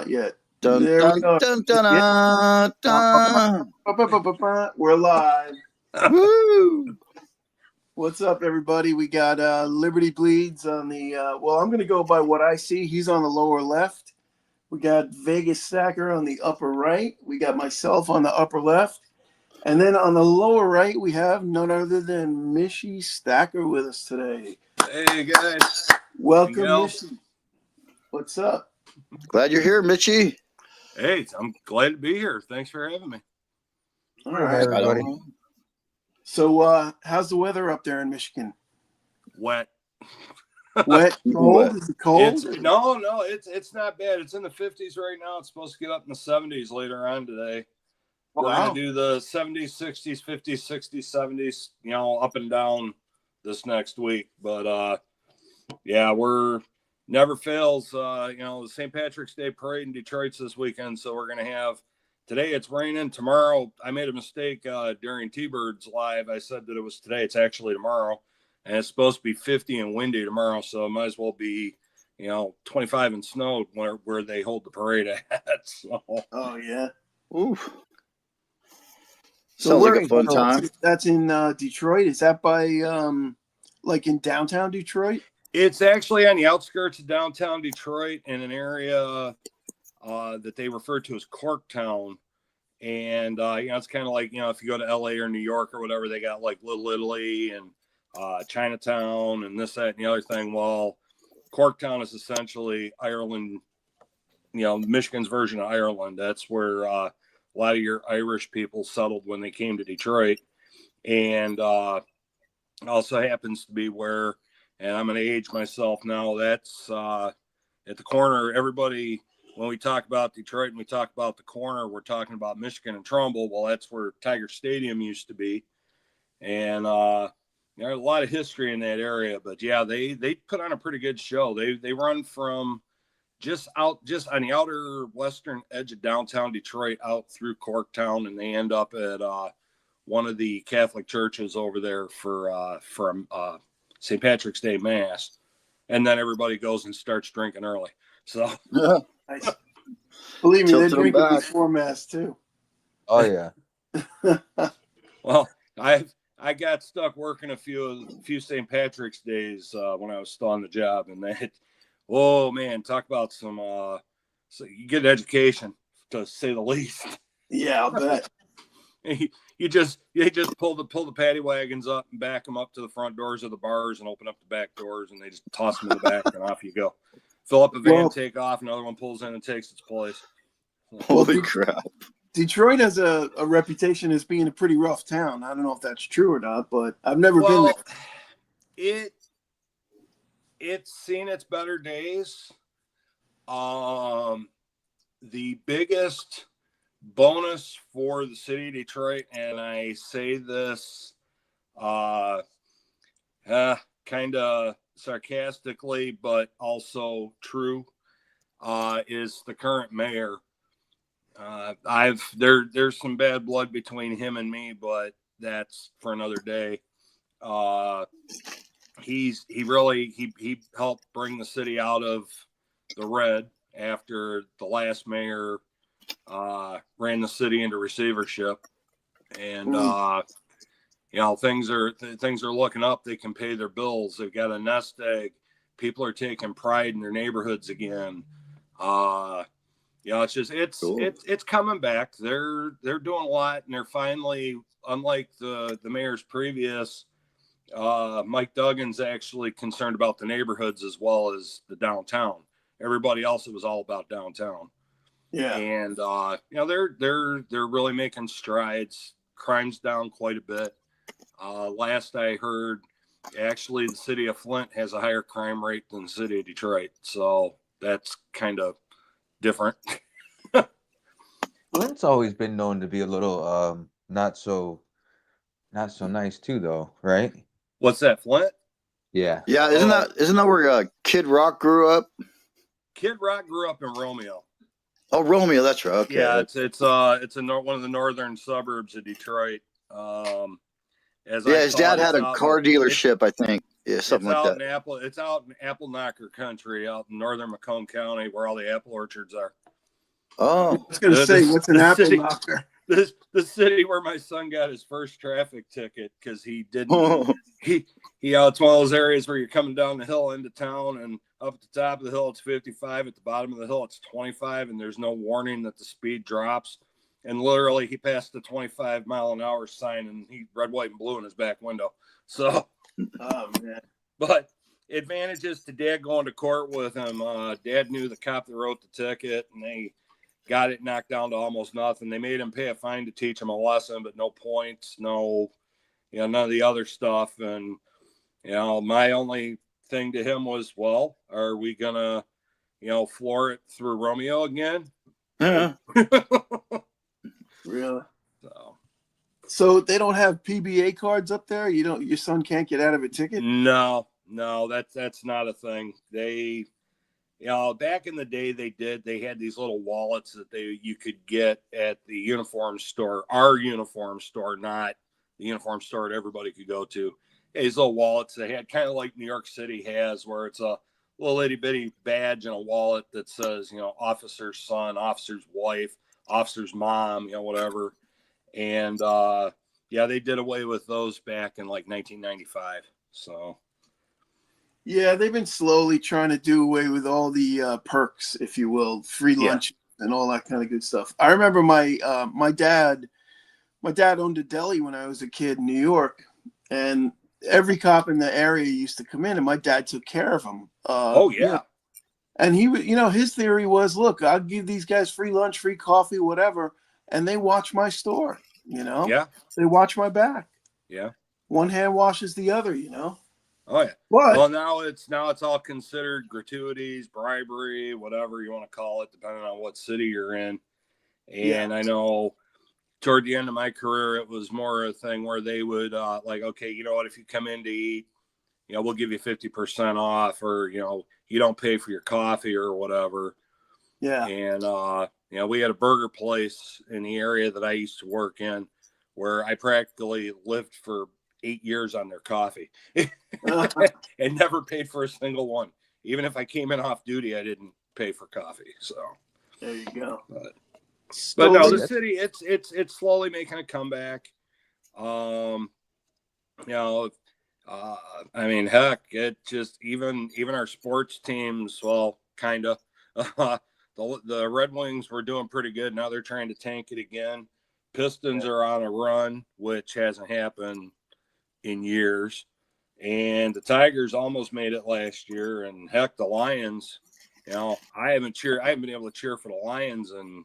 not yet. Dun, There dun, we go. dun, dun, dun, dun. We're live. Woo! What's up, everybody? We got Liberty Bleeds on the, well, I'm going to go by what I see. He's on the lower left. We got Vegas Stacker on the upper right. We got myself on the upper left. And then on the lower right, we have none other than Mishy Stacker with us today. Hey, guys. Welcome, Mishy. What's up? Glad you're here, Mitchie. Hey, I'm glad to be here. Thanks for having me. All right, everybody. So, how's the weather up there in Michigan? Wet. Wet? Cold? Wet. Is it cold? It's not bad. It's in the 50s right now. It's supposed to get up in the 70s later on today. We're Wow. going to do the 70s, 60s, 50s, 60s, 70s, up and down this next week. But, yeah, we're never fails. The St. Patrick's Day parade in Detroit's this weekend. So we're going to have today it's raining. Tomorrow, I made a mistake during T-Birds Live. I said that it was today. It's actually tomorrow. And it's supposed to be 50 and windy tomorrow. So it might as well be, 25 and snow where they hold the parade at. So. Oh, yeah. Oof. So Sounds like a fun time. That's in Detroit. Is that by like in downtown Detroit? It's actually on the outskirts of downtown Detroit in an area that they refer to as Corktown. And, it's kind of like, if you go to LA or New York or whatever, they got like Little Italy and Chinatown and this, that, and the other thing. Well, Corktown is essentially Ireland, Michigan's version of Ireland. That's where a lot of your Irish people settled when they came to Detroit. And also happens to be where, and I'm going to age myself now, that's at the corner. Everybody, when we talk about Detroit and we talk about the corner, we're talking about Michigan and Trumbull. Well, that's where Tiger Stadium used to be. And there's a lot of history in that area. But, yeah, they put on a pretty good show. They run from just on the outer western edge of downtown Detroit out through Corktown, and they end up at one of the Catholic churches over there for St. Patrick's Day Mass, and then everybody goes and starts drinking early. So, nice. Believe me, they're drinking before Mass too. Oh yeah. Well, I got stuck working a few St. Patrick's Days when I was still on the job, and that. Oh man, talk about some so you get an education, to say the least. Yeah, I'll bet. You just pull the paddy wagons up and back them up to the front doors of the bars and open up the back doors, and they just toss them in the back and off you go. Fill up a van, take off, another one pulls in and takes its place. Holy crap. Detroit has a reputation as being a pretty rough town. I don't know if that's true or not, but I've never been there. It's seen its better days. The biggest bonus for the city of Detroit, and I say this kind of sarcastically, but also true, is the current mayor. There's some bad blood between him and me, but that's for another day. He helped bring the city out of the red after the last mayor ran the city into receivership, and things are looking up. They can pay their bills. They've got a nest egg. People are taking pride in their neighborhoods again. It's coming back. They're doing a lot, and they're finally, unlike the mayor's previous. Mike Duggan's actually concerned about the neighborhoods as well as the downtown. Everybody else, it was all about downtown. Yeah, and they're really making strides. Crime's down quite a bit. Last I heard, actually, the city of Flint has a higher crime rate than the city of Detroit, so that's kind of different. Flint's always been known to be a little not so nice too, though, right? What's that, Flint? Yeah. Yeah, isn't that where Kid Rock grew up? Kid Rock grew up in Romeo. Oh, Romeo, that's right. Okay. Yeah, it's one of the northern suburbs of Detroit. His dad had a car dealership, I think. Yeah, something like that. It's out in apple knocker country, out in northern Macomb County, where all the apple orchards are. Oh, I was going to say, what's an apple city, knocker? the city where my son got his first traffic ticket because he didn't. oh, It's one of those areas where you're coming down the hill into town, and up at the top of the hill it's 55, at the bottom of the hill it's 25, and there's no warning that the speed drops. And literally, he passed the 25-mile-an-hour sign, and he red, white, and blue in his back window. So, Oh, man. but advantages to Dad going to court with him. Dad knew the cop that wrote the ticket, and they got it knocked down to almost nothing. They made him pay a fine to teach him a lesson, but no points, no, none of the other stuff. And my only thing to him was, well, are we gonna, floor it through Romeo again? yeah. Really? So. So they don't have PBA cards up there? Your son can't get out of a ticket? No, that's not a thing. They, back in the day they had these little wallets that you could get at the uniform store, our uniform store, not the uniform store that everybody could go to. These little wallets they had, kind of like New York City has, where it's a little itty bitty badge and a wallet that says, officer's son, officer's wife, officer's mom, whatever. And they did away with those back in like 1995. So Yeah, they've been slowly trying to do away with all the perks, if you will, free lunch and all that kind of good stuff. I remember my dad owned a deli when I was a kid in New York, and every cop in the area used to come in, and my dad took care of them. And he would, his theory was, look, I'll give these guys free lunch, free coffee, whatever, and they watch my store. Yeah, they watch my back. Yeah, one hand washes the other. Oh yeah. But well, now it's all considered gratuities, bribery, whatever you want to call it, depending on what city you're in. And I know toward the end of my career, it was more a thing where they would okay, you know what, if you come in to eat, we'll give you 50% off, or you don't pay for your coffee or whatever. Yeah. And we had a burger place in the area that I used to work in, where I practically lived for 8 years on their coffee and never paid for a single one. Even if I came in off duty, I didn't pay for coffee. So there you go. But no, the city, it's slowly making a comeback. I mean, heck, it just even our sports teams, well, kind of. The Red Wings were doing pretty good. Now they're trying to tank it again. Pistons are on a run, which hasn't happened in years. And the Tigers almost made it last year. And heck, the Lions, I haven't been able to cheer for the Lions, and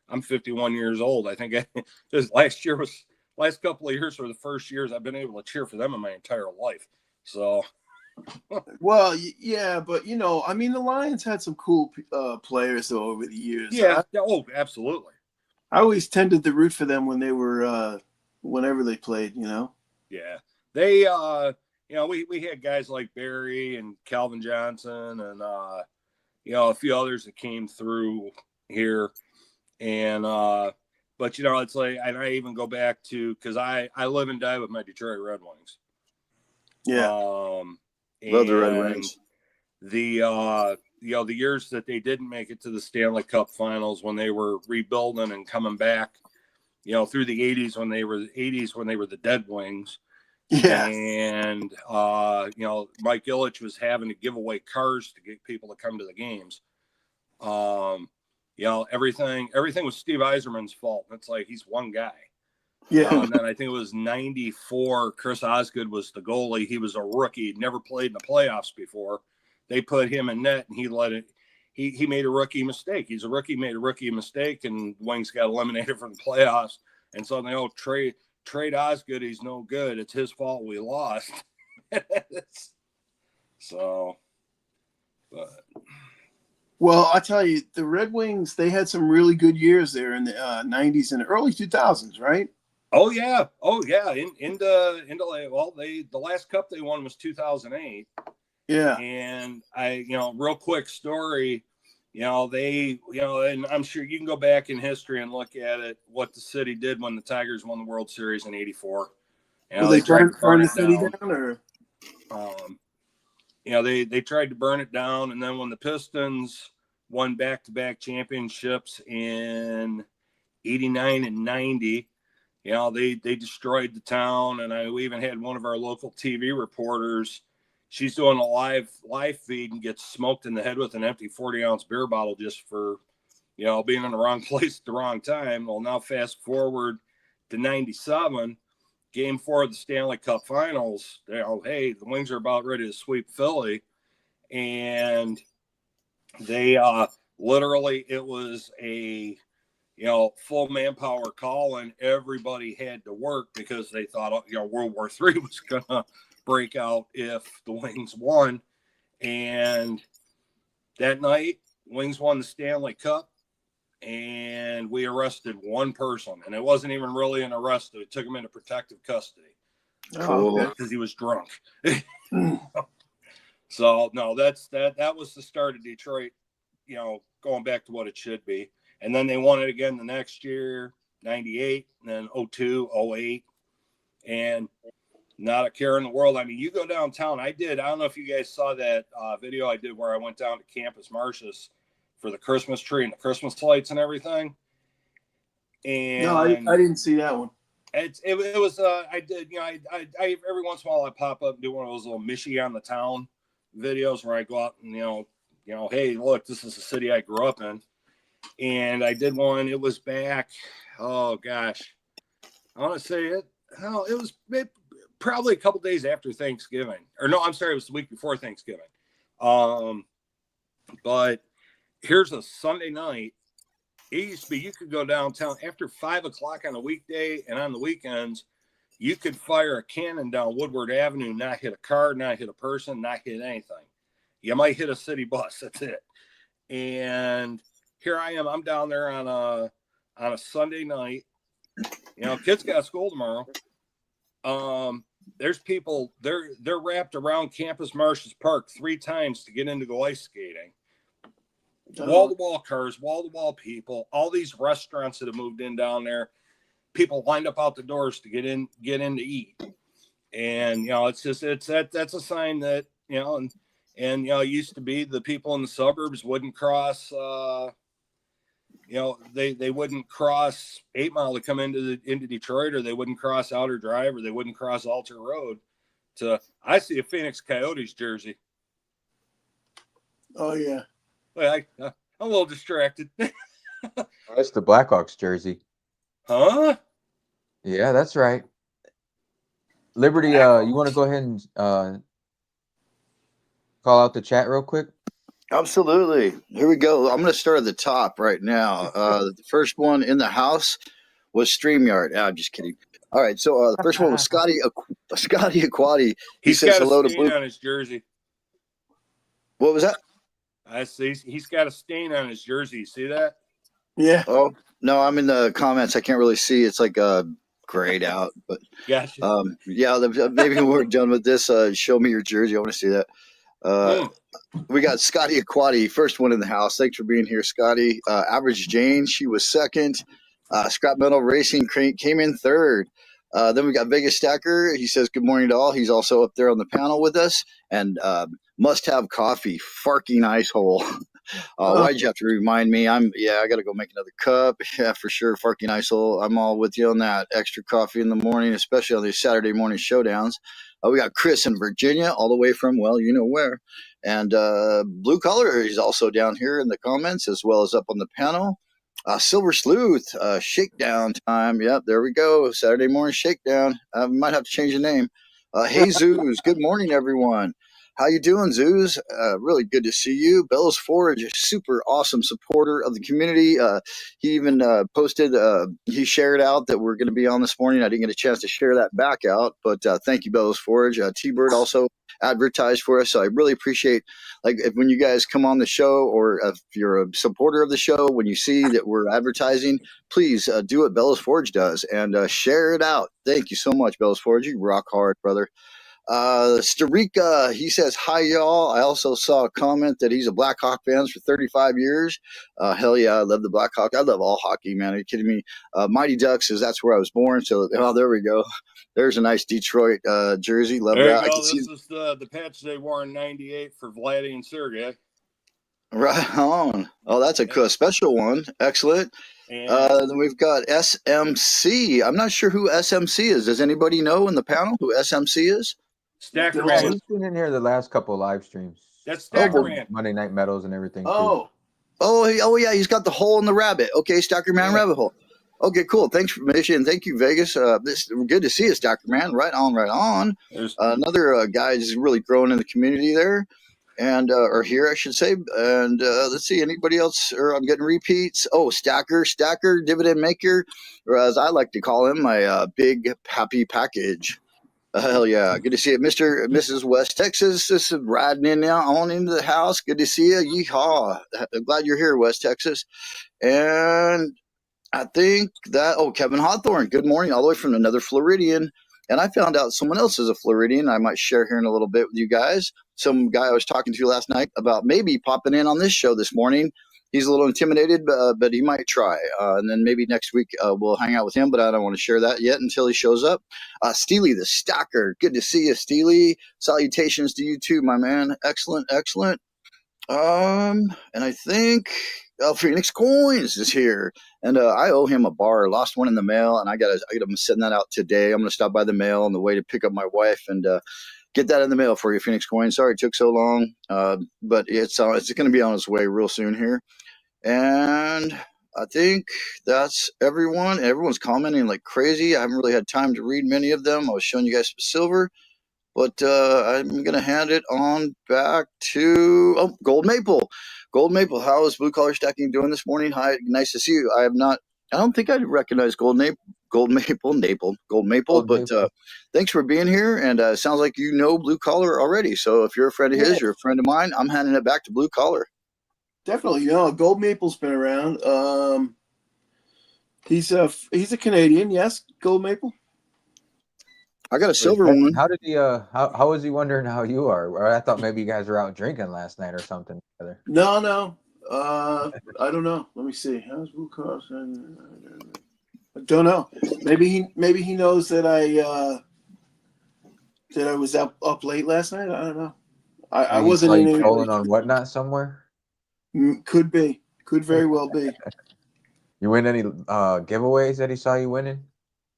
I'm 51 years old. I think last couple of years were the first years I've been able to cheer for them in my entire life. So, well, yeah, but I mean, the Lions had some cool players though over the years. Yeah. Oh, absolutely. I always tended to root for them when they were, whenever they played. Yeah, they, we had guys like Barry and Calvin Johnson, and a few others that came through here, and but it's like, and I even go back to, because I live and die with my Detroit Red Wings. Yeah. Love the Red Wings. The years that they didn't make it to the Stanley Cup Finals, when they were rebuilding and coming back, through the 80s when they were the Dead Wings. Yeah. And Mike Ilitch was having to give away cars to get people to come to the games. Everything was Steve Yzerman's fault. It's like, he's one guy. Yeah. And then I think it was 94. Chris Osgood was the goalie. He was a rookie. He'd never played in the playoffs before. They put him in net, and he let it. He made a rookie mistake. He's a rookie, made a rookie mistake, and Wings got eliminated from the playoffs. And so they trade Osgood. He's no good. It's his fault we lost. So, but. Well, I tell you, the Red Wings, they had some really good years there in the 90s and early 2000s, right? Oh yeah. The last cup they won was 2008. Yeah. And real quick story, and I'm sure you can go back in history and look at it, what the city did when the Tigers won the World Series in '84. They tried to burn the city down, or? They tried to burn it down, and then when the Pistons won back-to-back championships in 89 and 90. You know, they destroyed the town, and we even had one of our local TV reporters. She's doing a live feed and gets smoked in the head with an empty 40-ounce beer bottle just for, you know, being in the wrong place at the wrong time. Well, now fast forward to 97, Game 4 of the Stanley Cup Finals. You know, hey, the Wings are about ready to sweep Philly, and they literally, it was a, you know, full manpower call, and everybody had to work because they thought, you know, World War III was going to break out if the Wings won. And that night, Wings won the Stanley Cup, and we arrested one person, and it wasn't even really an arrest. We took him into protective custody. Cool. Because he was drunk. So no, that was the start of Detroit, you know, going back to what it should be. And then they won it again the next year, 98, and then 02, 08, and not a care in the world. I mean, you go downtown. I don't know if you guys saw that video I did where I went down to Campus Martius for the Christmas tree and the Christmas lights and everything. And no, I didn't see that one. It was I did, you know, I every once in a while I pop up and do one of those little Michi on the town videos where I go out and you know, hey, look, this is the city I grew up in. And I did one. It was back. Oh gosh, I want to say it. Oh, it was probably a couple days after Thanksgiving, or no, I'm sorry, it was the week before Thanksgiving. But here's a Sunday night. It used to be you could go downtown after 5 o'clock on a weekday, and on the weekends, you could fire a cannon down Woodward Avenue, not hit a car, not hit a person, not hit anything. You might hit a city bus. That's it. And here I am. I'm down there on a Sunday night. You know, kids got school tomorrow. There's people. They're wrapped around Campus Martius Park 3 times to get in to go ice skating. Wall-to-wall cars, wall-to-wall people. All these restaurants that have moved in down there. People lined up out the doors to get in to eat. And you know, that's a sign that you know, and you know, it used to be the people in the suburbs wouldn't cross. You know, they wouldn't cross 8 Mile to come into Detroit, or they wouldn't cross Outer Drive, or they wouldn't cross Alter Road. I see a Phoenix Coyotes jersey. Oh yeah. Well, I'm a little distracted. That's the Blackhawks jersey. Huh? Yeah, that's right. Liberty, you want to go ahead and call out the chat real quick? Absolutely. Here we go. I'm going to start at the top right now. The first one in the house was StreamYard. I'm just kidding. All right. So the first one was Scotty Aquati. He says got hello a to stain Blue. on his jersey. What was that? I see. He's got a stain on his jersey. You see that? Yeah. Oh, no, I'm in the comments. I can't really see. It's like grayed out. But Gotcha. yeah, maybe when we're done with this, show me your jersey. I want to see that. We got Scotty Aquati, first one in the house. Thanks for being here, Scotty. Average Jane, she was second. Scrap Metal Racing came in third. Then we got Vegas Stacker. He says, good morning to all. He's also up there on the panel with us. And Must Have Coffee, Farking Ice Hole. Why'd you have to remind me? I got to go make another cup. Yeah, for sure. Farking Ice Hole. I'm all with you on that. Extra coffee in the morning, especially on these Saturday morning showdowns. We got Chris in Virginia, all the way from, well, you know where. And Blue Collar is also down here in the comments, as well as up on the panel. Silver Sleuth, shakedown time. Yep, there we go. Saturday morning shakedown. We might have to change the name. Hey, Zeus. Good morning, everyone. How you doing, Zeus? Really good to see you. Bellows Forge, a super awesome supporter of the community. He even posted, he shared out that we're going to be on this morning. I didn't get a chance to share that back out, but thank you, Bellows Forge. T-Bird also advertised for us, so I really appreciate, like, when you guys come on the show, or if you're a supporter of the show, when you see that we're advertising, please do what Bellows Forge does and share it out. Thank you so much, Bellows Forge. You rock hard, brother. Starika, he says, hi, y'all. I also saw a comment that he's a Blackhawk fan for 35 years. Hell yeah, I love the Blackhawk. I love all hockey, man. Are you kidding me? Mighty Ducks says that's where I was born. So, there we go. There's a nice Detroit jersey. Love there that. you go. This is the patch they wore in '98 for Vladdy and Sergey. Right on. Oh, that's a special one. Excellent. And Then we've got SMC. I'm not sure who SMC is. Does anybody know in the panel who SMC is? Stacker Yeah, Man. he's been in here the last couple of live streams. That's Oh, Stacker well, Man. Monday Night Medals and everything too. Oh, oh yeah, he's got the hole in the rabbit. Okay, Stacker Man Yeah. rabbit hole. Okay, cool. Thanks for mentioning. Thank you, Vegas. This good to see you, Stacker Man. Right on, right on. There's Another guy is really growing in the community there, and or here I should say. And let's see, anybody else? Or I'm getting repeats. Oh, Stacker, dividend maker, or as I like to call him, my big happy package. Hell yeah. Good to see it. Mr. and Mrs. West Texas. This is riding in now on into the house. Good to see you. Yeehaw. I'm glad you're here, West Texas. And I think that, oh, Kevin Hawthorne. Good morning. All the way from another Floridian. And I found out someone else is a Floridian. I might share here in a little bit with you guys. Some guy I was talking to last night about maybe popping in on this show this morning. He's a little intimidated, but he might try. And then maybe next week we'll hang out with him, but I don't want to share that yet until he shows up. Steely the Stacker. Good to see you, Steely. Salutations to you too, my man. Excellent, excellent. And I think Phoenix Coins is here, and I owe him a bar. Lost one in the mail, and I got him sending that out today. I'm gonna stop by the mail on the way to pick up my wife and get that in the mail for you, Phoenix Coins. Sorry it took so long, but it's gonna be on its way real soon here. And I think that's everyone. Everyone's commenting like crazy. I haven't really had time to read many of them. I was showing you guys some silver. But I'm going to hand it on back to Gold Maple. Gold Maple, how is Blue Collar Stacking doing this morning? Hi, nice to see you. I don't think I recognize Gold Maple, Old but Maple. thanks for being here. And sounds like you know Blue Collar already. So if you're a friend of his, Yeah. you're a friend of mine, I'm handing it back to Blue Collar. definitely. Gold Maple's been around. He's a Canadian. Yes, Gold Maple. I got a silver one. How did he how was he wondering how you are? Or I thought maybe you guys were out drinking last night or something together. No. I don't know. Let me see. How's Blue Cross? I don't know. Maybe he knows that I was up late last night. I don't know. I Maybe he wasn't saw in you any. trolling on whatnot somewhere. Could very well be. You win any giveaways that he saw you winning?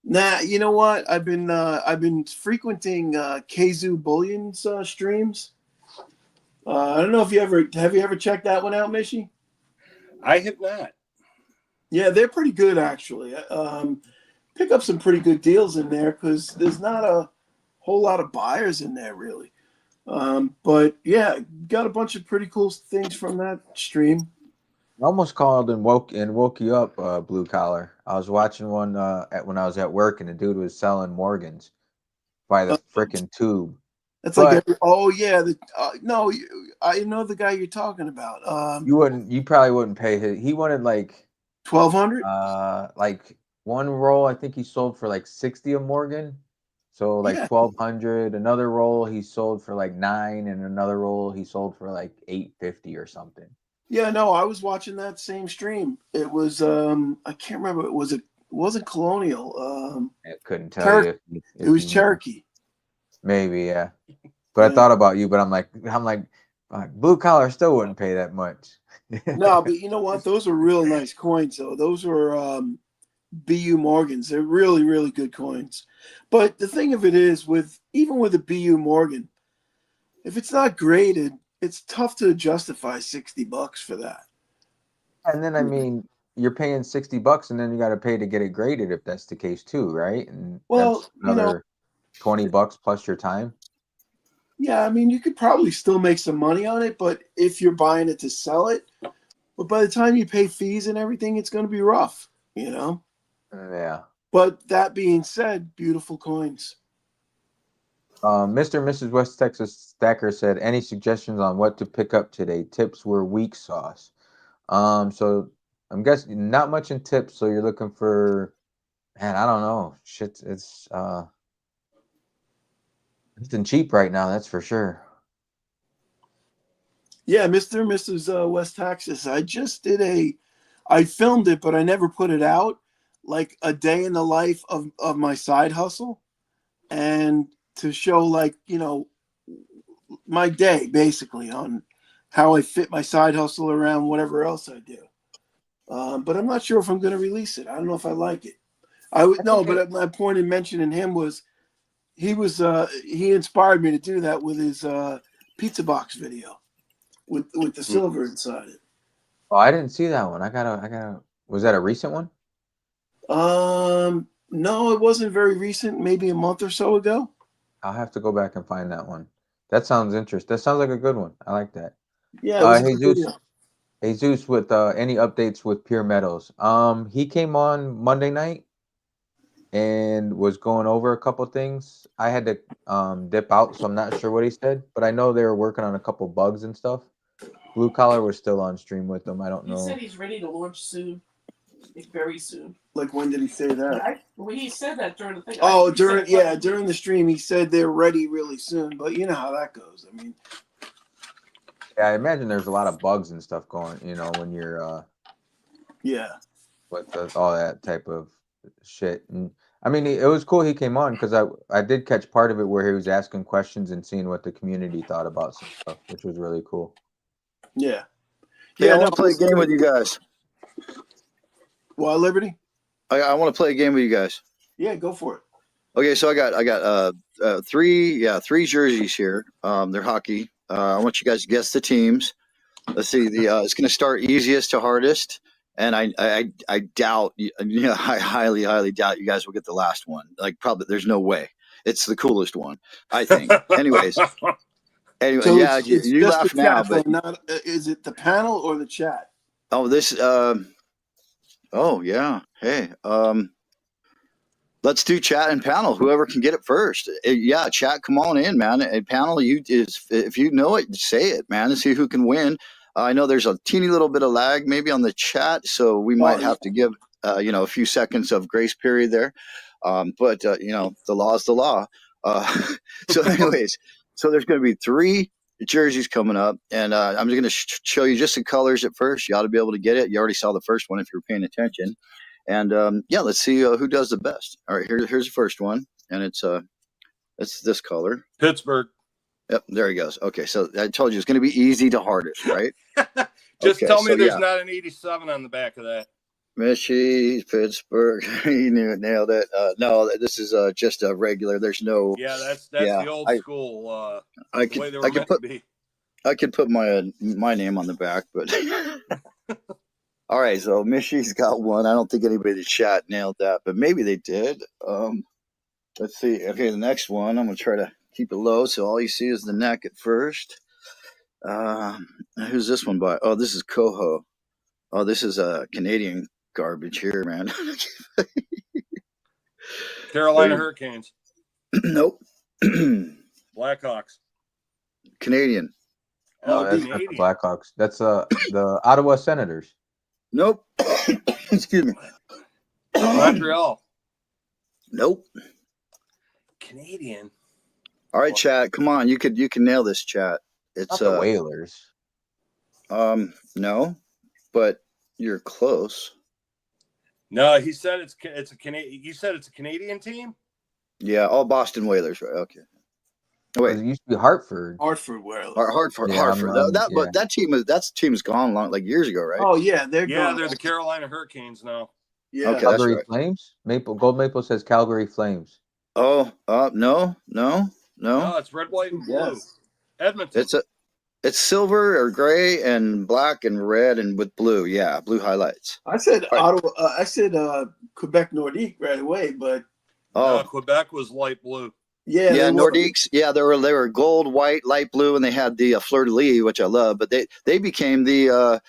Nah, you know what? I've been frequenting Kazoo Bullion's streams. I don't know if you ever checked that one out, Mishi? I have not. Yeah, they're pretty good actually. Pick up some pretty good deals in there because there's not a whole lot of buyers in there really. But yeah, got a bunch of pretty cool things from that stream. I almost called and woke you up, Blue Collar. I was watching one when I was at work, and the dude was selling Morgans by the freaking tube. That's But oh yeah, no, I know the guy you're talking about. you probably wouldn't pay his. He wanted like 1,200. like one roll. I think he sold for like 60 a Morgan, so like Yeah. 1,200. Another roll he sold for like 9, and another roll he sold for like 850 or something. Yeah, no, I was watching that same stream. It was I can't remember. It wasn't Colonial. I couldn't tell you. It was you knew. Cherokee. Maybe, yeah. But I thought about you, but I'm like, Blue Collar still wouldn't pay that much. No, but you know what? Those are real nice coins, though. Those were BU Morgans. They're really, really good coins. But the thing of it is, even with a BU Morgan, if it's not graded, it's tough to justify $60 for that. And then I mean, you're paying $60, and then you got to pay to get it graded if that's the case too, right? And that's another $20 plus your time. Yeah, I mean, you could probably still make some money on it, but if you're buying it to sell it, but by the time you pay fees and everything, it's going to be rough, Yeah. But that being said, beautiful coins. Mr. and Mrs. West Texas Stacker said, any suggestions on what to pick up today? Tips were weak sauce. So I'm guessing not much in tips. So you're looking for, man, I don't know. Shit, it's nothing cheap right now. That's for sure. Yeah, Mr. and Mrs. West Texas. I filmed it, but I never put it out. Like a day in the life of my side hustle, and to show my day basically on how I fit my side hustle around whatever else I do. But I'm not sure if I'm going to release it. I don't know if I like it. I would no, but my point in mentioning him was he inspired me to do that with his pizza box video with the silver inside it. Oh, I didn't see that one. I gotta. Was that a recent one? No, it wasn't very recent. Maybe a month or so ago. I'll have to go back and find that one. That sounds interesting. That sounds like a good one. I like that. Yeah, it was a good Jesus, video. Jesus, with any updates with Pure Metals? He came on Monday night and was going over a couple things. I had to dip out, so I'm not sure what he said, but I know they were working on a couple bugs and stuff. Blue Collar was still on stream with them. I don't know. He said he's ready to launch soon, very soon. Like, when did he say that? Well, he said that during the thing. Oh, during the stream, he said they're ready really soon. But you know how that goes. I mean, yeah, I imagine there's a lot of bugs and stuff going. When you're with all that type of shit. And I mean, it was cool he came on because I did catch part of it where he was asking questions and seeing what the community thought about some stuff, which was really cool. Yeah. Yeah, I want to play a game with you guys. Well, Liberty? I want to play a game with you guys. Yeah, go for it. Okay, so I got three jerseys here. They're hockey. I want you guys to guess the teams. Let's see. It's going to start easiest to hardest, and I doubt. I highly doubt you guys will get the last one. Like, probably there's no way. It's the coolest one, I think. Anyways. Anyway, So yeah, it's you just laugh the now, chat, but not, is it the panel or the chat? oh, this. Oh yeah. Hey. Let's do chat and panel. Whoever can get it first. Yeah, chat. Come on in, man. And panel, if you know it, say it, man, and see who can win. I know there's a teeny little bit of lag maybe on the chat, so we might have to give a few seconds of grace period there. But the law is the law. So, anyways, so there's going to be 3 jerseys coming up, and I'm going to show you just the colors at first. You ought to be able to get it. You already saw the first one if you were paying attention. And let's see who does the best. All right, here's the first one, and it's this color. Pittsburgh. Yep, there he goes. Okay, so I told you it's going to be easy to hardest, right? Just tell me there's not an 87 on the back of that. Michi, Pittsburgh. He nailed it. No, this is just a regular. There's no. Yeah, that's the old school. I could put my name on the back, but. All right, so Michi's got one. I don't think anybody in the chat nailed that, but maybe they did. Let's see. Okay, the next one, I'm going to try to keep it low, so all you see is the neck at first. Who's this one by? Oh, this is Coho. Oh, this is Canadian garbage here, man. Carolina Hurricanes. Nope. Blackhawks. Canadian. Oh, that's not the Blackhawks. That's the Ottawa Senators. Nope. Excuse me. Montreal. Nope. Canadian. All right, chat. Come on, you can nail this, chat. It's not the Whalers. No, but you're close. No, he said it's a Canadian. You said it's a Canadian team. Yeah, all Boston Whalers, right? Okay. Oh, wait, it used to be Hartford. Hartford Whalers. Hartford. Yeah, But that team's gone long, like years ago, right? Oh yeah, they're the Carolina Hurricanes now. Yeah, okay, Calgary that's right. Flames. Gold Maple says Calgary Flames. Oh, no. No, it's red, white, and blue. Yes. Edmonton. It's silver or gray and black and red and with blue. Yeah, blue highlights. I said Ottawa. I said Quebec Nordique right away, but Quebec was light blue. Yeah, Nordiques. Yeah, they were gold, white, light blue, and they had the fleur de lis, which I love. But they became the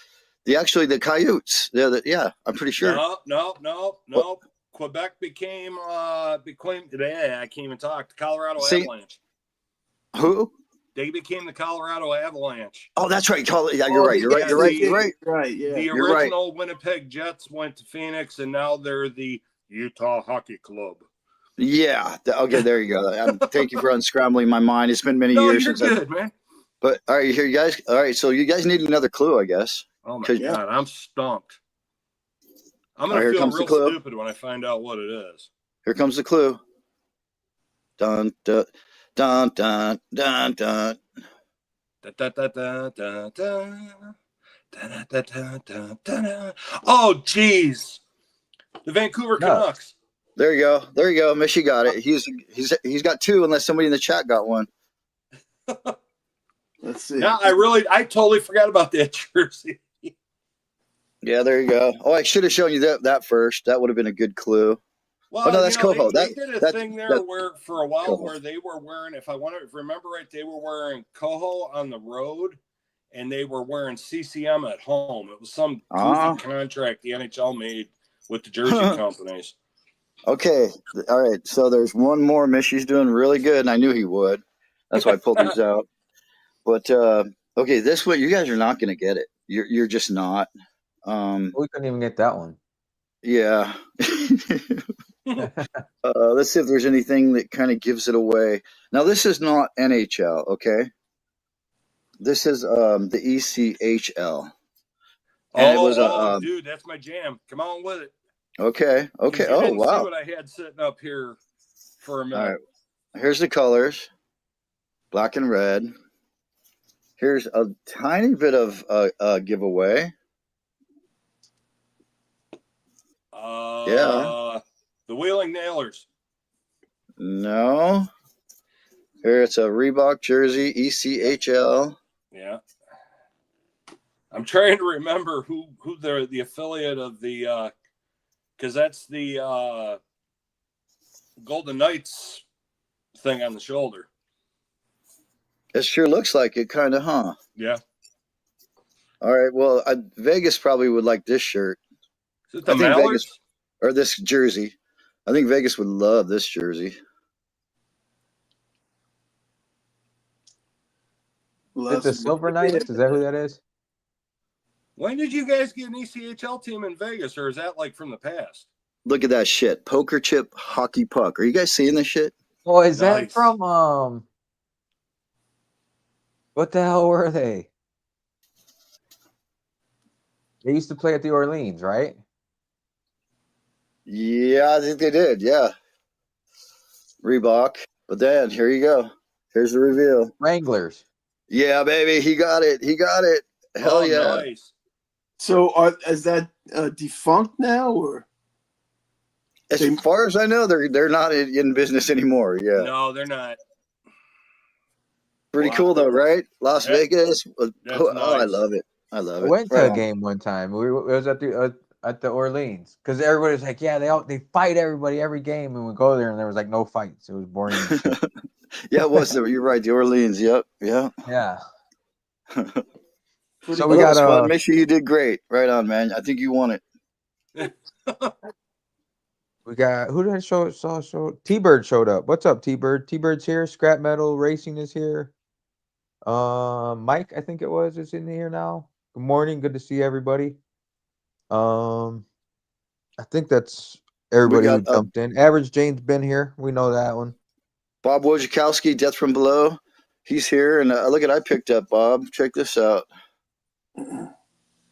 Coyotes. Yeah, I'm pretty sure. No. Quebec became I can't even talk. The Colorado Avalanche. Who? They became the Colorado Avalanche. Oh, that's right. Yeah, you're right. You're right. Right. Yeah. The original Winnipeg Jets went to Phoenix, and now they're the Utah Hockey Club. Yeah. Okay, there you go. Thank you for unscrambling my mind. It's been many years since. You're good, man. But all right, here, you guys. All right, so you guys need another clue, I guess. Oh my God, I'm stumped. I'm gonna feel real stupid when I find out what it is. Here comes the clue. Dun dun dun dun dun dun. Oh, jeez. The Vancouver No. Canucks. There you go. There you go. Michi got it. He's got two, unless somebody in the chat got one. Let's see. No, I totally forgot about that jersey. Yeah, there you go. Oh, I should have shown you that first. That would have been a good clue. Well, Oh no, that's Coho. they did a thing there where for a while Coho. where they were wearing, if I want to remember right, they were wearing Coho on the road and they were wearing CCM at home. It was some goofy contract the NHL made with the jersey companies. Okay. All right. So there's one more. Michi's doing really good, and I knew he would. That's why I pulled these out. But okay, this one you guys are not going to get it. You're just not. We couldn't even get that one. Yeah. Let's see if there's anything that kind of gives it away. Now this is not NHL. Okay. This is the ECHL. And it was dude, that's my jam. Come on with it. Okay. Okay. You didn't see what I had sitting up here for a minute. All right. Here's the colors, black and red. Here's a tiny bit of giveaway. Yeah. The Wheeling Nailers. No. Here it's a Reebok jersey, ECHL. Yeah. I'm trying to remember who the affiliate of the because that's the Golden Knights thing on the shoulder. It sure looks like it, kind of, huh? Yeah. All right. Well, Vegas probably would like this shirt. Is it the Mallards? Vegas, or this jersey. I think Vegas would love this jersey. Is it the Silver Knights? Is that who that is? When did you guys get an ECHL team in Vegas, or is that like from the past? Look at that shit. Poker chip hockey puck. Are you guys seeing this shit? Oh, is that from what the hell were they? They used to play at the Orleans, right? Yeah, I think they did. Yeah. Reebok. But then, here you go. Here's the reveal. Wranglers. Yeah, baby. He got it. He got it. Hell yeah. Nice. So is that defunct now, or? As far as I know, they're not in business anymore. Yeah. No, they're not. Pretty cool though, right? Las Vegas. Nice. I love it. I love it. I went to a game one time. It was at the Orleans because everybody was like, "Yeah, they fight everybody every game," and we go there and there was like no fights. It was boring. Yeah, it was. You're right. The Orleans. Yep. Yeah. Yeah. So we got make sure you did great. Right on, man. I think you won it. We got who did I show? T-Bird showed up. What's up, T-Bird? T-Bird's here. Scrap Metal Racing is here. Mike, I think it was, is in here now. Good morning. Good to see everybody. I think that's everybody who jumped in. Average Jane's been here. We know that one. Bob Wojciechowski, Death from Below. He's here. And look at I picked up, Bob. Check this out.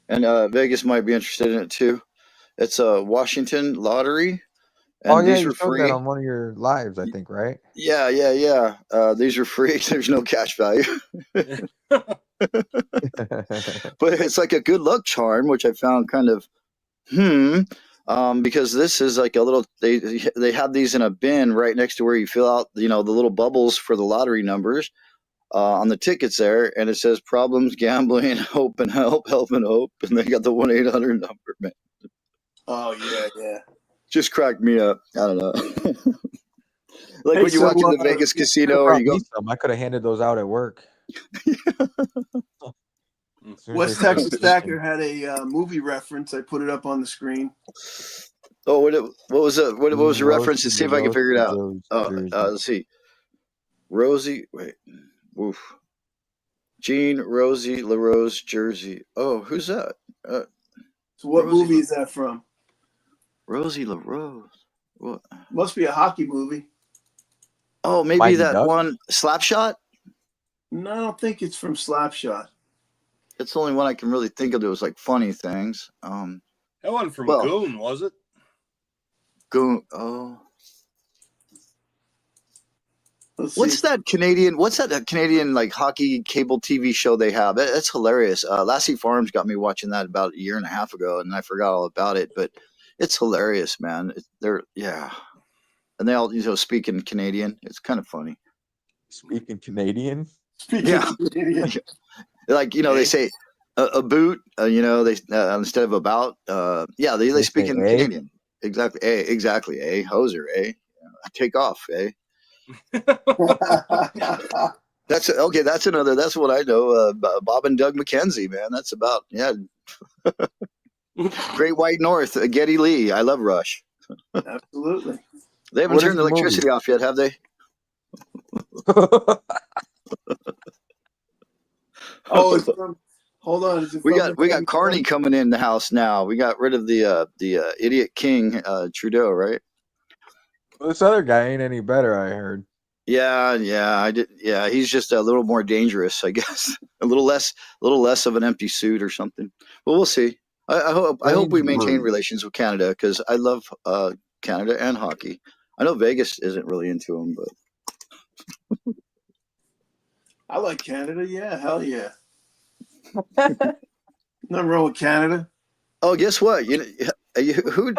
And Vegas might be interested in it too. It's a Washington lottery. And yeah, these you were showed free. that on one of your lives, I think, right? Yeah. These are free. There's no cash value. But it's like a good luck charm, which I found kind of because this is like a little they have these in a bin right next to where you fill out the little bubbles for the lottery numbers on the tickets there, and it says problems, gambling, hope and help and hope, and they got the 1-800 number, man. Oh yeah. Just cracked me up. I don't know. Like when you watch in the Vegas casino or you go. I could have handed those out at work. West Texas Stacker had a movie reference. I put it up on the screen. Oh, what was it? What was the reference? To see if I can figure it out. Let's see. Rosie, wait. Woof. Jean Rosie LaRose jersey. Oh, who's that? So what Rosie movie is that from? Rosie LaRose. What? Must be a hockey movie. Oh, maybe Mighty that Ducks? one Slapshot? No, I don't think it's from Slapshot. It's the only one I can really think of that was like funny things. That one from Goon, was it? Goon. Oh. Let's What's see. that Canadian? What's that Canadian like hockey cable TV show they have? That's hilarious. Lassie Farms got me watching that about a year and a half ago, and I forgot all about it. But it's hilarious, man. Yeah, and they all speak in Canadian. It's kind of funny. Speaking Canadian. Speaking Yeah, Canadian. like they say a boot. They instead of about. Yeah, they They speak say in A. Canadian. Exactly. Exactly. Hoser. Take off. That's okay. That's another. That's what I know. Bob and Doug McKenzie, man. That's about Great White North, Geddy Lee. I love Rush. Absolutely. They haven't What is turned the the movie? electricity off yet, have they? Oh, it's from. Hold on. Is it we from got the movie Carney coming in the house now. We got rid of the idiot king Trudeau, right? Well, this other guy ain't any better, I heard. Yeah, I did. Yeah, he's just a little more dangerous, I guess. a little less of an empty suit or something. But we'll see. I hope we Strange maintain brew. relations with Canada because I love Canada and hockey. I know Vegas isn't really into them, but I like Canada. Yeah, hell yeah. Nothing wrong with Canada. oh, guess what? Who?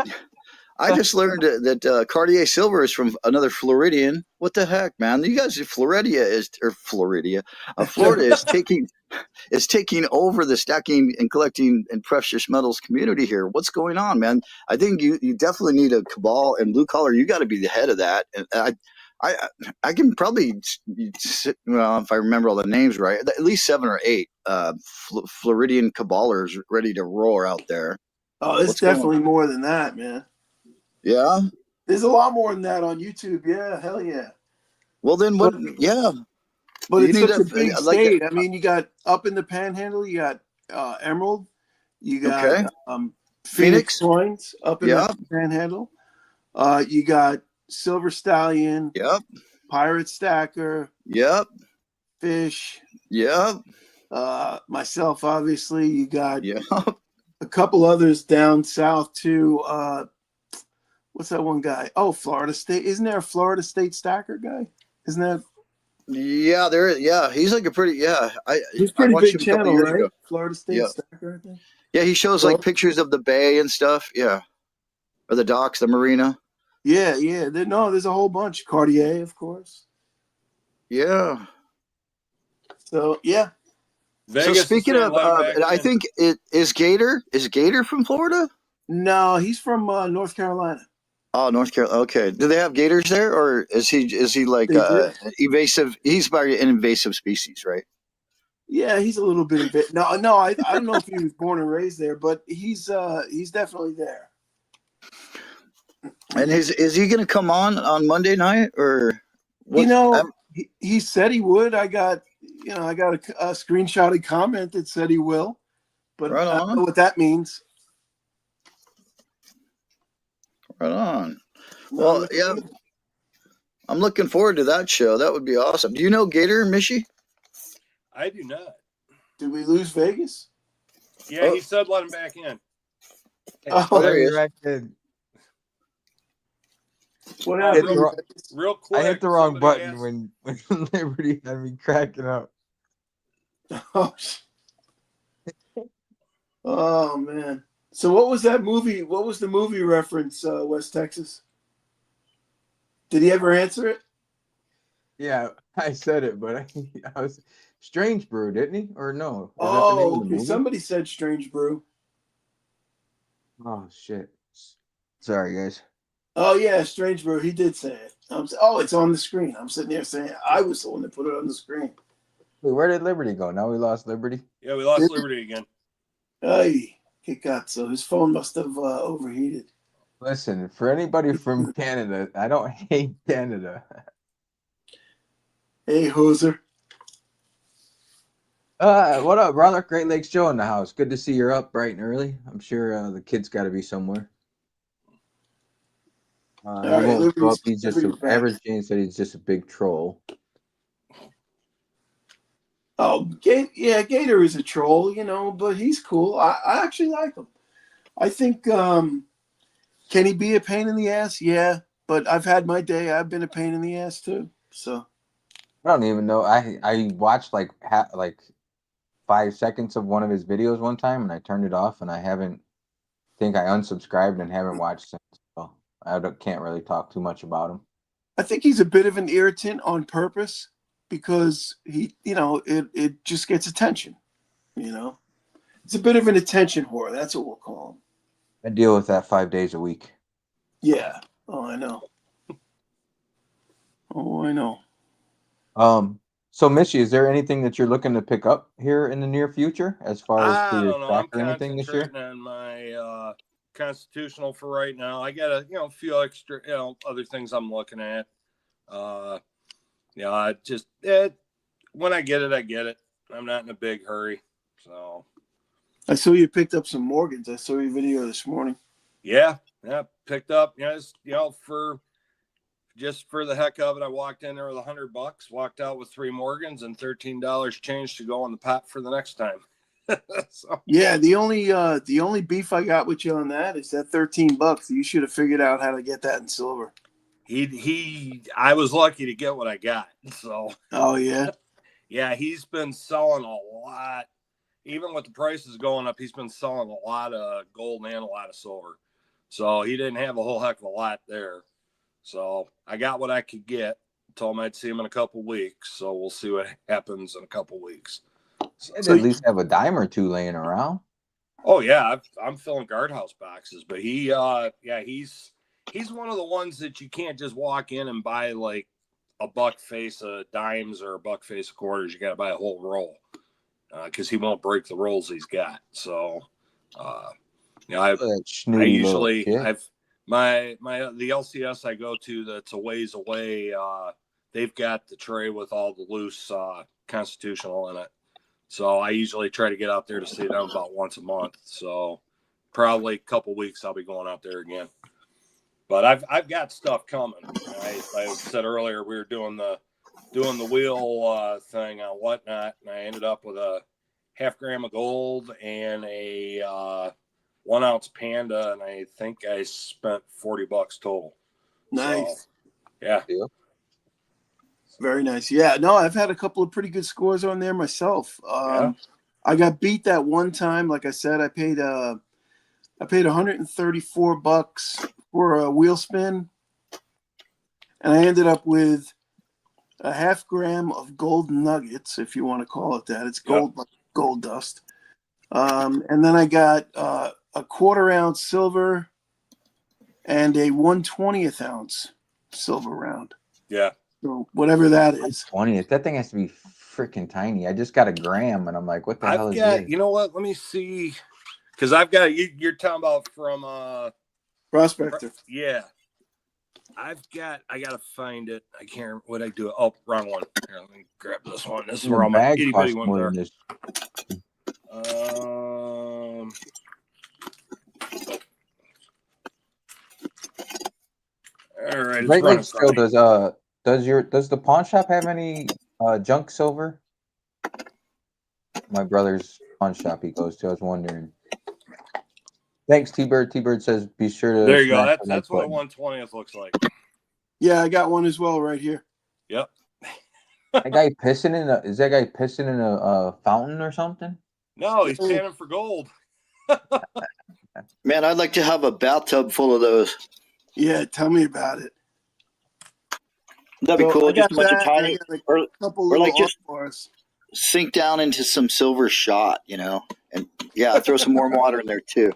I just learned that Cartier Silver is from another Floridian. What the heck, man? You guys, Florida is taking over the stacking and collecting and precious metals community here. What's going on, man? I think you definitely need a cabal and blue collar. You got to be the head of that. And I I can probably, well, if I remember all the names right, at least 7 or 8 Floridian caballers ready to roar out there. Oh, it's What's going on? definitely more than that, man. Yeah. There's a lot more than that on YouTube. Yeah, hell yeah. Well, then what? But Yeah, but you it's need such to a big like. state. I mean, you got up in the Panhandle, you got Emerald, you got Okay, Phoenix Phoenix. Coins up in the Yep, Panhandle. You got Silver Stallion, yep, Pirate Stacker, yep, Fish, yep, myself, obviously. You got yep. a couple others down south too. What's that one guy? Oh, Florida State. Isn't there a Florida State Stacker guy? Isn't that? Yeah, there. Yeah, he's like a pretty. Yeah, He's a I pretty watched big him a couple channel, years ago. right? Florida State Yeah, Stacker, I think. yeah. He shows like So, pictures of the bay and stuff. Yeah, or the docks, the marina. yeah, yeah. There's a whole bunch. Cartier, of course. Yeah. So yeah. So Vegas is speaking saying of, let him back I in. think it is Gator. Is Gator from Florida? No, he's from North Carolina. Oh, North Carolina. Okay. Do they have gators there, or is he like They do. evasive? He's probably an invasive species, right? Yeah, he's a little bit. No, I don't know if he was born and raised there, but he's definitely there. And is he going to come on Monday night or You what? know, he said he would. I got a screenshotted comment that said he will, but Right I don't know on, what that means. right on. No, Well, yeah, I'm looking forward to that show. That would be awesome. Do you know Gator, Michi? I do not. did we lose Vegas? Yeah, he said let him back in. Oh, there he is. what I hit happened? the Real quick. I hit the wrong somebody button asked- when Liberty had me cracking up. Oh man. So what was that movie? What was the movie reference, West Texas? Did he ever answer it? Yeah, I said it, but I was Strange Brew, didn't he? Or no? Is that the name Oh, of the okay. movie? Somebody said Strange Brew. Oh shit! Sorry, guys. Oh yeah, Strange Brew. He did say it. It's on the screen. I'm sitting there saying I was the one that put it on the screen. Wait, where did Liberty go? Now we lost Liberty. Yeah, we lost Liberty again. Hey, que cazzo. His phone must have overheated. Listen, for anybody from Canada, I don't hate Canada. Hey, hoser. What up, brother? Great Lakes Joe in the house. Good to see you're up bright and early. I'm sure the kid's got to be somewhere. He right, won't show up. Liberty's He's just back. average James said he's just a big troll. Oh, Gator is a troll, but he's cool. I actually like him. I think, can he be a pain in the ass? Yeah, but I've had my day. I've been a pain in the ass too. So I don't even know. I watched like 5 seconds of one of his videos one time, and I turned it off, and I think I unsubscribed and haven't watched since. So can't really talk too much about him. I think he's a bit of an irritant on purpose because it just gets attention. It's a bit of an attention whore. That's what we'll call him. I deal with that 5 days a week. Yeah. Oh, I know. Oh, I know. So Missy, is there anything that you're looking to pick up here in the near future as far as for I your don't know. I'm stock or anything this year? concentrating on my constitutional for right now. I got a few extra other things I'm looking at. When I get it, I get it. I'm not in a big hurry. So I saw you picked up some Morgans. I saw your video this morning. Yeah, picked up. For the heck of it, I walked in there with $100, walked out with 3 Morgans and $13 change to go on the pot for the next time. So. Yeah, the only beef I got with you on that is that $13. You should have figured out how to get that in silver. I was lucky to get what I got. So. Oh yeah. Yeah, he's been selling a lot. Even with the prices going up, he's been selling a lot of gold and a lot of silver. So he didn't have a whole heck of a lot there. So I got what I could get. Told him I'd see him in a couple weeks. So we'll see what happens in a couple weeks. So at least have a dime or two laying around. Oh yeah, I'm filling guardhouse boxes, but he's one of the ones that you can't just walk in and buy like a buck face of dimes or a buck face of quarters. You got to buy a whole roll because he won't break the rolls he's got. So, I usually the LCS I go to that's a ways away. They've got the tray with all the loose constitutional in it. So I usually try to get out there to see them about once a month. So probably a couple weeks I'll be going out there again. But I've got stuff coming. I said earlier we were doing the wheel thing on Whatnot, and I ended up with a 0.5 gram of gold and a 1 ounce Panda, and I think I spent $40 total. Nice. So, yeah. Very nice. Yeah. No, I've had a couple of pretty good scores on there myself. I got beat that one time. Like I said, I paid $134 for a wheel spin, and I ended up with a 0.5 gram of gold nuggets, if you want to call it that. It's gold, like gold dust. And then I got a 1/4 ounce silver and a 1/20th ounce silver round. Yeah. So whatever that is. 20th. That thing has to be freaking tiny. I just got a gram, and I'm like, what the hell is this? You know what? Let me see. Because I've got you're talking about from Prospector. Yeah. I gotta find it. I can't remember what I do. Oh, wrong one. Here, let me grab this one. This is where all my itty bitty ones are. All right. Right, like still does the pawn shop have any junk silver? My brother's pawn shop he goes to. I was wondering. Thanks, T-Bird. T-Bird says be sure to. There you go. That's what a 1/20th looks like. Yeah, I got one as well right here. Yep. That guy pissing is that guy pissing in a fountain or something? No, he's panning for gold. Man, I'd like to have a bathtub full of those. Yeah, tell me about it. That'd be cool. Just a bunch of tiny, or like just bars. Sink down into some silver shot, and yeah, throw some warm water in there too.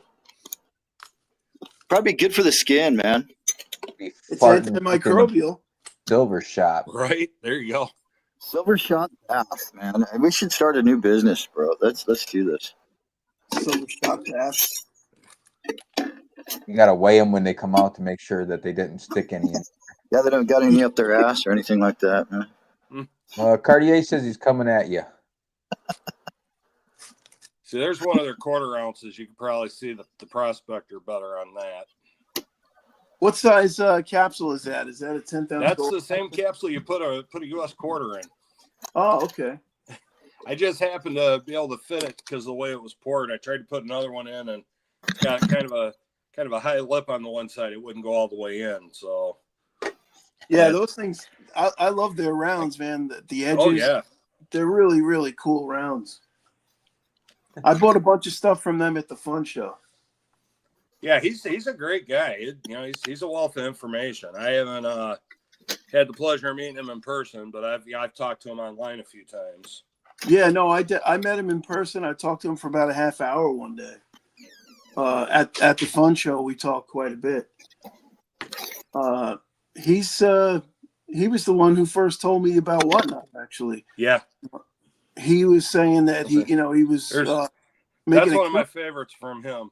Probably good for the skin, man. It's antimicrobial. Silver shot. Right. There you go. Silver shot bath, man. We should start a new business, bro. Let's do this. Silver shot bath. You gotta weigh them when they come out to make sure that they didn't stick any in. Yeah, they don't got any up their ass or anything like that, man. Cartier says he's coming at you. See, there's one of their 1/4 ounces. You can probably see the prospector better on that. What size capsule is that? Is that a 10,000? That's the same capsule you put a US quarter in. Oh, okay. I just happened to be able to fit it because of the way it was poured. I tried to put another one in, and it's got kind of a high lip on the one side. It wouldn't go all the way in. So Yeah, those things. I love their rounds, man. The edges. Oh yeah, they're really, really cool rounds. I bought a bunch of stuff from them at the fun show. yeah. He's a great guy. He's a wealth of information. I haven't had the pleasure of meeting him in person, but I've talked to him online a few times. Yeah, no, I did. I met him in person. I talked to him for about a half hour one day. At the fun show, we talked quite a bit. He was the one who first told me about Whatnot. Actually, Yeah, he was saying that he was making. That's one of my favorites from him.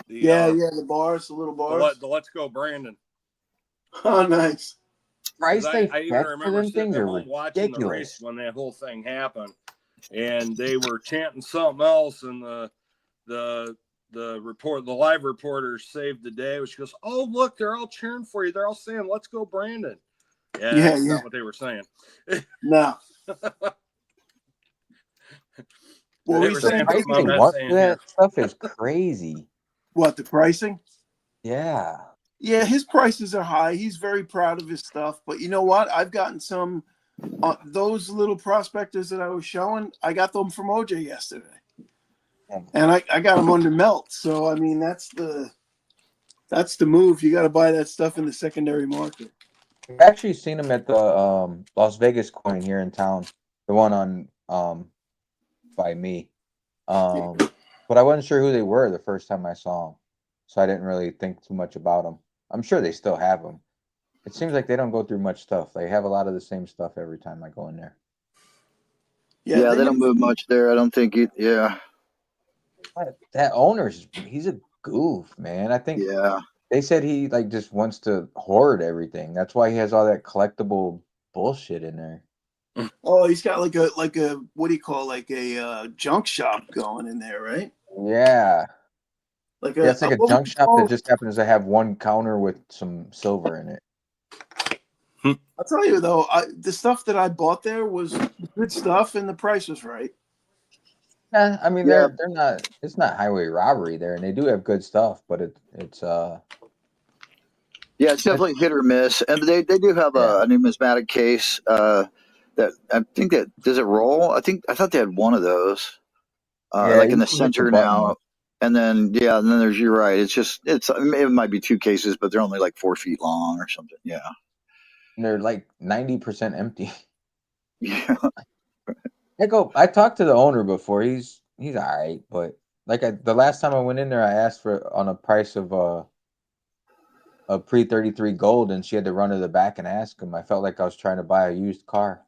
The the bars, the little bars. the Let's Go Brandon. Oh, nice. Price I they even fetch for remember them sitting things at are home watching the race ridiculous. when that whole thing happened, and they were chanting something else, and the live reporters saved the day, which goes, "Oh, look, they're all cheering for you. They're all saying, 'Let's go, Brandon.'" Yeah, that's not what they were saying. No. Well, They he's were saying saying Price something they I'm not want saying for here. that stuff is crazy. what, the pricing? Yeah. Yeah, his prices are high. He's very proud of his stuff. But you know what? I've gotten some those little prospectors that I was showing. I got them from OJ yesterday, and I got them under melt. So I mean, that's the move. You got to buy that stuff in the secondary market. I've actually seen them at the Las Vegas coin here in town. The one on by me. But I wasn't sure who they were the first time I saw them. So I didn't really think too much about them. I'm sure they still have them. It seems like they don't go through much stuff. They have a lot of the same stuff every time I go in there. Yeah, they don't move much there. I don't think it. Yeah. That he's a goof, man. I think Yeah. they said he like just wants to hoard everything. That's why he has all that collectible bullshit in there. Oh, he's got like a what do you call like a junk shop going in there, right? Yeah. It's like a what junk would you shop call that it? just happens to have one counter with some silver in it. I'll tell you though, the stuff that I bought there was good stuff, and the price was right. Yeah, I mean Yeah. they're not. It's not highway robbery there, and they do have good stuff, but it's Yeah, it's definitely hit or miss, and they do have a numismatic case that I think that does it roll. I thought they had one of those, like you in the can hit the center button. now, and then there's you're right. It might be two cases, but they're only like 4 feet long or something. Yeah, And they're like 90% empty. yeah, I talked to the owner before. He's all right, but the last time I went in there, I asked for on a price of a pre-33 gold, and she had to run to the back and ask him. I felt like I was trying to buy a used car.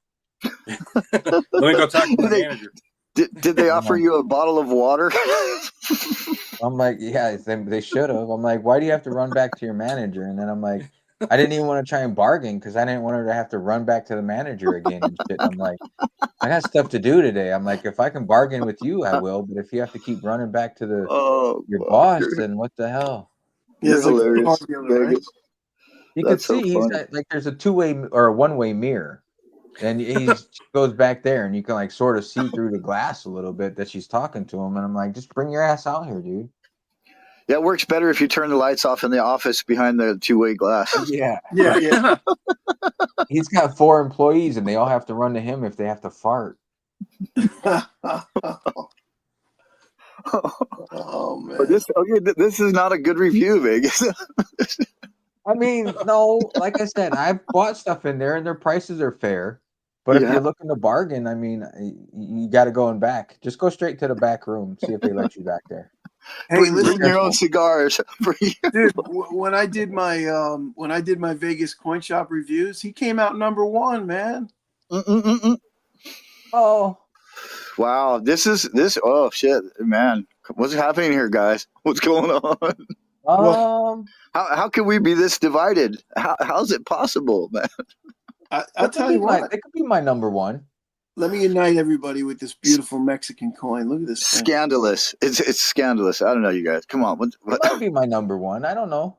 Let me go talk to the manager. Did they offer you a bottle of water? I'm like, yeah, they should have. I'm like, why do you have to run back to your manager? And then I'm like, I didn't even want to try and bargain because I didn't want her to have to run back to the manager again and shit. I'm like, I got stuff to do today. I'm like, if I can bargain with you, I will. But if you have to keep running back to your boss, then what the hell? Yeah, You're hilarious, right? Vegas. You That's could see so he's funny. got there's a two-way or a one-way mirror. And he goes back there and you can like sort of see through the glass a little bit that she's talking to him. And I'm like, just bring your ass out here, dude. Yeah, it works better if you turn the lights off in the office behind the two-way glass. Yeah. Yeah. He's got 4 employees and they all have to run to him if they have to fart. Oh man. But this is not a good review, Vegas. I mean, no, like I said, I bought stuff in there and their prices are fair. But if you're looking to bargain, I mean, you got to go in back. Just go straight to the back room, see if they let you back there. Hey, Bring your own cigars for you. Dude, when I did my Vegas coin shop reviews, he came out number 1, man. Oh, wow, this. Oh shit, man, what's happening here, guys? What's going on? How can we be this divided? How's it possible, man? I'll tell you what. It could be my number 1. Let me unite everybody with this beautiful Mexican coin. Look at this thing. Scandalous. It's scandalous. I don't know, you guys. Come on. It might be my number 1. I don't know.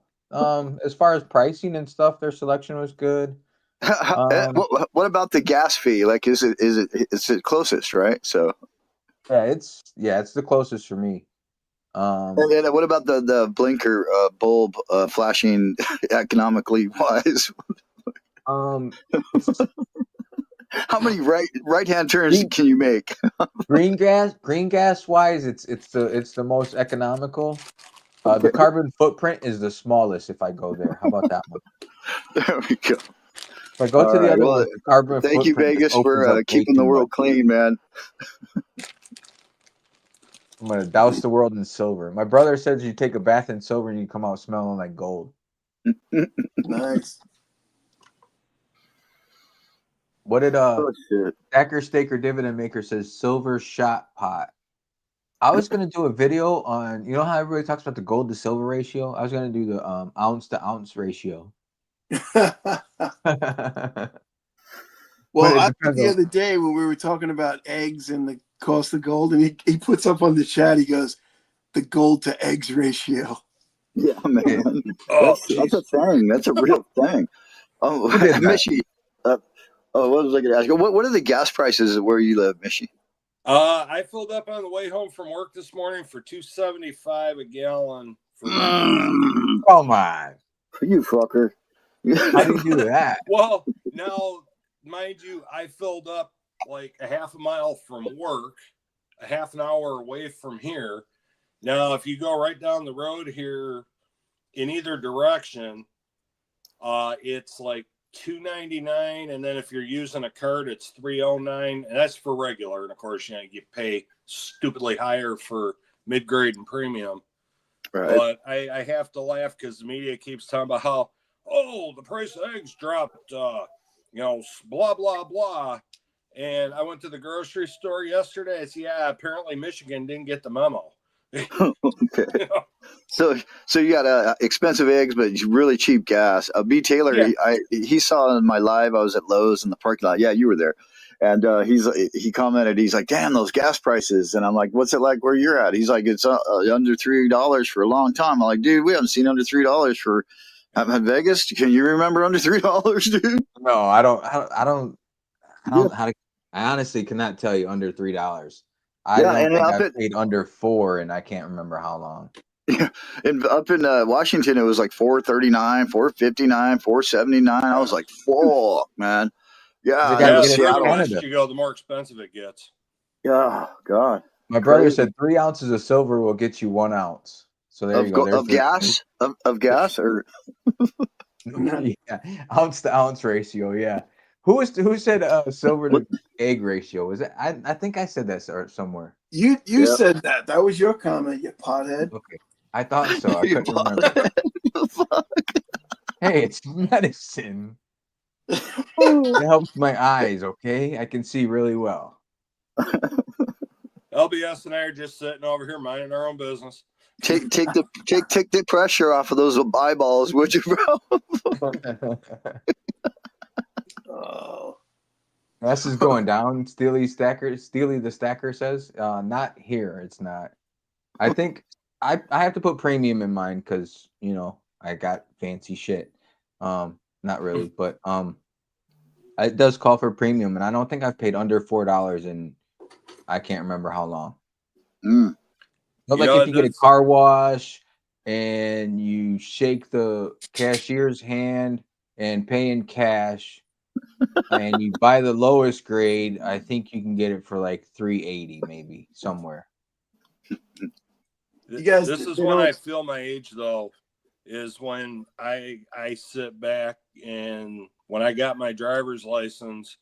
As far as pricing and stuff, their selection was good. What about the gas fee? Like, is it closest, right? So it's the closest for me. And then what about the blinker bulb flashing economically wise? It's How many right-hand turns can you make? green gas wise, it's the most economical. The carbon footprint is the smallest if I go there. How about that one? There we go. If I go All to the right. other Well, one, the carbon thank you, footprint just Vegas, opens up for way keeping the too much. world clean, man. I'm gonna douse the world in silver. My brother says you take a bath in silver and you come out smelling like gold. Nice. What did Oh shit. Stacker Staker Dividend Maker says silver shot pot? I was gonna do a video on, you know how everybody talks about the gold to silver ratio? I was gonna do the ounce to ounce ratio. Well, it I depends the on- other day when we were talking about eggs and the cost of gold, and he puts up on the chat, he goes, the gold to eggs ratio. Yeah, man. Yeah. Oh, That's a thing. That's a real thing. Oh, Who did that? Mishy. What was I going to ask you? What are the gas prices where you live, Mishy? I filled up on the way home from work this morning for $2.75 a gallon for regular. Come on. You fucker. How do you do that? Well, now, mind you, I filled up like a half a mile from work, a half an hour away from here. Now, if you go right down the road here in either direction, it's like $2.99, and then if you're using a card, it's $3.09, and that's for regular. And of course, you pay stupidly higher for mid-grade and premium. Right. But I have to laugh because the media keeps talking about how, the price of eggs dropped, blah, blah, blah. And I went to the grocery store yesterday. I said, yeah, apparently Michigan didn't get the memo. Okay. So you got expensive eggs, but really cheap gas. B. Taylor, Yeah. he saw in my live. I was at Lowe's in the parking lot. Yeah, you were there. And he commented. He's like, "Damn, those gas prices." And I'm like, "What's it like where you're at?" He's like, "It's under $3 for a long time." I'm like, "Dude, we haven't seen under $3 for at Vegas. Can you remember under $3, dude?" No, I don't I honestly cannot tell you under $3. I Yeah, don't and think up I've paid under 4 and I can't remember how long. and up in Washington, it was like $4.39, $4.59, $4.79. I was like, "Fuck, man." Yeah, They and gotta it Yeah, was get the it from further Seattle. west Canada. you go, the more expensive it gets. Yeah, God. My brother Crazy. said 3 ounces of silver will get you 1 ounce. So there you go. There's Of gas of gas or yeah, ounce to ounce ratio. Yeah. Who said silver what? to egg ratio? Was it? I think I said that somewhere. You Yeah. said that. That was your comment, you pothead. Okay, I thought so. I You couldn't bought remember. it. Hey, it's medicine. It helps my eyes. Okay, I can see really well. LBS and I are just sitting over here minding our own business. Take the pressure off of those eyeballs, would you, bro? Oh. This is going down. Steely the Stacker says, not here. It's not. I think I have to put premium in mine because I got fancy shit. Not really, but it does call for premium, and I don't think I've paid under $4 in I can't remember how long. Mm. But like if you get a car wash and you shake the cashier's hand and pay in cash and you buy the lowest grade, I think you can get it for like $3.80 maybe somewhere. You guys, this is when I feel my age though, is when I sit back and when I got my driver's license,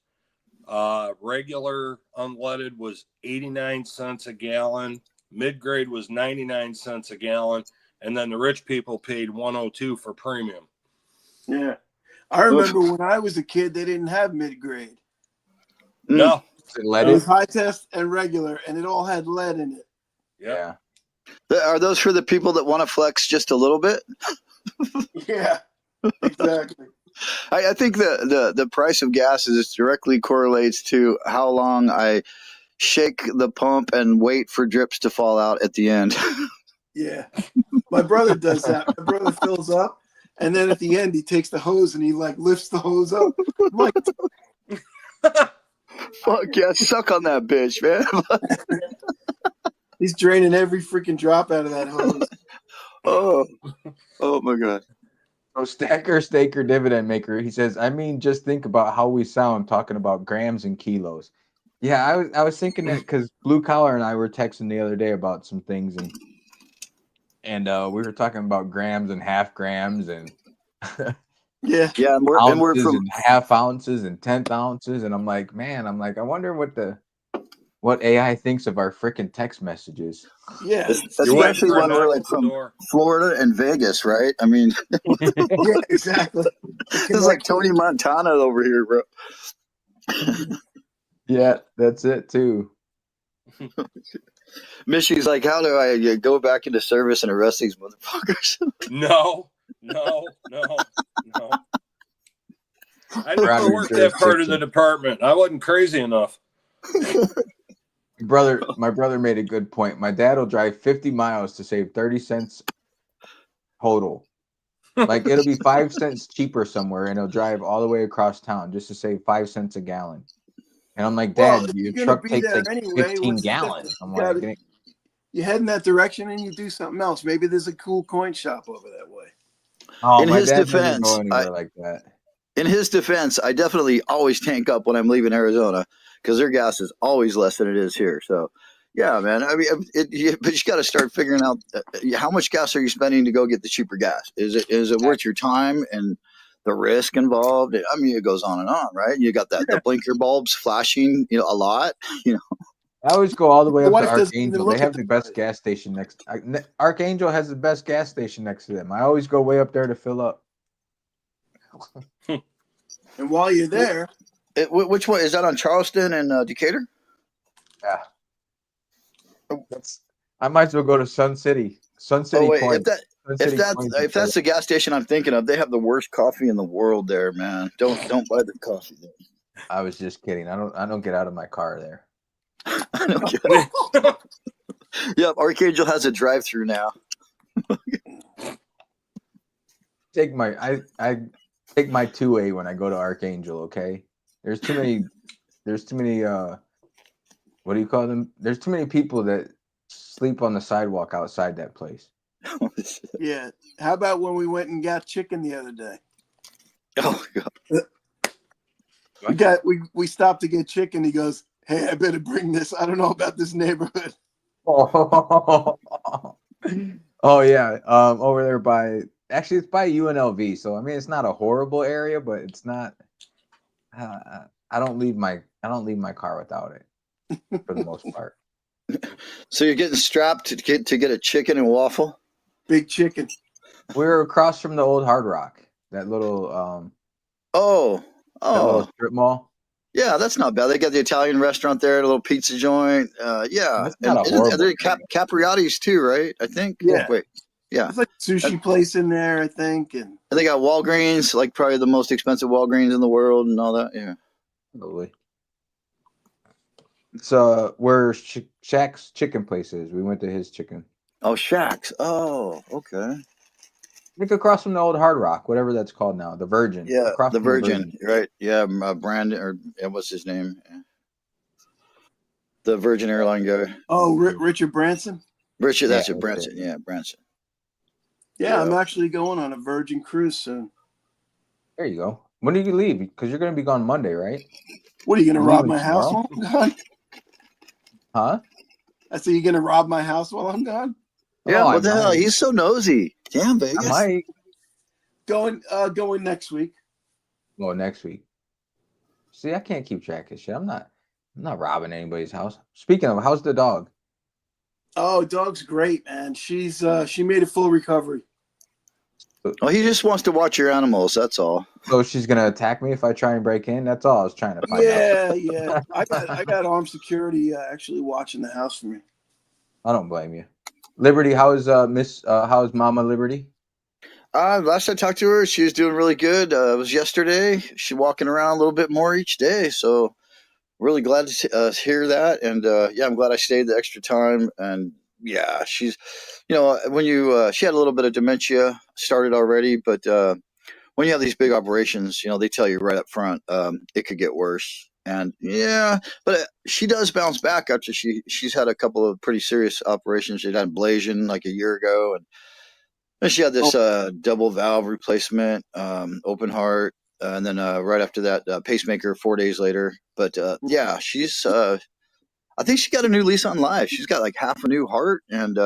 regular unleaded was 89 cents a gallon, mid-grade was 99 cents a gallon, and then the rich people paid 102 for premium. Yeah. I remember when I was a kid, they didn't have mid-grade. No. It was high test and regular, and it all had lead in it. Yep. Yeah. Are those for the people that want to flex just a little bit? Yeah, exactly. I think the price of gas is directly correlates to how long I shake the pump and wait for drips to fall out at the end. Yeah. My brother does that. My brother fills up, and then at the end, he takes the hose and he lifts the hose up. I'm like, fuck yeah, suck on that bitch, man. he's draining every freaking drop out of that hose. Oh my God. So Stacker, Staker, Dividend Maker, he says, I mean, just think about how we sound talking about grams and kilos. Yeah, I was thinking that because Blue Collar and I were texting the other day about some things, and we were talking about grams and half grams and Yeah. Yeah, and we're ounces from and half ounces and 10th ounces, and I'm like, I wonder what AI thinks of our freaking text messages. Yeah. You're See, waiting especially for a when we're knock like at the from door. Florida and Vegas, right? I mean, yeah, exactly. it's like Tony Montana over here, bro. Yeah, that's it too. Mishy's like, how do I go back into service and arrest these motherfuckers? No. I never worked that part of the department. I wasn't crazy enough. My brother made a good point. My dad will drive 50 miles to save 30 cents total. Like it'll be 5 cents cheaper somewhere, and he'll drive all the way across town just to save 5 cents a gallon. And I'm like, Dad, Well, if your you're gonna truck be takes there like anyway, 15 what's the gallons. difference? I'm like, You head in that direction and you do something else. Maybe there's a cool coin shop over that way. oh, In my his dad never defense, go anywhere like that. In his defense, I definitely always tank up when I'm leaving Arizona because their gas is always less than it is here. So, yeah, man. I mean, but you got to start figuring out how much gas are you spending to go get the cheaper gas? Is it worth your time and the risk involved? I mean, it goes on and on, right? You got the blinker bulbs flashing, a lot. I always go all the way My up to wife doesn't even Archangel. look They at have the best gas station Archangel has the best gas station next to them. I always go way up there to fill up. And while you're there, Which one is that on Charleston and Decatur? Yeah, I might as well go to Sun City. Sun City Oh wait, Coin. if that's the gas station I'm thinking of, they have the worst coffee in the world there, man. Don't buy the coffee there. I was just kidding. I don't get out of my car there. I don't get it. Yep, Archangel has a drive-through now. I take my 2A when I go to Archangel, okay? There's too many what do you call them? There's too many people that sleep on the sidewalk outside that place. yeah. How about when we went and got chicken the other day? Oh God. We stopped to get chicken. He goes, "Hey, I better bring this. I don't know about this neighborhood." Oh, oh yeah. Over there actually it's by UNLV, so I mean it's not a horrible area, but it's not I don't leave my car without it for the most part. So you're getting strapped to get a chicken and waffle? Big chicken. We're across from the old Hard Rock, that little Oh, strip mall. yeah, that's not bad. They got the Italian restaurant there, a little pizza joint. Yeah, That's not a horrible they're Capriati's too, right? I think. Yeah. Wait, yeah. It's like a sushi place in there, I think, and they got Walgreens, like probably the most expensive Walgreens in the world, and all that. Yeah. Probably. It's where Shaq's chicken place is. We went to his chicken. Oh, Shaq's. Oh, okay. I think across from the old Hard Rock, whatever that's called now, the Virgin. Yeah, across the from Virgin, right? Yeah, Brandon, or what's his name? The Virgin Airline guy. oh, Richard Branson. Richard, that's it, Branson. Yeah, Branson. Yeah, I'm actually going on a Virgin cruise soon. There you go. When do you leave? Because you're going to be gone Monday, right? What are you going to rob leaving my house tomorrow? while I'm gone? Huh? I said, you're going to rob my house while I'm gone? Yeah, Oh, what the hell? He's so nosy. Damn, Vegas. I might. Going next week. Well, next week. See, I can't keep track of shit. I'm not robbing anybody's house. Speaking of, how's the dog? Oh, dog's great, man. She made a full recovery. Oh, he just wants to watch your animals. That's all. So she's gonna attack me if I try and break in. That's all I was trying to find out. Yeah. I got armed security actually watching the house for me. I don't blame you. Liberty, how's how's Mama Liberty? Last I talked to her, she was doing really good. It was yesterday. She's walking around a little bit more each day, so really glad to hear that. And yeah, I'm glad I stayed the extra time. And yeah, she's, when she had a little bit of dementia started already, but when you have these big operations, they tell you right up front it could get worse. And yeah, but she does bounce back after she's had a couple of pretty serious operations. She had ablation like a year ago, and And she had this double valve replacement, open heart, and then right after that, pacemaker 4 days later. But yeah, she's. I think she got a new lease on life. She's got like half a new heart, and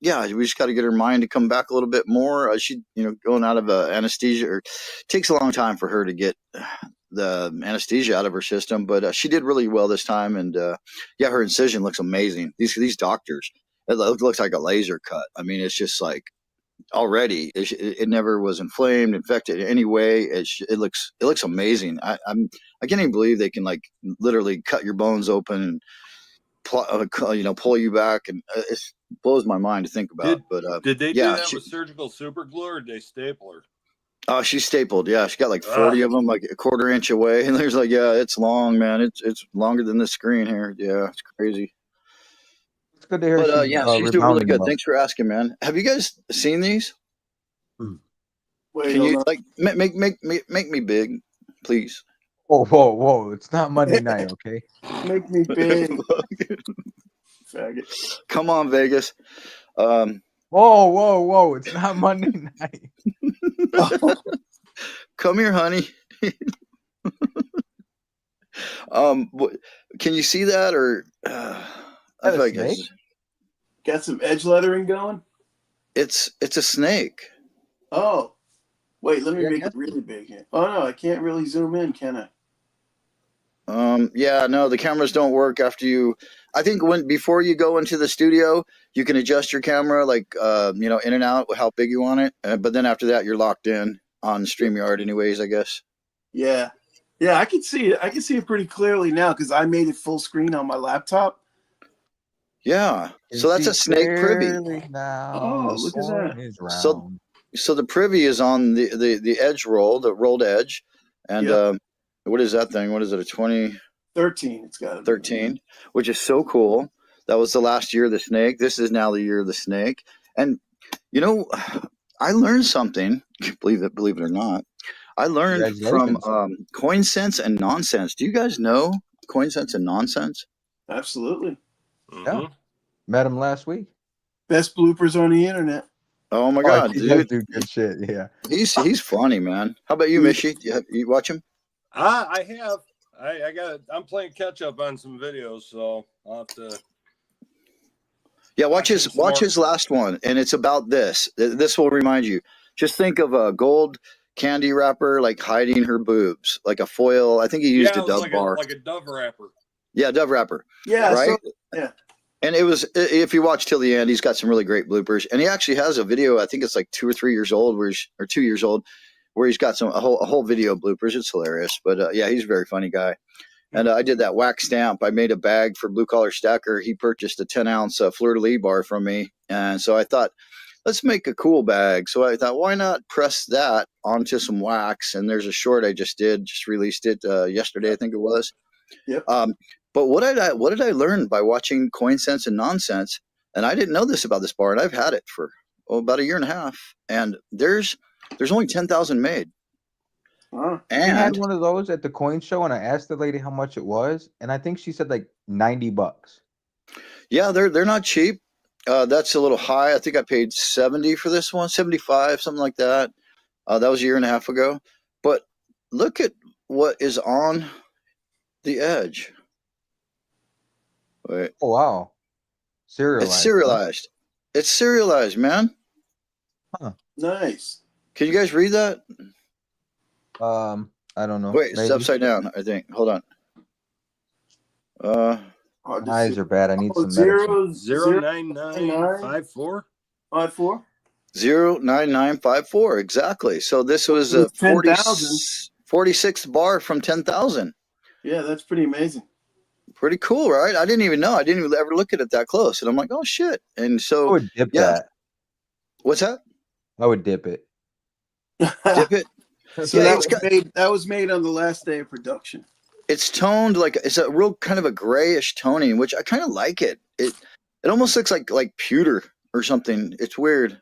yeah, we just got to get her mind to come back a little bit more. She, going out of anesthesia, or takes a long time for her to get the anesthesia out of her system, but she did really well this time, and yeah, her incision looks amazing. These doctors, it looks like a laser cut. I mean, it's just like already it never was infected in any way. It looks amazing. I can't even believe they can like literally cut your bones open and pull you back, and it blows my mind to think about. Did they do that with surgical super glue, or did they staple her? Oh, she's stapled. Yeah, she got like 40 of them, like a quarter inch away, and there's like, yeah, it's long, man. It's longer than this screen here. Yeah, it's crazy. It's good to hear. But yeah, she's doing really good. Thanks for asking, man. Have you guys seen these? Wait, can you like make me big, please? Whoa! It's not Monday night, okay? Make me big. Faggot. Come on, Vegas. Whoa! It's not Monday night. Come here, honey. Can you see that, or I feel like it's got some edge lettering going? It's a snake. Oh, wait, let me make it really big here. Oh no, I can't really zoom in, can I? Yeah, no, the cameras don't work after you. I think before you go into the studio, you can adjust your camera like in and out with how big you want it. But then after that, you're locked in on StreamYard, anyways, I guess. Yeah, I can see it. I can see it pretty clearly now because I made it full screen on my laptop. Yeah, so that's a snake privy. Oh, look at that. So the privy is on the edge roll, the rolled edge, and what is that thing? What is it? A 2013? It's got 13, which is so cool. That was the last year of the snake. This is now the year of the snake. And I learned something. Believe it or not, I learned from Coin Sense and Nonsense. Do you guys know Coin Sense and Nonsense? Absolutely. Yeah, met him last week. Best bloopers on the internet. Oh my god, he does do good shit. Yeah, he's funny, man. How about you, Mishy? You watch him? I have. I'm playing catch up on some videos, so I'll have to. Yeah, watch his last one, and it's about this. This will remind you. Just think of a gold candy wrapper, like hiding her boobs, like a foil. I think he used a dove bar, like a dove wrapper. Yeah, dove wrapper. Yeah, right. Yeah. And it was, if you watch till the end, he's got some really great bloopers, and he actually has a video. I think it's like 2 or 3 years old, or 2 years old, where he's got a whole video bloopers. It's hilarious, but yeah, he's a very funny guy. And I did that wax stamp. I made a bag for Blue Collar Stacker. He purchased a 10-ounce fleur-de-lis bar from me, and so I thought, let's make a cool bag. So I thought, why not press that onto some wax? And there's a short I just released it yesterday, I think it was. Yep. But what did I learn by watching Coin Sense and Nonsense? And I didn't know this about this bar, and I've had it for about 1.5 years. And there's only 10,000 made. Huh. And I had one of those at the coin show, and I asked the lady how much it was, and I think she said like $90. Yeah, they're not cheap. That's a little high. I think I paid 70 for this one, 75, something like that. That was 1.5 years ago. But look at what is on the edge. Wait. Oh wow. Serialized. It's serialized. Huh? It's serialized, man. Huh. Nice. Can you guys read that? I don't know. Wait, it's upside down, I think. Hold on. My eyes are bad. I need some medicine. 09954? 54? 09954, exactly. So this was a 46th bar from 10,000. Yeah, that's pretty amazing. Pretty cool, right? I didn't even know. I didn't even ever look at it that close. And I'm like, oh, shit. And so, I would dip that. What's that? I would dip it. Dip it? So that was made on the last day of production. It's toned like it's a real kind of a grayish toning, which I kind of like it. It almost looks like pewter or something. It's weird.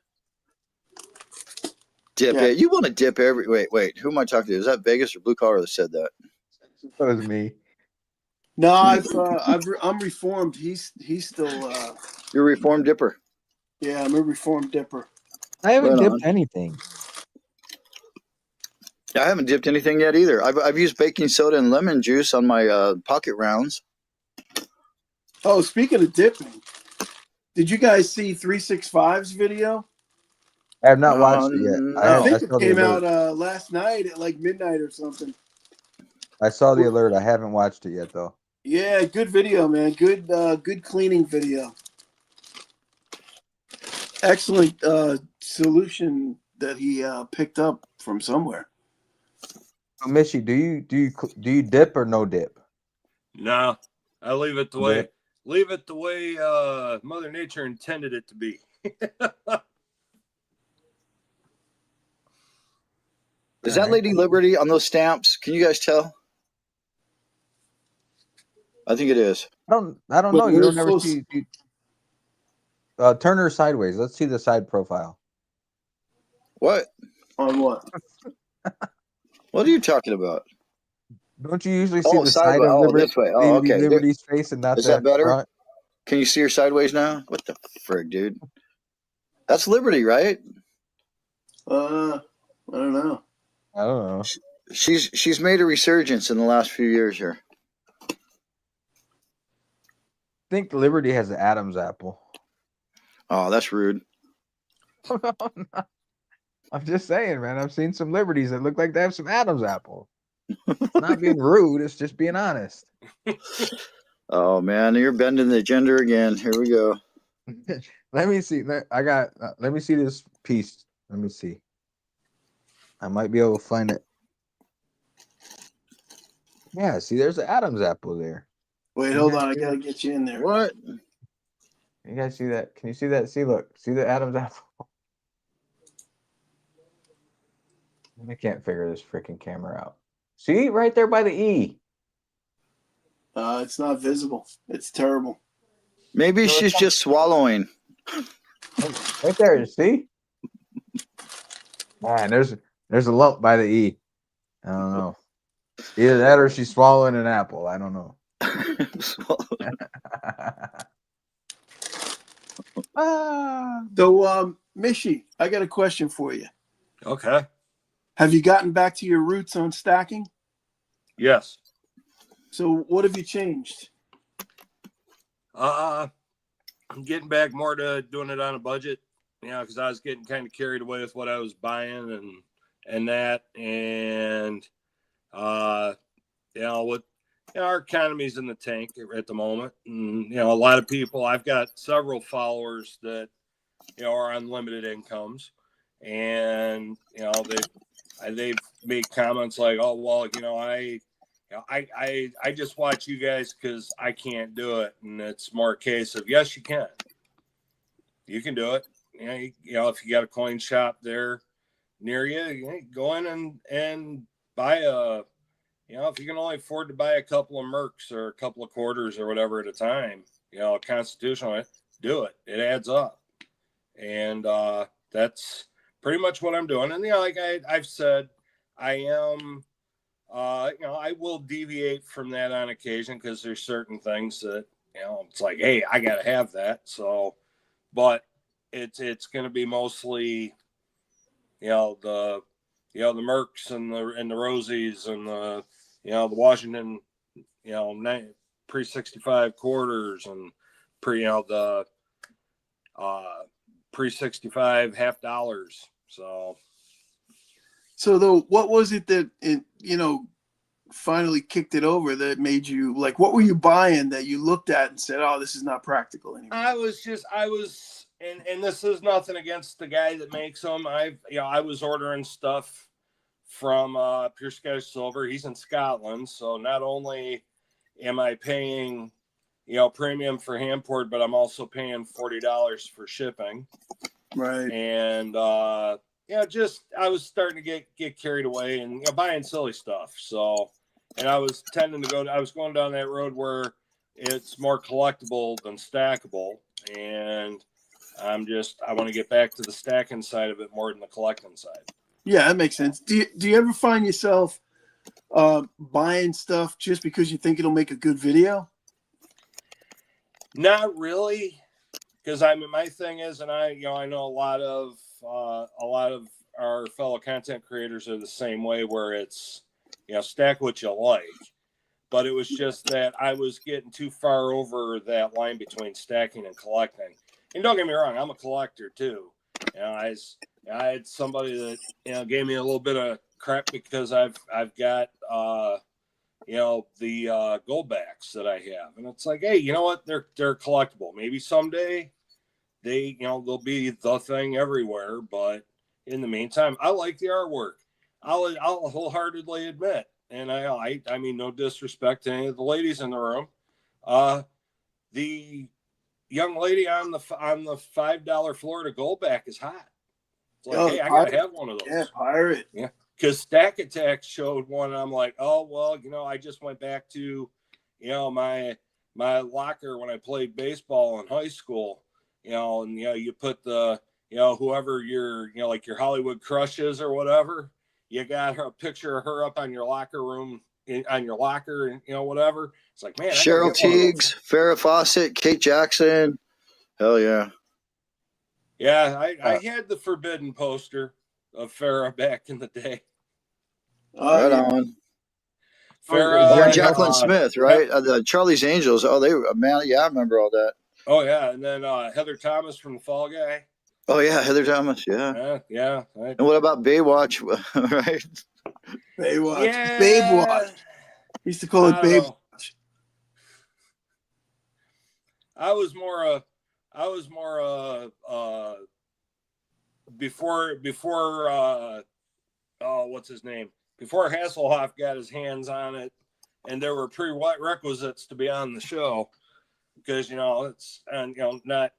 Dip it. You want to dip every. Wait. Who am I talking to? Is that Vegas or Blue Collar that said that? That was me. No, I'm reformed. He's still. You're a reformed dipper. Yeah, I'm a reformed dipper. I haven't Right on. dipped anything. I haven't dipped anything yet either. I've used baking soda and lemon juice on my pocket rounds. Oh, speaking of dipping, did you guys see 365's video? I have not watched it yet. I No. think I it saw the came alert. out last night at like midnight or something. I saw the alert. I haven't watched it yet though. Yeah, good video, man. Good cleaning video. Excellent solution that he picked up from somewhere. So, Mishy, do you dip or no dip? No, I leave it the way Mother Nature intended it to be. Is that Lady Liberty on those stamps? Can you guys tell? I think it is. I don't know. You don't ever see. Turn her sideways. Let's see the side profile. What? On what? What are you talking about? Don't you usually see the side sideways. of Liberty, This way. Oh, okay. Liberty's face and not Is the that better? front? Can you see her sideways now? What the frig, dude? That's Liberty, right? I don't know. I don't know. She's made a resurgence in the last few years here. I think Liberty has an Adam's apple. Oh, that's rude. I'm just saying, man. I've seen some Liberties that look like they have some Adam's apple. Not being rude, it's just being honest. Oh man, you're bending the gender again. Here we go. Let me see. Let me see this piece. Let me see. I might be able to find it. Yeah, see, there's an Adam's apple there. Wait, hold on. I gotta get you in there. What? You guys see that? Can you see that? See, look. See the Adam's apple? I can't figure this freaking camera out. See, right there by the E. It's not visible. It's terrible. Maybe she's just swallowing. Right there, see? Man, there's a lump by the E. I don't know. Either that or she's swallowing an apple. I don't know. So, Mishy, I got a question for you. Okay. Have you gotten back to your roots on stacking? Yes. So what have you changed? I'm getting back more to doing it on a budget, because I was getting kind of carried away with what I was buying and that, and with our economy's in the tank at the moment, and a lot of people. I've got several followers that are on limited incomes, and they've made comments like, "Oh well, I just watch you guys because I can't do it," and it's more a case of yes, you can do it. If you got a coin shop there near you, go in and buy a. If you can only afford to buy a couple of Mercs or a couple of quarters or whatever at a time, constitutional, do it. It adds up, and that's pretty much what I'm doing. And like I've said, I am. I will deviate from that on occasion because there's certain things that, it's like, hey, I got to have that. So, but it's going to be mostly, the Mercs and the Rosies and the Washington, pre-65 quarters and the pre-65 half dollars. So though, what was it that finally kicked it over that made you like? What were you buying that you looked at and said, "Oh, this is not practical anymore"? I was, and this is nothing against the guy that makes them. I was ordering stuff from Pure Scottish Silver. He's in Scotland, so not only am I paying premium for hand poured, but I'm also paying $40 for shipping. Right. And I was starting to get carried away and buying silly stuff. So, and I was going down that road where it's more collectible than stackable. And I want to get back to the stacking side of it more than the collecting side. Yeah, that makes sense. Do you ever find yourself buying stuff just because you think it'll make a good video? Not really. Because my thing is, and I know a lot of a lot of our fellow content creators are the same way, where it's, stack what you like. But it was just that I was getting too far over that line between stacking and collecting. And don't get me wrong, I'm a collector too. I had somebody that gave me a little bit of crap because I've got the gold backs that I have, and it's like, hey, you know what? They're collectible. Maybe someday they'll be the thing everywhere. But in the meantime, I like the artwork. I'll wholeheartedly admit, and I mean, no disrespect to any of the ladies in the room. The young lady on the $5 Florida Goldback is hot. It's like, hey, I gotta have one of those. Yeah, pirate. Yeah, because Stack Attack showed one, and I'm like, oh well, I just went back to, my locker when I played baseball in high school, and you put the, whoever your, like your Hollywood crushes or whatever, you got a picture of her up on your locker room, on your locker, and whatever. It's like, man, Cheryl Teagues, Farrah Fawcett, Kate Jackson. Hell yeah. Yeah, I had the Forbidden poster of Farrah back in the day. Right on. Farrah, Jacqueline Smith, right? The Charlie's Angels. Oh, yeah, I remember all that. Oh yeah, and then Heather Thomas from the Fall Guy. Oh yeah, Heather Thomas. Yeah. Yeah. And what about Baywatch? Right? Baywatch. Yeah. Babe Watch. Used to call it Babe Watch. I was more before what's his name? Before Hasselhoff got his hands on it, and there were prerequisites to be on the show, because it's, and not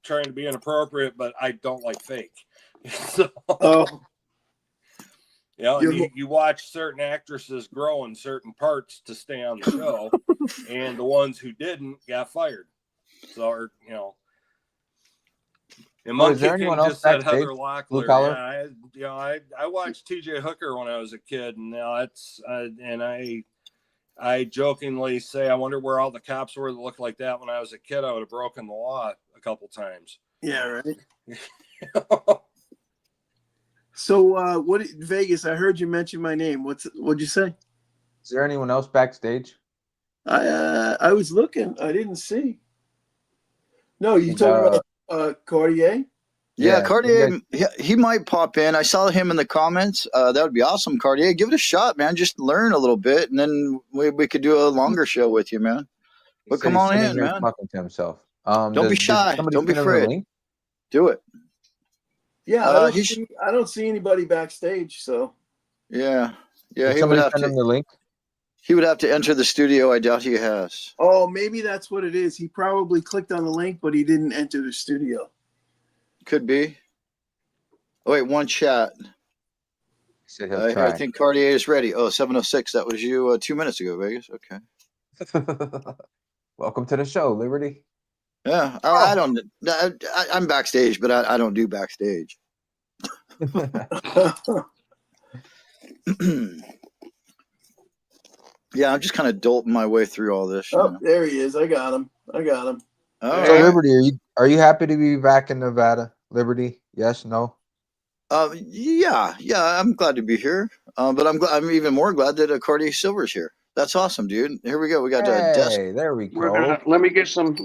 trying to be inappropriate, but I don't like fake. So you watch certain actresses grow in certain parts to stay on the show, and the ones who didn't got fired. So, and Monkey King just said Heather Locklear. Yeah, I watched T.J. Hooker when I was a kid, and I jokingly say, I wonder where all the cops were that looked like that when I was a kid. I would have broken the law a couple times. Yeah, right. So, Vegas? I heard you mention my name. What'd you say? Is there anyone else backstage? I was looking. I didn't see. No, you talking about Cartier? Yeah, Cartier. He might pop in. I saw him in the comments. That would be awesome, Cartier. Give it a shot, man. Just learn a little bit, and then we could do a longer show with you, man. But come on in, man. Talking to himself. Don't be shy. Don't be afraid. Do it. Yeah, I don't see anybody backstage. So. Yeah. He would have to send him the link. He would have to enter the studio. I doubt he has. Oh, maybe that's what it is. He probably clicked on the link, but he didn't enter the studio. Could be. Oh, wait, one chat. Said he'll try. I think Cartier is ready. Oh, 7:06. That was you 2 minutes ago, Vegas. Okay. Welcome to the show, Liberty. Yeah, I don't. I'm backstage, but I don't do backstage. Yeah, I'm just kind of dolting my way through all this. There he is. I got him. All so, right. Liberty, are you happy to be back in Nevada? Liberty? Yes, no? Yeah, I'm glad to be here. But I'm even more glad that Cartier Silver's here. That's awesome, dude. Here we go. We got hey, there we go. Let me get some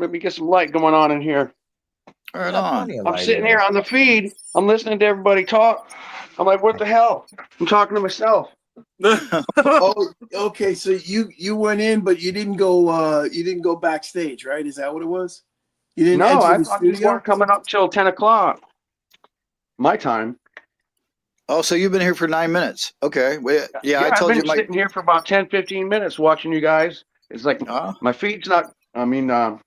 light going on in here. Right on. I'm sitting here on the feed. I'm listening to everybody talk. I'm like, what the hell? I'm talking to myself. Oh, okay. So you went in, but you didn't go. You didn't go backstage, right? Is that what it was? You didn't. No, I the thought you weren't coming up till 10 o'clock. My time. Oh, so you've been here for 9 minutes. Okay. Yeah, I told I've you. been sitting here for about 10, 15 minutes watching you guys. It's like my feed's not. I mean, I'm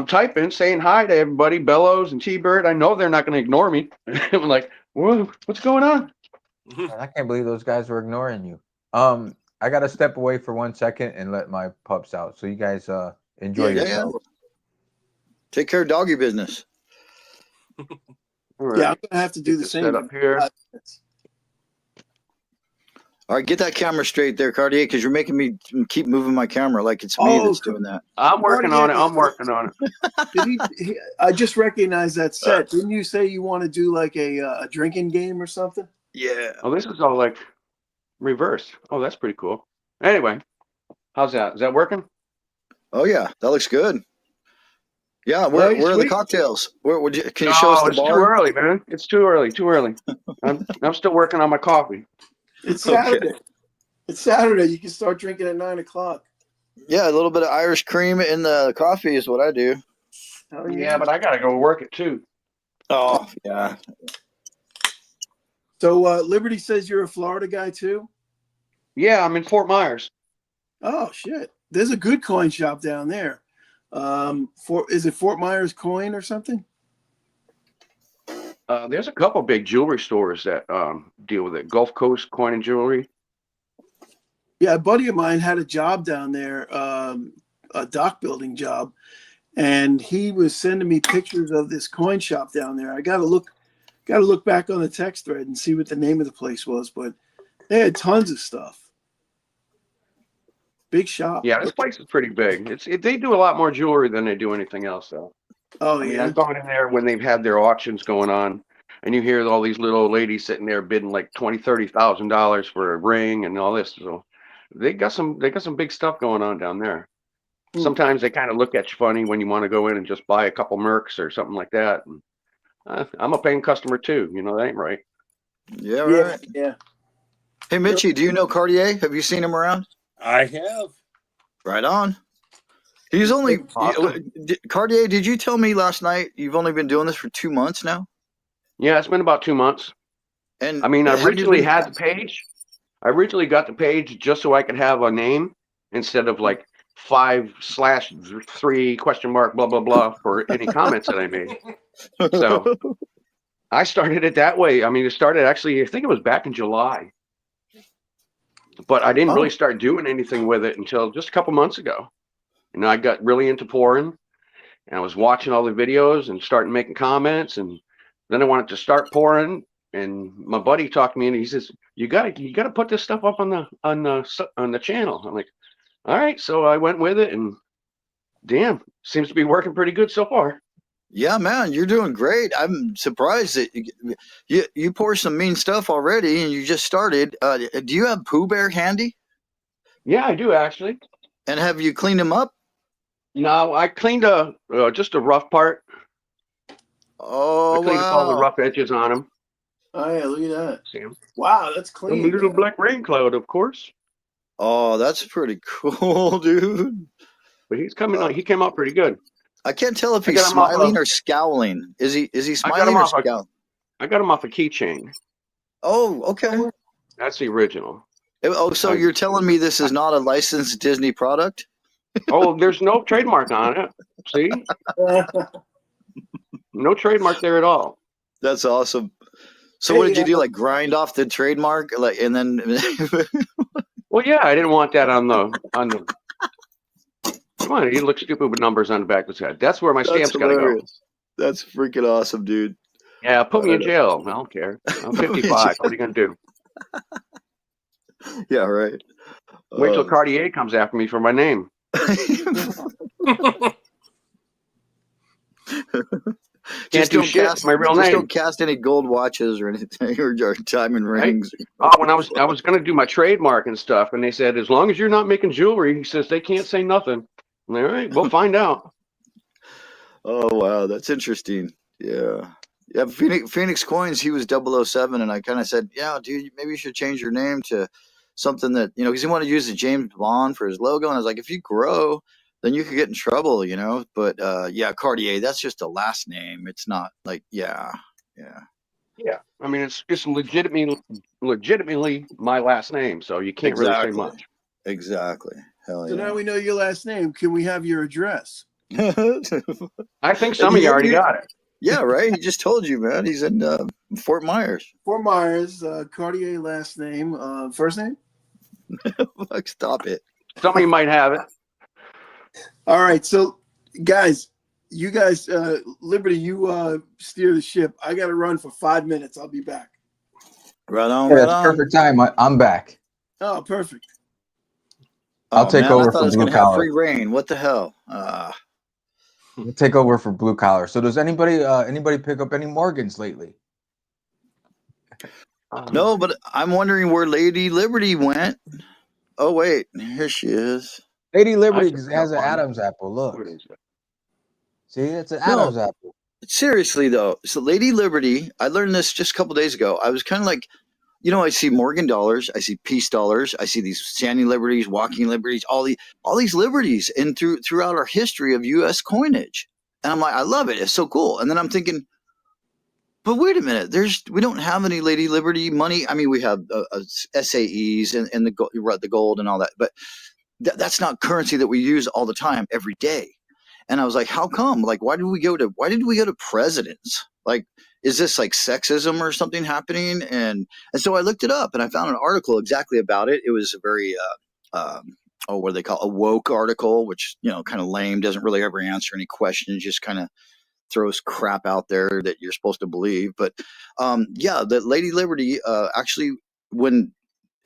typing, saying hi to everybody, Bellows and T-Bird. I know they're not going to ignore me. I'm like, whoa, what's going on? Man, I can't believe those guys were ignoring you. I got to step away for 1 second and let my pups out. So you guys enjoy yourself. Yeah. Take care of doggy business. Right. Yeah, I'm gonna have to do the same up here. All right, get that camera straight there, Cartier, because you're making me keep moving my camera like it's me that's doing that. I'm working on it. I'm working on Did I just recognized that set. Didn't you say you want to do like a drinking game or something? Yeah. Oh, this is all like reverse. Oh, that's pretty cool. Anyway, how's that? Is that working? Oh yeah, that looks good. Yeah, where are the sweet. cocktails? Can you show us the it's too bar? early, man. It's too early. Too early. I'm still working on my coffee. It's Saturday. It's Saturday. You can start drinking at 9 o'clock. Yeah, a little bit of Irish cream in the coffee is what I do. Yeah, but I gotta go work it too. Oh yeah. So Liberty says you're a Florida guy too? Yeah, I'm in Fort Myers. Oh shit. There's a good coin shop down there. Is it Fort Myers Coin or something? There's a couple big jewelry stores that deal with it. Gulf Coast Coin and Jewelry. Yeah, a buddy of mine had a job down there, a dock building job, and he was sending me pictures of this coin shop down there. I gotta look back on the text thread and see what the name of the place was, but they had tons of stuff. Big shop. Yeah, this place is pretty big. They do a lot more jewelry than they do anything else, though. Oh I mean, yeah. I've gone in there when they've had their auctions going on, and you hear all these little old ladies sitting there bidding like $20,000-$30,000 for a ring and all this. So they got some big stuff going on down there. Sometimes they kind of look at you funny when you want to go in and just buy a couple Mercs or something like that. And, I'm a paying customer too. You know, that ain't right. Yeah, right. Yeah. Hey Mitchie, do you know Cartier? Have you seen him around? I have. Right on. He's only Awesome. Cartier. Did you tell me last night you've only been doing this for 2 months now? Yeah, it's been about 2 months. And I mean, I have you originally been- had the page. I originally got the page just so I could have a name instead of like 5/3 question mark blah blah blah for any comments that I made. So I started it that way. I mean, it started actually, I think it was back in July, but I didn't really start doing anything with it until just a couple months ago. You know, I got really into pouring, and I was watching all the videos and starting making comments, and then I wanted to start pouring. And my buddy talked to me, and he says, "You gotta put this stuff up on the channel." I'm like, "All right." So I went with it, and damn, seems to be working pretty good so far. Yeah, man, you're doing great. I'm surprised that you pour some mean stuff already, and you just started. Do you have Pooh Bear handy? Yeah, I do actually. And have you cleaned him up? No, I cleaned just a rough part. Oh, I cleaned up all the rough edges on him. Oh yeah, look at that. See him? Wow, that's A clean. little black rain cloud, of course. Oh, that's pretty cool, dude. But he's coming out. He came out pretty good. I can't tell if I he's got him off smiling of- or scowling. Is he I got smiling him or off scowling? I got him off a keychain. Oh, okay. That's the original. Oh, so you're telling me this is not a licensed Disney product? Oh, there's no trademark on it. See? No trademark there at all. That's awesome. So what did you do? Like grind off the trademark, like, and then? Well, yeah, I didn't want that on the. Come on, he looks stupid with numbers on the back of his head. That's where my stamps gotta go. That's freaking awesome, dude. Yeah, put me in jail. I don't care. I'm 55. What are you gonna do? Yeah, right. Wait till Cartier comes after me for my name. Just Can't do shit. It's my real name. Don't cast any gold watches or anything or diamond rings. Oh, when I was gonna do my trademark and stuff, and they said as long as you're not making jewelry, he says they can't say nothing. I'm like, all right, we'll find out. Oh wow, that's interesting. Yeah. Yeah, Phoenix Coins, he was 007, and I kind of said, yeah, dude, maybe you should change your name to something that, you know, because he wanted to use the James Bond for his logo, and I was like, if you grow, then you could get in trouble, you know. But yeah, Cartier, that's just a last name. It's not like, yeah. I mean, it's legitimately my last name, so you can't really say much. Exactly. Hell So yeah. now we know your last name. Can we have your address? I think some of you already got it. Yeah, right. He just told you, man. He's in Fort Myers. Fort Myers, Cartier last name, first name? Fuck, stop it. Some of you might have it. All right, so guys, you guys, Liberty, you steer the ship. I got to run for 5 minutes. I'll be back. Right on, Yeah, right that's on. perfect time. I'm back. Oh, perfect. I'll take man, I over thought for I was blue going to have collar. free reign. What the hell? I'll take over for blue collar. So does anybody pick up any Morgans lately? No, but I'm wondering where Lady Liberty went. Oh wait, here she is. Lady I Liberty picked has up an one. Adam's apple. Look, What is it? see, it's an No, Adam's apple. seriously though. So Lady Liberty, I learned this just a couple days ago. I was kind of like, I see Morgan dollars, I see peace dollars, I see these standing liberties, walking liberties, all these liberties, and throughout our history of U.S. coinage. And I'm like, I love it. It's so cool. And then I'm thinking, but wait a minute, we don't have any Lady Liberty money. I mean, we have SAEs and the gold and all that, but that's not currency that we use all the time every day. And I was like, how come? Like, why did we go to presidents? Like, is this like sexism or something happening? And so I looked it up and I found an article exactly about it. It was a very what do they call it? A woke article, which kind of lame, doesn't really ever answer any questions, just kind of throws crap out there that you're supposed to believe. But that Lady Liberty actually, when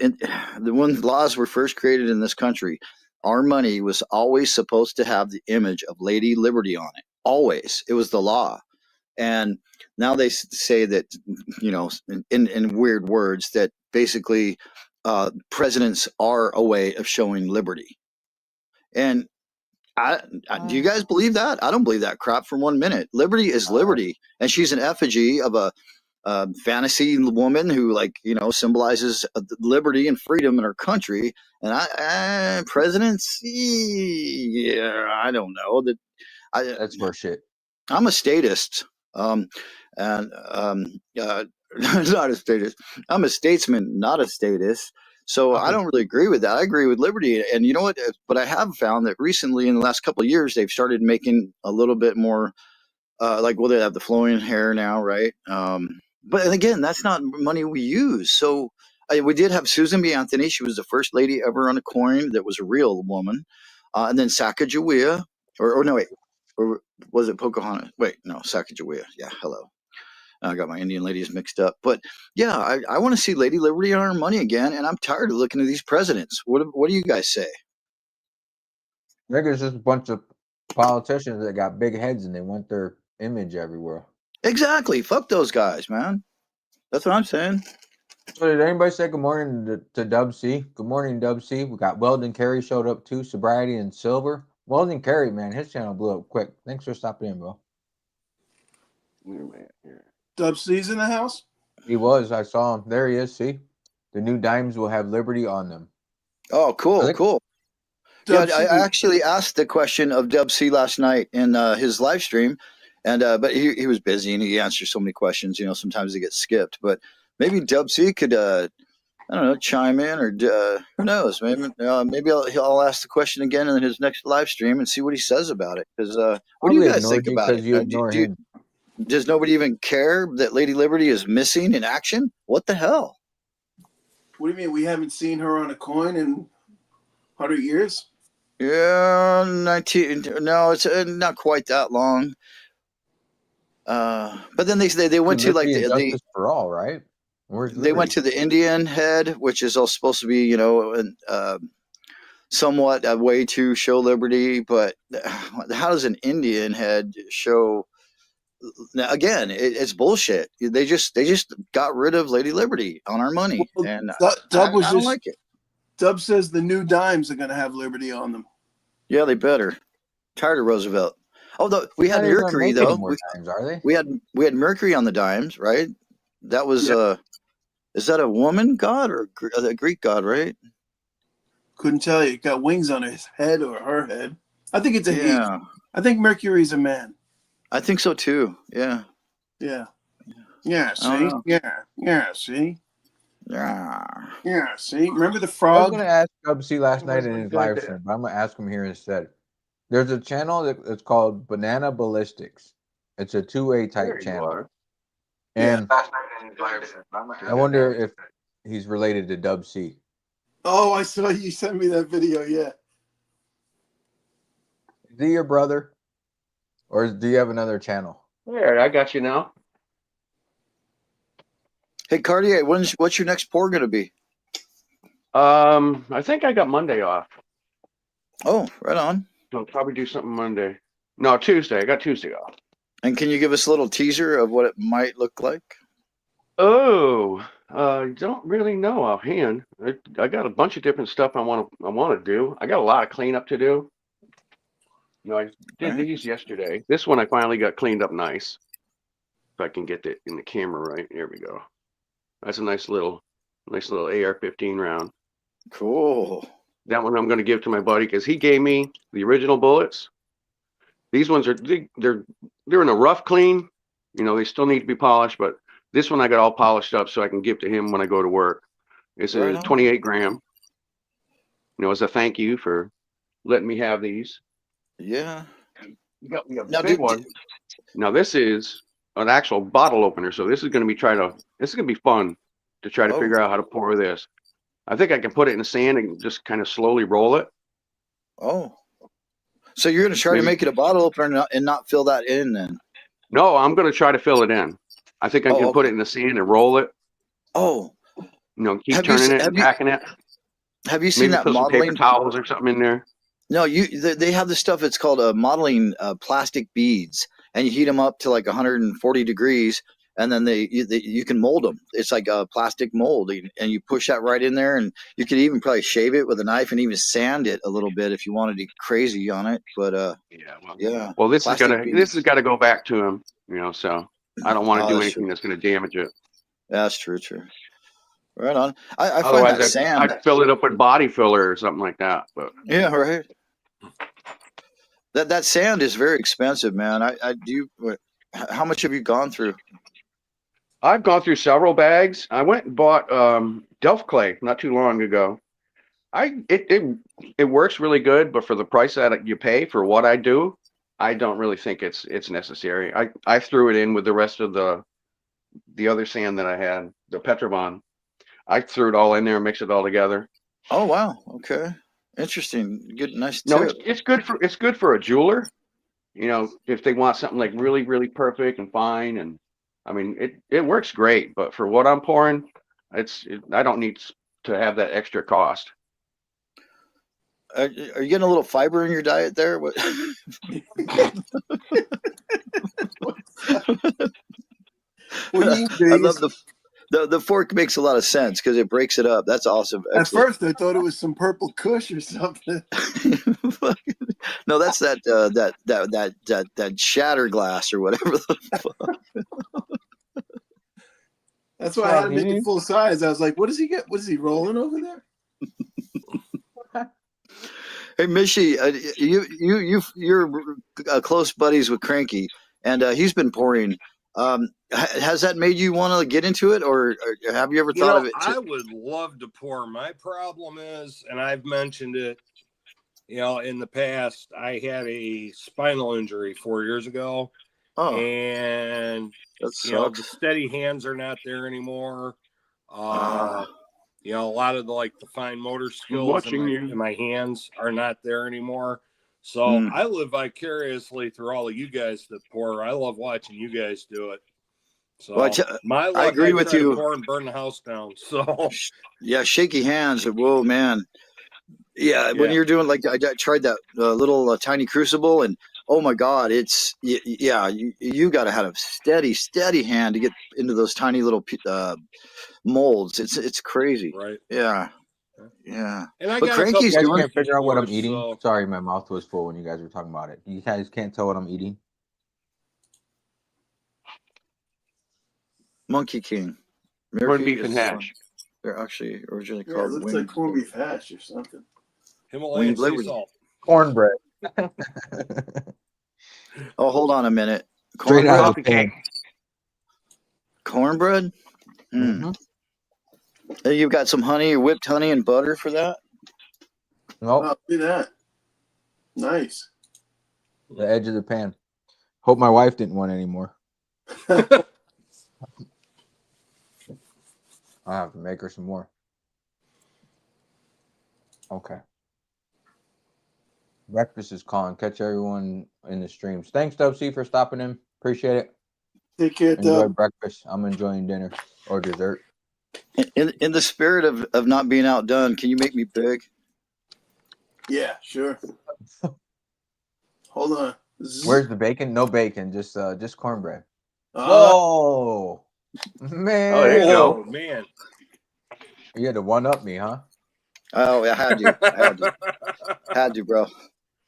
laws were first created in this country, our money was always supposed to have the image of Lady Liberty on it. Always, it was the law. And now they say that, in weird words, that basically presidents are a way of showing liberty. And do you guys believe that? I don't believe that crap for 1 minute. Liberty is liberty, and she's an effigy of a fantasy woman who, symbolizes liberty and freedom in her country. And presidents, yeah, I don't know that. That's for shit. I'm a statist, and not a statist. I'm a statesman, not a statist. So I don't really agree with that. I agree with liberty, and you know what? But I have found that recently, in the last couple of years, they've started making a little bit more. They have the flowing hair now, right? But again, that's not money we use. So we did have Susan B. Anthony. She was the first lady ever on a coin that was a real woman. And then Sacagawea, or no, wait, or was it Pocahontas? Wait, no, Sacagawea. Yeah, hello. I got my Indian ladies mixed up. But yeah, I want to see Lady Liberty on our money again, and I'm tired of looking at these presidents. What do you guys say? I think it's just a bunch of politicians that got big heads and they want their image everywhere. Exactly. Fuck those guys, man. That's what I'm saying. So did anybody say good morning to Dub C? Good morning, Dub C. We got Weldon Carey showed up too. Sobriety and Silver. Weldon Carey, man, his channel blew up quick. Thanks for stopping in, bro. Dub C's in the house? He was. I saw him. There he is. See? The new dimes will have Liberty on them. Oh, cool, cool. Dub Yeah, I actually asked the question of Dub C last night in his live stream, and but he was busy and he answers so many questions. Sometimes they get skipped. But maybe Dub C could, I don't know, chime in, or who knows? Maybe I'll ask the question again in his next live stream and see what he says about it. Because what do you guys think about it? You ignore him. Does nobody even care that Lady Liberty is missing in action? What the hell? What do you mean we haven't seen her on a coin in 100 years? Yeah, 19. No, it's not quite that long. But then they went to like the Justice for all, right? They went to the Indian head, which is all supposed to be, somewhat a way to show liberty. But how does an Indian head show? Now, again, it's bullshit. They just got rid of Lady Liberty on our money, and I don't like it. Dub says the new dimes are going to have Liberty on them. Yeah, they better. Tired of Roosevelt. Although we had Mercury, though. Dimes, are they? We had Mercury on the dimes, right? That was is that a woman god or a Greek god, right? Couldn't tell you. Got wings on his head or her head. I think it's a he. I think Mercury's a man. I think so too. Yeah. Yeah. Yeah. See. Yeah. See. Yeah. See. Remember the frog? I was going to ask Dub C last night in his live stream, but I'm going to ask him here instead. There's a channel that's called Banana Ballistics. It's a 2A type channel. And I wonder if he's related to Dub C. Oh, I saw you sent me that video. Yeah. Is he your brother? Or do you have another channel? There, I got you now. Hey, Cartier, what's your next pour going to be? I think I got Monday off. Oh, right on. So I'll probably do something Monday. No, Tuesday. I got Tuesday off. And can you give us a little teaser of what it might look like? Oh, don't really know offhand. I got a bunch of different stuff I want to do. I got a lot of cleanup to do. I did these yesterday. This one I finally got cleaned up nice. If I can get it in the camera right. There we go. That's a nice little AR-15 round. Cool. That one I'm going to give to my buddy because he gave me the original bullets. These ones they're in a rough clean. They still need to be polished, but this one I got all polished up so I can give to him when I go to work. It's a 28 gram. As a thank you for letting me have these. Yeah. You got me a big one. Now this is an actual bottle opener, so this is going to be fun to try to figure out how to pour this. I think I can put it in the sand and just kind of slowly roll it. Oh. So you're going to try to make it a bottle opener and not fill that in then? No, I'm going to try to fill it in. I think I can put it in the sand and roll it. Oh. Keep turning it and packing it. Have you seen that put modeling? some paper towels or something in there. No, they have this stuff. It's called modeling plastic beads, and you heat them up to like 140 degrees, and then you can mold them. It's like a plastic mold, and you push that right in there, and you could even probably shave it with a knife and even sand it a little bit if you wanted to get crazy on it. But yeah. Well, this has got to go back to him. So I don't want to do anything that's going to damage it. That's true. Right on. I find Otherwise, that sand. I'd fill it up with body filler or something like that. But yeah, right. That sand is very expensive, man. How much have you gone through? I've gone through several bags. I went and bought Delft clay not too long ago. It works really good, but for the price that you pay for what I do, I don't really think it's necessary. I threw it in with the rest of the other sand that I had, the Petrovon. I threw it all in there and mixed it all together. Oh wow! Okay, interesting. Good, nice tip. No, it's good for a jeweler. If they want something like really, really perfect and fine, and I mean it works great. But for what I'm pouring, I don't need to have that extra cost. Are you getting a little fiber in your diet there? What? I love the fork makes a lot of sense because it breaks it up. That's awesome. At first, I thought it was some purple Kush or something. No, that's that shatter glass or whatever the fuck. That's why I had to make it full size. I was like, "What does he get? What is he rolling over there?" Hey, Mishi, you're close buddies with Cranky, and he's been pouring. Has that made you want to get into it, or have you ever thought of it? I would love to pour. My problem is, and I've mentioned it, in the past, I had a spinal injury 4 years ago, and the steady hands are not there anymore. A lot of the fine motor skills in my hands are not there anymore. So I live vicariously through all of you guys that pour. I love watching you guys do it. So my luck, I agree with you. Pour and burn the house down. So yeah, shaky hands. Whoa, man. Yeah, when you're doing I tried that little tiny crucible, and oh my God, it's you got to have a steady hand to get into those tiny little molds. It's crazy. Right. Yeah. And I got Cranky's you guys can't figure out what I'm eating. So... Sorry, my mouth was full when you guys were talking about it. You guys can't tell what I'm eating. Monkey King. Corned beef and hash. They're actually originally called. It looks like corned beef hash or something. Himalayan sea salt. Cornbread. Oh, hold on a minute. Straight out of pan. Cornbread? Mm-hmm. You've got some honey, whipped honey and butter for that? Nope. Oh, look at that. Nice. The edge of the pan. Hope my wife didn't want any more. I have to make her some more. Okay. Breakfast is calling. Catch everyone in the streams. Thanks, Dub C, for stopping in. Appreciate it. Take care, Enjoy breakfast. I'm enjoying dinner or dessert. In the spirit of not being outdone, can you make me big? Yeah, sure. Hold on. Where's the bacon? No bacon, just cornbread. Uh, Whoa, man! Oh, there you go. Oh man. You had to one up me, huh? Oh, I had to. Had to, bro.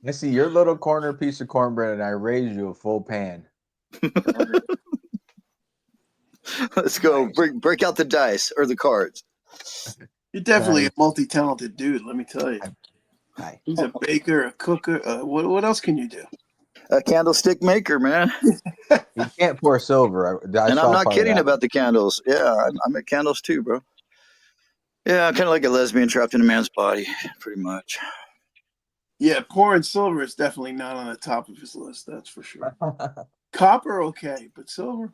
I see your little corner piece of cornbread, and I raised you a full pan. Let's go. Break out the dice or the cards. you're definitely Nice. a multi-talented dude. Let me tell you. Hi. He's a baker, a cooker. What else can you do? A candlestick maker, man. You can't pour silver. I And saw I'm not part of kidding that. about the candles. Yeah, I make candles too, bro. Yeah, I'm kind of like a lesbian trapped in a man's body, pretty much. Yeah, pouring silver is definitely not on the top of his list. That's for sure. Copper, okay, but silver.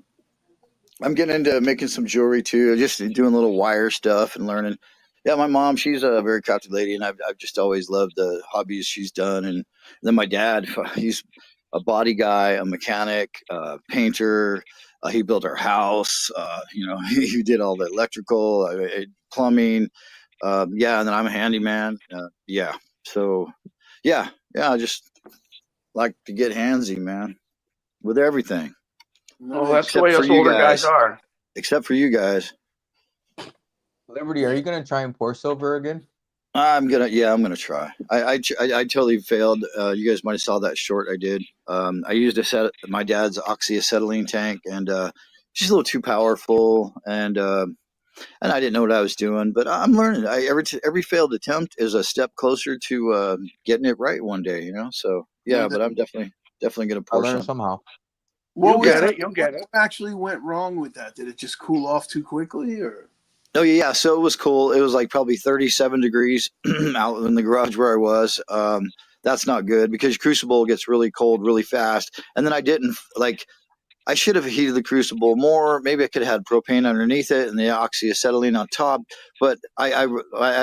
I'm getting into making some jewelry too, just doing little wire stuff and learning. Yeah, my mom, she's a very crafty lady, and I've just always loved the hobbies she's done. And then my dad, he's a body guy, a mechanic, painter. He built our house. He did all the electrical, plumbing. Yeah, and then I'm a handyman. Yeah, so yeah, I just like to get handsy, man, with everything, Oh, that's the except way for us you older guys guys. are. Except for you guys. Liberty, are you gonna try and pour silver again? I'm gonna try. I totally failed. You guys might have saw that short I did. I used my dad's oxyacetylene tank, and just a little too powerful, and I didn't know what I was doing. But I'm learning. Every failed attempt is a step closer to getting it right one day. So yeah, but I'm definitely gonna I pour learned some. somehow. What You'll was get it. You'll get it. what actually went wrong with that? Did it just cool off too quickly, or? Oh yeah, so it was cool. It was like probably 37 degrees out in the garage where I was. That's not good because crucible gets really cold really fast. And then I didn't like I should have heated the crucible more. Maybe I could have had propane underneath it and the oxyacetylene on top. But I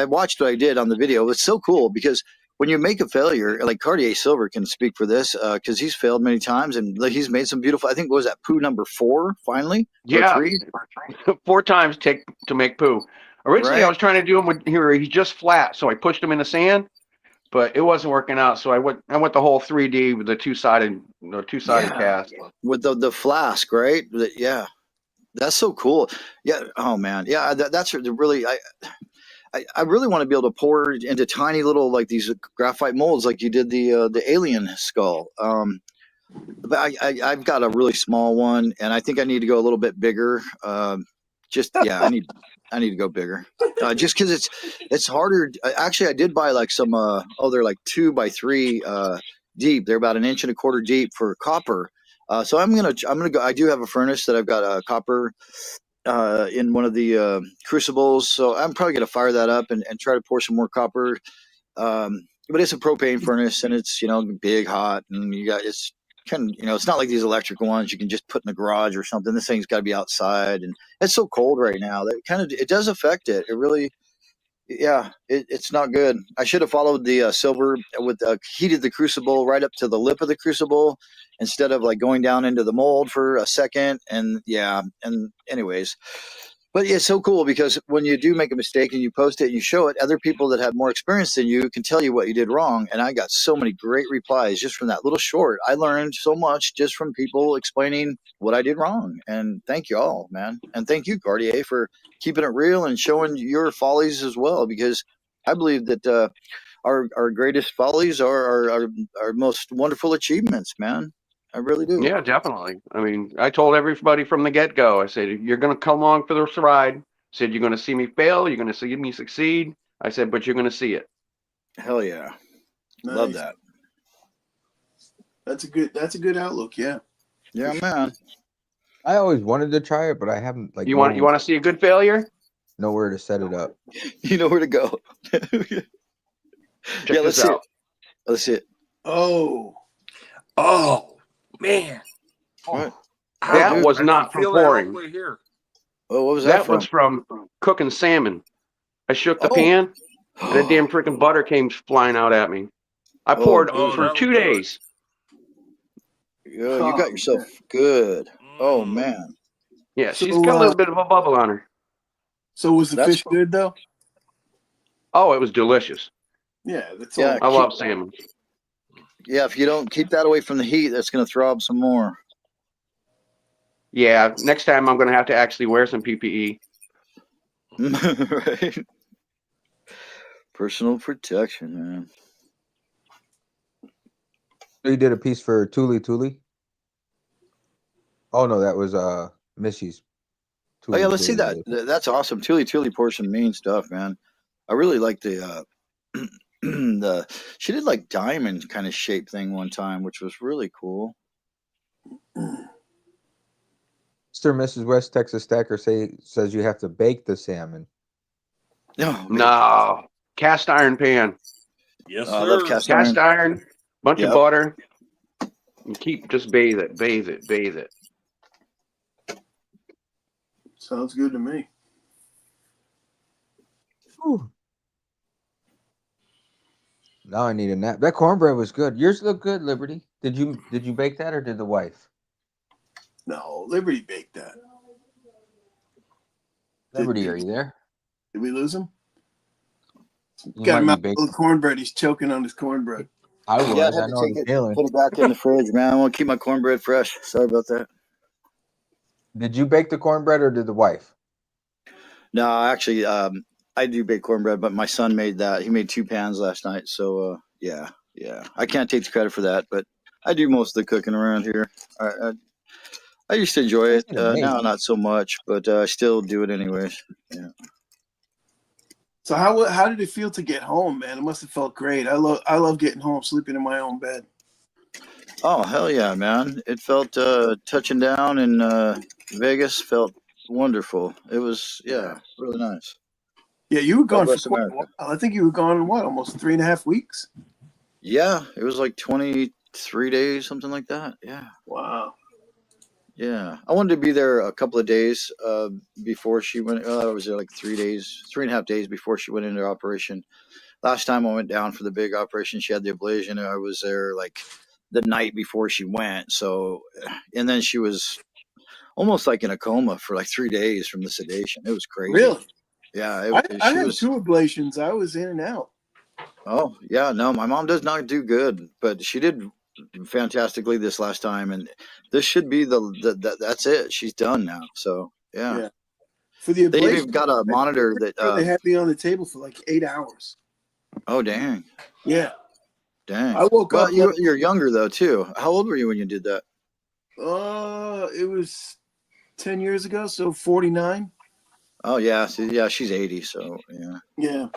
watched what I did on the video. It was so cool because when you make a failure, like Cartier Silver can speak for this because he's failed many times and like, he's made some beautiful. I think what was that poo number 4 finally or Yeah, 3, 4 times take to make poo. Originally, I right? was trying to do him with here. He's just flat, so I pushed him in the sand, but it wasn't working out. So I went the whole 3D with the two sided Yeah, cast. with the flask, right? Yeah, that's so cool. Yeah. Oh man. Yeah. That's really. I really want to be able to pour it into tiny little like these graphite molds, like you did the alien skull. But I've got a really small one, and I think I need to go a little bit bigger. Just yeah, I need to go bigger. Just because it's harder. Actually, I did buy like some. They're like 2 by 3 deep. They're about 1.25 inches deep for copper. So I'm gonna go. I do have a furnace that I've got copper in one of the crucibles. So I'm probably going to fire that up and try to pour some more copper. But it's a propane furnace and it's, big, hot, and it's kind of, it's not like these electric ones you can just put in the garage or something. This thing's got to be outside, and it's so cold right now that it does affect it. It really, yeah, it's not good. I should have followed the silver with heated the crucible right up to the lip of the crucible instead of like going down into the mold for a second. And yeah, and anyways, but yeah, it's so cool because when you do make a mistake and you post it and you show it, other people that have more experience than you can tell you what you did wrong. And I got so many great replies just from that little short. I learned so much just from people explaining what I did wrong. And thank you all, man. And thank you, Cartier, for keeping it real and showing your follies as well, because I believe that our greatest follies are our most wonderful achievements, man. I really do. Yeah, definitely. I mean, I told everybody from the get-go. I said, you're going to come along for this ride. I said, you're going to see me fail. You're going to see me succeed. I said, but you're going to see it. Hell yeah. Nice. Love that. That's a good outlook. Yeah. Yeah, man. I always wanted to try it, but I haven't You want to see a good failure? nowhere to set it up. You know where to go. Check Yeah, let's this see out. it. Let's see it. Oh, Man. What? That dude, was I not can from feel that all the pouring. way here. Oh, what was that That from? was from cooking salmon. I shook the Oh. pan, and the damn freaking butter came flying out at me. I Oh, poured Oh, for that 2 was good. days. Yeah, you got yourself good. Oh man. Yeah, So, she's got a little bit of a bubble on her. So was the That's fish good though? Oh, it was delicious. Yeah, that's Yeah. all. I love salmon. Yeah, if you don't keep that away from the heat, that's going to throb some more. Yeah, next time I'm going to have to actually wear some PPE. Right? Personal protection, man. So you did a piece for Tuli. Oh no, that was Missy's. Oh yeah, Tuli let's see that. Tuli. That's awesome. Tuli poured some mean stuff, man. I really like the the she did like diamond kind of shape thing one time, which was really cool. Mr. and Mrs. West Texas Stacker says you have to bake the salmon. No, No, cast iron pan. Yes, I love sir. cast Cast iron. iron, bunch of Yep. butter, and just bathe it. Sounds good to me. Whew. Now I need a nap. That cornbread was good. Yours looked good, Liberty. Did you bake that or did the wife? No, Liberty baked that. Liberty, Did, are you there? did we lose him? You Got might him be out baking. of cornbread. He's choking on his cornbread. I Yeah, I was. had I to know take the it, feeling. put it back in the fridge, man. I want to keep my cornbread fresh. Sorry about that. Did you bake the cornbread or did the wife? No, actually, I do bake cornbread, but my son made that. He made 2 pans last night. So, yeah. I can't take the credit for that, but I do most of the cooking around here. I used to enjoy it. Easy to make. Now, not so much, but I still do it anyways. Yeah. So how did it feel to get home, man? It must have felt great. I love getting home, sleeping in my own bed. Oh, hell yeah, man. It felt touching down in Vegas felt wonderful. It was, yeah, really nice. Yeah, you were God gone for bless quite a America. while. I think you were gone in what, almost 3.5 weeks? Yeah, it was like 23 days, something like that. Yeah. Wow. Yeah. I wanted to be there a couple of days before she went. I was there like 3 days, 3.5 days before she went into operation. Last time I went down for the big operation, she had the ablation. I was there like the night before she went. So, and then she was almost like in a coma for like 3 days from the sedation. It was crazy. Really? Yeah, I she had was. 2 ablations. I was in and out. Oh, yeah, no, my mom does not do good, but she did fantastically this last time, and this should be that's it. She's done now. So, yeah. Yeah. For the They even ablation, got a monitor that they had me on the table for like 8 hours. oh, dang. Yeah. Dang. I woke Well, up like you're younger though too. How old were you when you did that? it was 10 years ago, so 49. Oh yeah, yeah, she's 80, so yeah. Yeah.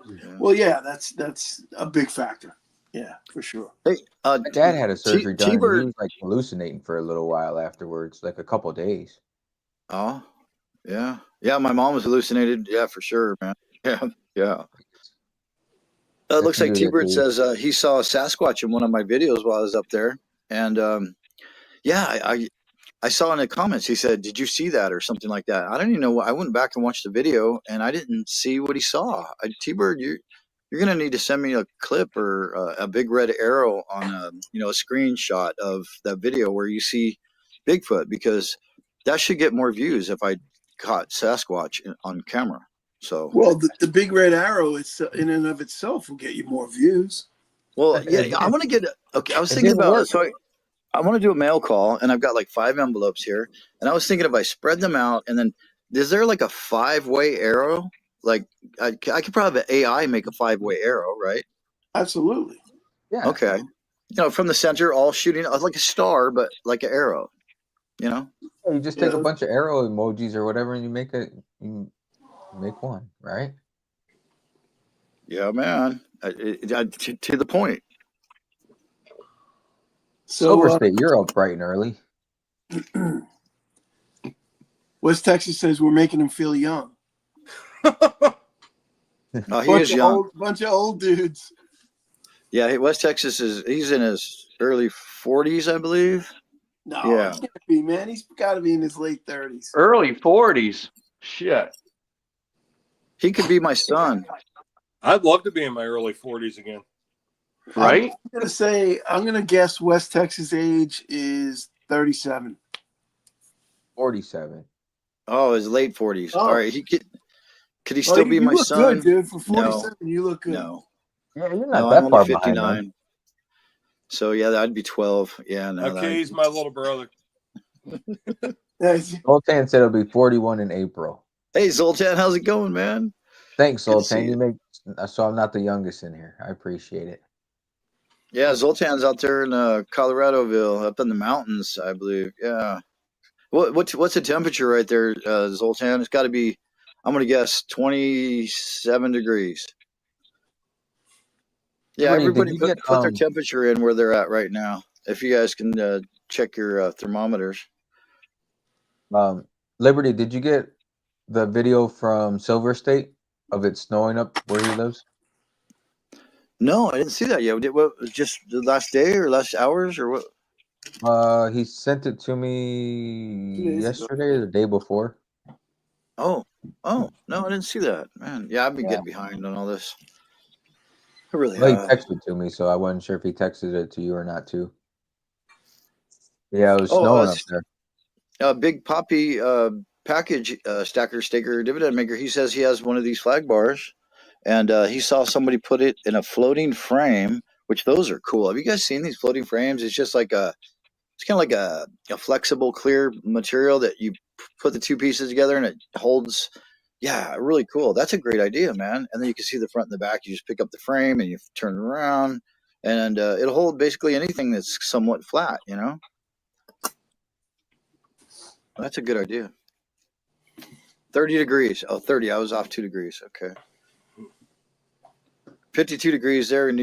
Yeah. Well, yeah, that's a big factor. Yeah, for sure. Hey, My dad had a surgery done and he T-Bird. was like hallucinating for a little while afterwards, like a couple days. Oh, yeah. Yeah, my mom was hallucinated. Yeah, for sure, man. Yeah, yeah. It That looks can like do that T-Bird to you. says he saw a Sasquatch in one of my videos while I was up there. And yeah, I saw in the comments, he said, "Did you see that?" or something like that. I don't even know. I went back and watched the video, and I didn't see what he saw. T-Bird, you're gonna need to send me a clip or a big red arrow on a screenshot of that video where you see Bigfoot, because that should get more views if I caught Sasquatch on camera. So, Well, the big red arrow, it's in and of itself will get you more views. well, yeah, It I did. want to get. Okay, I was It thinking didn't about work. so. I want to do a mail call, and I've got like 5 envelopes here, and I was thinking if I spread them out, and then is there like a 5-way arrow? Like I could probably have AI make a 5-way arrow, right? Absolutely. Yeah. Okay, from the center, all shooting like a star, but like an arrow. You just take a bunch of arrow emojis or whatever and you make one, right? Yeah, man. To the point. Silver So State, you're up bright and early. West Texas says we're making him feel young. Oh, he is young. Bunch of old dudes. Yeah, West Texas he's in his early 40s, I believe. No, Yeah. he can't be, man. He's got to be in his late 30s. Early 40s. Shit. He could be my son. I'd love to be in my early 40s again. Right? I'm gonna guess West Texas age is 37. 47. Oh, his late 40s. Oh. All right, could he still be you my look son? good, dude. For No. 47, you look good. No, Yeah, you're no, not I'm that only far behind, man. 59. So yeah, that'd be 12. Yeah, no. Okay, he's my little brother. Zoltan said it'll be 41 in April. Hey, Zoltan, how's it going, man? Thanks, Good to see Zoltan. you. You make so I'm not the youngest in here. I appreciate it. Yeah, Zoltan's out there in Coloradoville, up in the mountains, I believe. Yeah. What's the temperature right there, Zoltan? It's got to be, I'm gonna guess 27 degrees. Yeah, Liberty, everybody did you put their temperature in where they're at right now. If you guys can check your thermometers. Liberty, did you get the video from Silver State of it snowing up where he lives? No, I didn't see that yet. What, just the last day or last hours or what? He sent it to me 2 days ago. yesterday or the day before. Oh, no, I didn't see that. Man, yeah, I've been getting behind on all this. I really Well, he have. texted to me, so I wasn't sure if he texted it to you or not too. Yeah, it was snowing up there. Big Poppy package staker dividend maker. He says he has one of these flag bars, and he saw somebody put it in a floating frame, which those are cool. Have you guys seen these floating frames? It's just like it's kind of like a flexible, clear material that you put the two pieces together and it holds. Yeah, really cool. That's a great idea, man. And then you can see the front and the back. You just pick up the frame and you turn it around, and it'll hold basically anything that's somewhat flat. That's a good idea. 30 degrees. Oh, 30. I was off 2 degrees. Okay. 52 degrees there in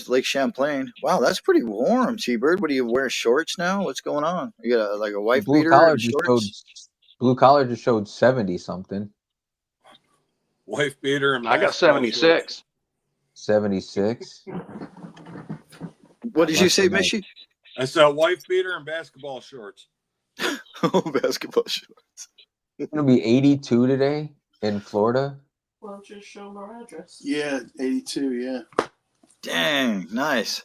Lake Champlain. Wow, that's pretty warm, T-Bird. What do you wear, shorts now? What's going on? You got like a wife beater and shorts? Blue collar just showed 70 something. Wife beater and I got 76. 76. What did you say, Mishy? I said wife beater and basketball shorts. Oh, basketball shorts. It's going to be 82 today in Florida. Well, just show them our address. Yeah, 82, yeah. Dang, nice.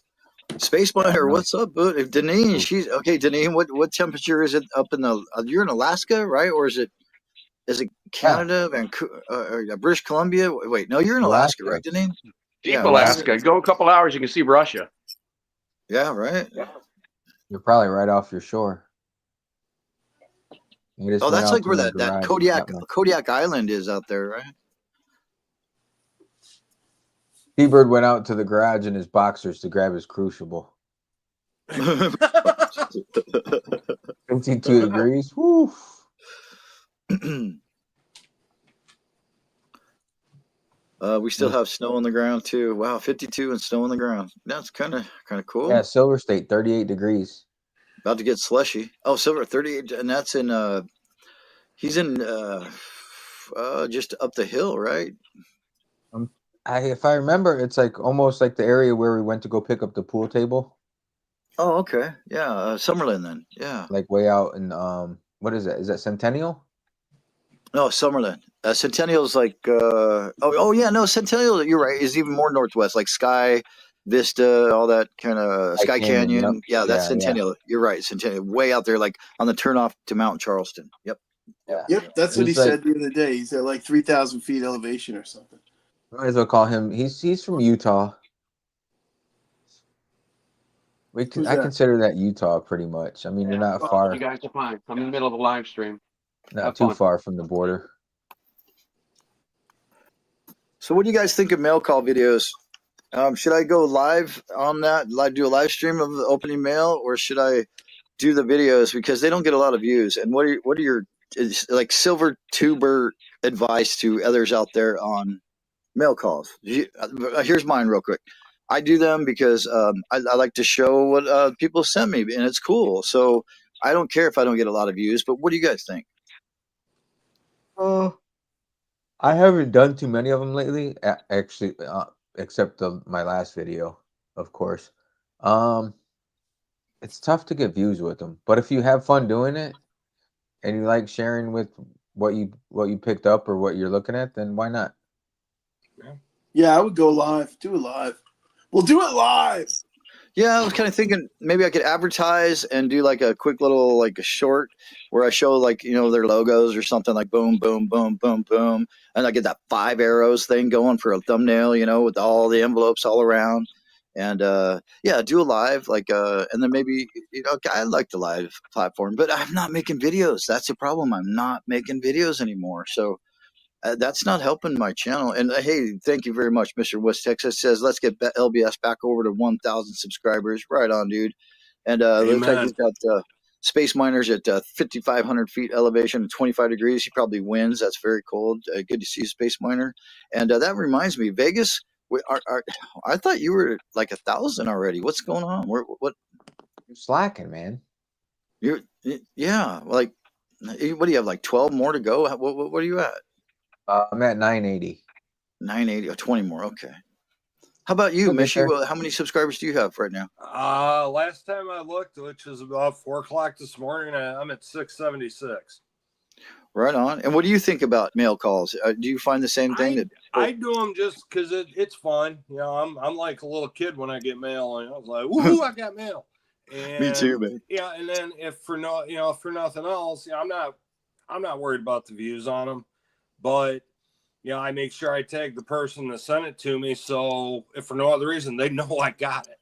Space Miner, what's up, Deneen? She's okay. Deneen, what temperature is it up in the? You're in Alaska, right? Or is it Canada, Vancouver, British Columbia? Wait, no, you're in Alaska, right, Deneen? Deep Alaska. Go a couple hours, you can see Russia. Yeah, right. You're probably right off your shore. Oh, that's like where that Kodiak Island is out there, right? T-Bird went out to the garage in his boxers to grab his crucible. 52 degrees. Woo. We still have snow on the ground too. Wow, 52 and snow on the ground. That's kind of cool. Yeah, Silver State, 38 degrees. About to get slushy. Oh, Silver 38, and that's in he's in just up the hill, right? If I remember, it's like almost like the area where we went to go pick up the pool table. Oh, okay. Yeah, Summerlin then. Yeah. Like way out in what is that? Is that Centennial? No, Summerlin. Centennial's like Centennial, you're right, is even more northwest, like Sky Vista, all that kind of Sky Canyon. Yep. Yeah, that's Centennial. Yeah. You're right, Centennial, way out there, like on the turnoff to Mount Charleston. Yep. Yeah. Yep, that's what he said the other day. He's at like 3,000 feet elevation or something. Might as well call him. He's from Utah. I consider that Utah pretty much. I mean, you're not far. You guys are fine. I'm in the middle of a live stream. Not too far from the border. So what do you guys think of mail call videos? Should I go live on that, do a live stream of the opening mail, or should I do the videos because they don't get a lot of views? And what are your like silver tuber advice to others out there on mail calls? Here's mine real quick. I do them because I like to show what people sent me, and it's cool. So I don't care if I don't get a lot of views, but what do you guys think? I haven't done too many of them lately, actually, except my last video, of course. It's tough to get views with them, but if you have fun doing it and you like sharing with what you picked up or what you're looking at, then why not? Yeah, I would go live. Do it live. We'll do it live. Yeah, I was kind of thinking maybe I could advertise and do like a quick little like a short where I show like their logos or something like boom, boom, boom, boom, boom, and I get that 5 arrows thing going for a thumbnail, with all the envelopes all around, and yeah, do a live like and then maybe I like the live platform, but I'm not making videos. That's the problem. I'm not making videos anymore, so that's not helping my channel. And hey, thank you very much, Mr. West Texas says, let's get LBS back over to 1,000 subscribers. Right on, dude. And looks like he's Amen. got Space Miners at 5,500 feet elevation and 25 degrees. He probably wins. That's very cold. Good to see you, Space Miner. And that reminds me, Vegas. I thought you were like 1,000 already. What's going on? What? You're slacking, man. You're yeah. Like, what do you have? Like 12 more to go? What are you at? I'm at 980. 980 or 20 more. Okay. How about you, Okay, Mishy? sir. Well, how many subscribers do you have right now? Last time I looked, which was about 4 o'clock this morning, I'm at 676. Right on. And what do you think about mail calls? Do you find the same thing? I do them just because it's fun. I'm like a little kid when I get mail, and I was like, "Woohoo, I got mail!" And Me too, man. Yeah, and then if for nothing else, I'm not worried about the views on them, but I make sure I tag the person that sent it to me, so if for no other reason, they know I got it,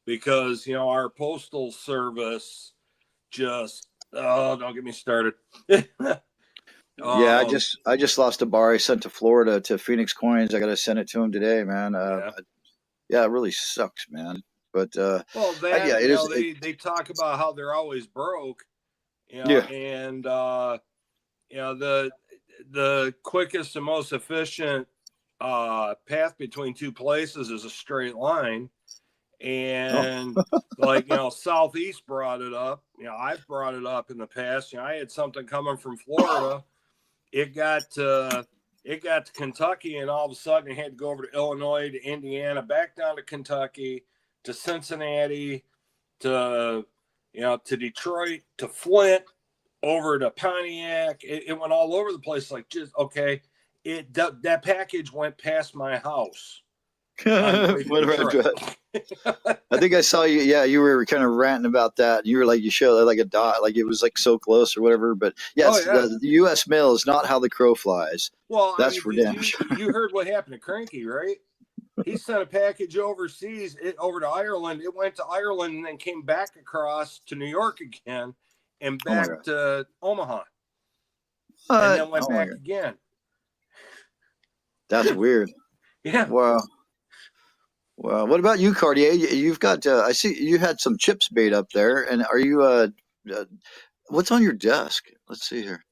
because our postal service just don't get me started. Yeah, I just lost a bar I sent to Florida to Phoenix Coins. I got to send it to him today, man. Yeah, it really sucks, man. But well, yeah, it is. They talk about how they're always broke, Yeah. and the quickest and most efficient path between two places is a straight line. And Southeast brought it up. I've brought it up in the past. I had something coming from Florida. It got to Kentucky, and all of a sudden it had to go over to Illinois, to Indiana, back down to Kentucky, to Cincinnati, to Detroit, to Flint, over to Pontiac. It went all over the place. Like, just okay. That package went past my house. I think I saw you. Yeah, you were kind of ranting about that. You were like, you showed like a dot, like it was like so close or whatever. But yes, the U.S. mail is not how the crow flies. Well, that's for damn sure. You heard what happened to Cranky, right? He sent a package overseas, over to Ireland. It went to Ireland and then came back across to New York again, and back to Omaha, and then went back again. That's weird. Yeah. Wow. Well, what about you, Cartier? You've got, I see you had some chips made up there. And are you, what's on your desk? Let's see here.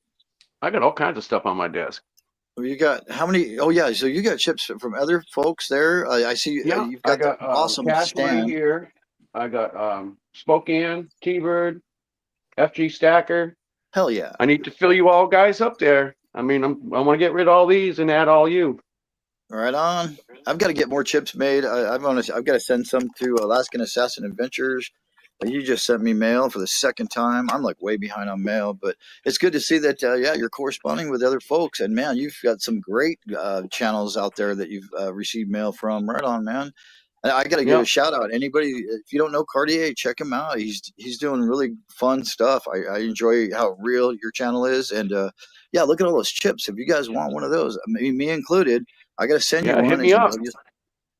I got all kinds of stuff on my desk. You got how many? Oh, yeah. So you got chips from other folks there. I see you've got that awesome stand here. I got Spokane, T-Bird, FG Stacker. Hell yeah. I need to fill you all guys up there. I mean, I want to get rid of all these and add all you. Right on. I've got to get more chips made. I've got to send some to Alaskan Assassin Adventures. You just sent me mail for the second time. I'm like way behind on mail, but it's good to see that. You're corresponding with other folks, and man, you've got some great channels out there that you've received mail from. Right on, man. I got to give a shout out. Anybody, if you don't know Cartier, check him out. He's doing really fun stuff. I enjoy how real your channel is, and look at all those chips. If you guys want one of those, me included. I gotta send you one. Hit me up.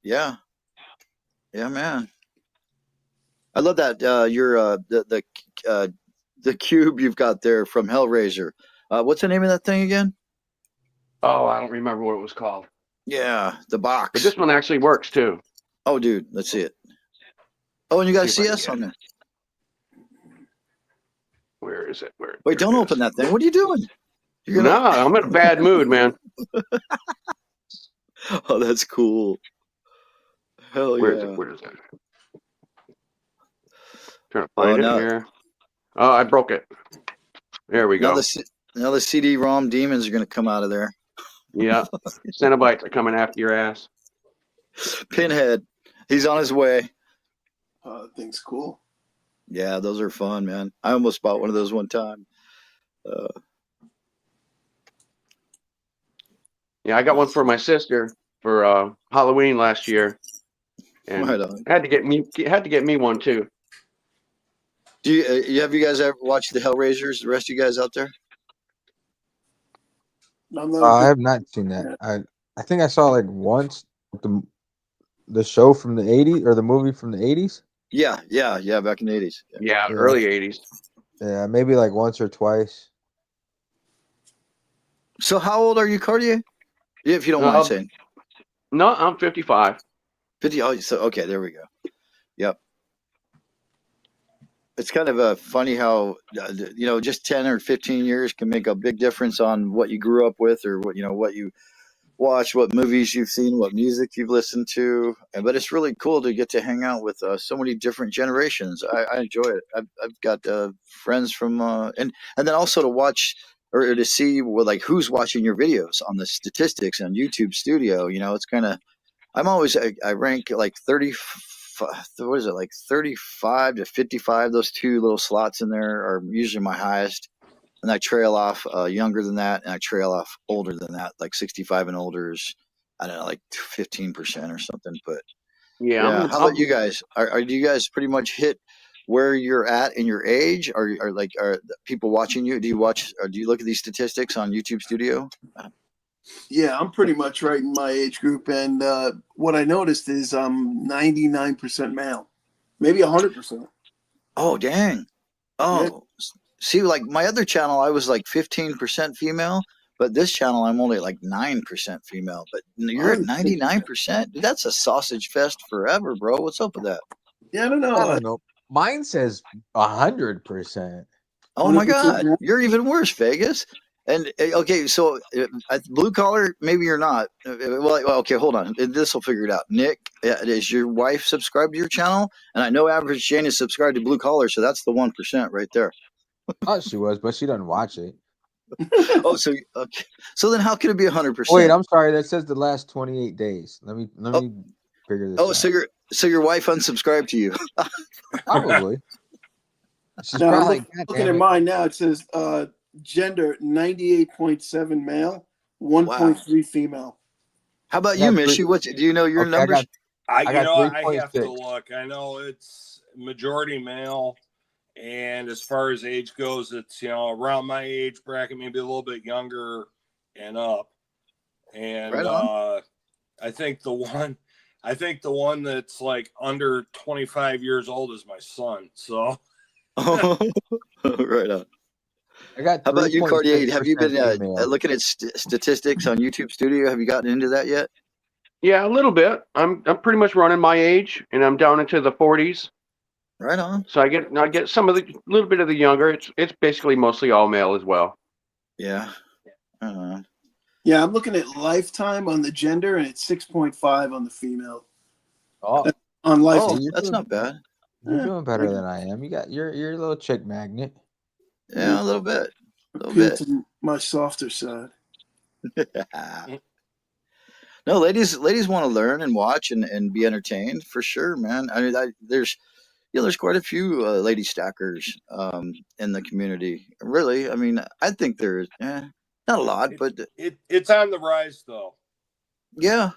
Yeah, man. I love that the cube you've got there from Hellraiser. What's the name of that thing again? Oh, I don't remember what it was called. Yeah, the box. But this one actually works too. Oh, dude, let's see it. Oh, and you got a CS on there. Where is it? Wait, don't open that thing. What are you doing? No, I'm in a bad mood, man. Oh, that's cool. Hell Where yeah. is it? Where is it? Trying to find it here. Oh, I broke it. There we go. Now the CD-ROM demons are going to come out of there. Yeah. Cenobites are coming after your ass. Pinhead. He's on his way. That thing's cool. Yeah, those are fun, man. I almost bought one of those one time. Yeah, I got one for my sister for Halloween last year. And Right on. had to get me one too. Do have you guys ever watched the Hellraisers? The rest of you guys out there? I'm not a I big have not seen that. I think I saw like once the show from the 80s or the movie from the 80s. Yeah. Back in the 80s. Yeah, early 80s. Yeah, maybe like once or twice. So how old are you, Cartier? Yeah, if you don't mind saying. No, I'm 55. 50. Oh, so okay, there we go. Yep. It's kind of funny how just 10 or 15 years can make a big difference on what you grew up with, or what you watch, what movies you've seen, what music you've listened to. But it's really cool to get to hang out with so many different generations. I enjoy it. I've got friends from and then also to watch or to see who's watching your videos on the statistics on YouTube Studio. It's kind of I rank like 30. What is it, like 35 to 55? Those two little slots in there are usually my highest. And I trail off younger than that, and I trail off older than that, like 65 and older is, I don't know, like 15% or something. But Yeah. how about you guys? Do you guys pretty much hit where you're at in your age? Are people watching you? Do you watch, or do you look at these statistics on YouTube Studio? Yeah, I'm pretty much right in my age group, and what I noticed is I'm 99% male, maybe 100%. Oh, dang! Oh, see, like my other channel, I was like 15% female, but this channel, I'm only like 9% female. But you're at 99%. Dude, that's a sausage fest forever, bro. What's up with that? Yeah, I don't know. I don't know. Mine says 100%. Oh my God, you're even worse, Vegas. And okay, so blue collar, maybe you're not. Well, okay, hold on. This will figure it out. Nick, is your wife subscribed to your channel? And I know Average Jane is subscribed to blue collar, so that's the 1% right there. Oh, she was, but she doesn't watch it. Oh, so okay. So then how could it be 100%? Wait, I'm sorry. That says the last 28 days. Let me figure this out. So your wife unsubscribed to you? Probably. She's Now, probably looking at mine now. It says gender 98.7 male, 1.3 female. How about you, Mishy? Do you know your numbers? I have to look. I know it's majority male, and as far as age goes, it's around my age bracket, maybe a little bit younger and up. And right on. I think the one that's like under 25 years old is my son. So right on. I got. How about you, Cartier? Have you been looking at statistics on YouTube Studio? Have you gotten into that yet? Yeah, a little bit. I'm pretty much running my age, and I'm down into the 40s. Right on. So I get some of the little bit of the younger. It's basically mostly all male as well. Yeah. Yeah, I'm looking at lifetime on the gender, and it's 6.5 on the female. Oh, on lifetime. Oh, that's not bad. You're doing better than I am. You got your little chick magnet. Yeah, a little bit. To my softer side. No, ladies want to learn and watch and be entertained for sure, man. I mean, there's quite a few lady stackers in the community. Really, I mean, I think there's not a lot, but it's on the rise though. Yeah,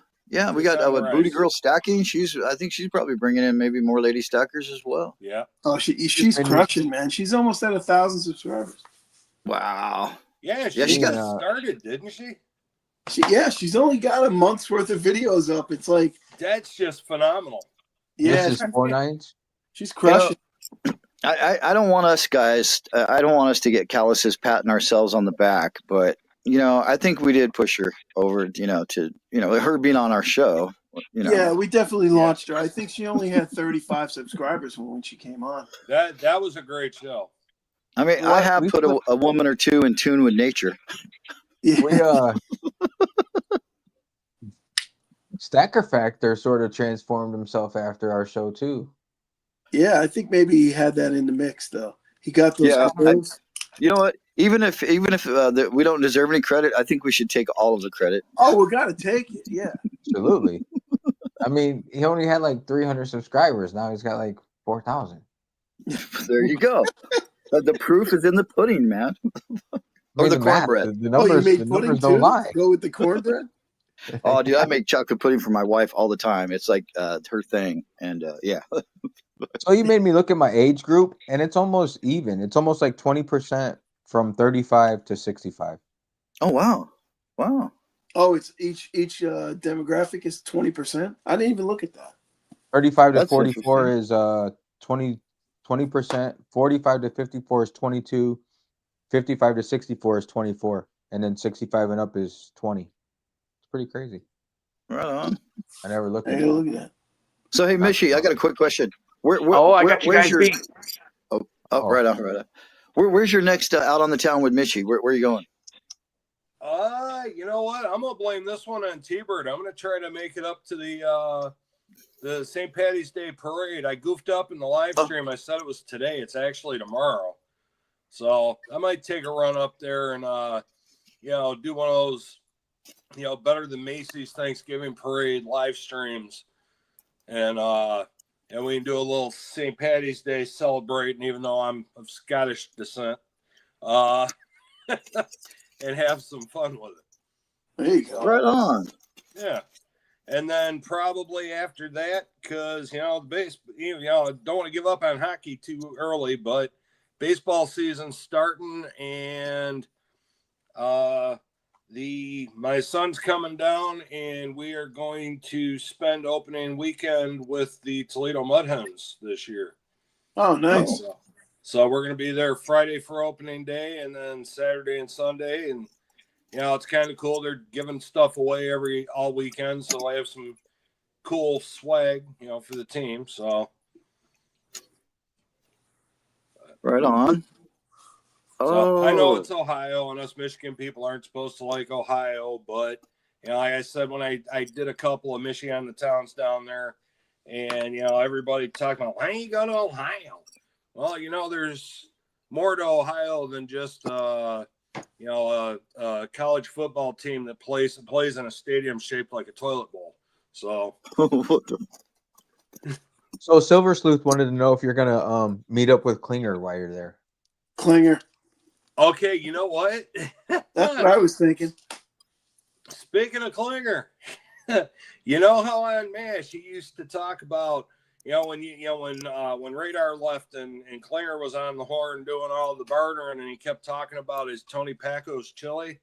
we got Booty Girl Stacking. I think she's probably bringing in maybe more lady stackers as well. Yeah. Oh, she's crushing, man. She's almost at 1,000 subscribers. Wow. Yeah, she got started, didn't she? She's only got a month's worth of videos up. It's like that's just phenomenal. Yeah, this is 4 nights. She's crushing. I don't want us guys. I don't want us to get calluses patting ourselves on the back, but I think we did push her over. To her being on our show. Yeah, we definitely launched her. I think she only had 35 subscribers when she came on. That was a great show. I mean, I have put a woman or two in tune with nature. Yeah. Stacker Factor sort of transformed himself after our show too. Yeah, I think maybe he had that in the mix though. He got those. You know what? Even if we don't deserve any credit, I think we should take all of the credit. Oh, we got to take it. Yeah, absolutely. I mean, he only had like 300 subscribers. Now he's got like 4,000. There you go. The proof is in the pudding, man. Or the cornbread. The numbers don't lie. Go with the cornbread. Oh, dude, I make chocolate pudding for my wife all the time. It's like her thing, and yeah. So you made me look at my age group, and it's almost even. It's almost like 20% from 35 to 65. Oh wow, wow. Oh, it's each demographic is 20%. I didn't even look at that. 35 to That's 44 interesting. is 20%. 45 to 54 is 22. 55 to 64 is 24, and then 65 and up is 20. It's pretty crazy. Right on. I never looked Hey, into look that. at that. So hey, Not Michi, I got a quick question. I got you Where's guys your? beat. Oh, Oh, right on, right on. Where's your next out on the town with Michi? Where are you going? You know what? I'm gonna blame this one on T-Bird. I'm gonna try to make it up to the St. Patty's Day parade. I goofed up in the live stream. I said it was today. It's actually tomorrow. So I might take a run up there and do one of those, better than Macy's Thanksgiving parade live streams. And we can do a little St. Patty's Day celebrating, even though I'm of Scottish descent. And have some fun with it. There you go. Right on. Yeah. And then probably after that, because the base, don't want to give up on hockey too early, but baseball season's starting, and my son's coming down, and we are going to spend opening weekend with the Toledo Mudhens this year. Oh, nice. So we're going to be there Friday for opening day, and then Saturday and Sunday, and it's kind of cool. They're giving stuff away all weekend, so I have some cool swag, for the team. So right on. So I know it's Ohio, and us Michigan people aren't supposed to like Ohio, but like I said, when I did a couple of Michigan the towns down there, and everybody talking about, why don't you go to Ohio? Well, there's more to Ohio than just a college football team that plays in a stadium shaped like a toilet bowl. So so Silver Sleuth wanted to know if you're gonna meet up with Klinger while you're there. Klinger. Okay, you know what? That's what I was thinking. Speaking of Klinger, you know how on MASH he used to talk about, when Radar left and Klinger was on the horn doing all the bartering, and he kept talking about his Tony Paco's chili.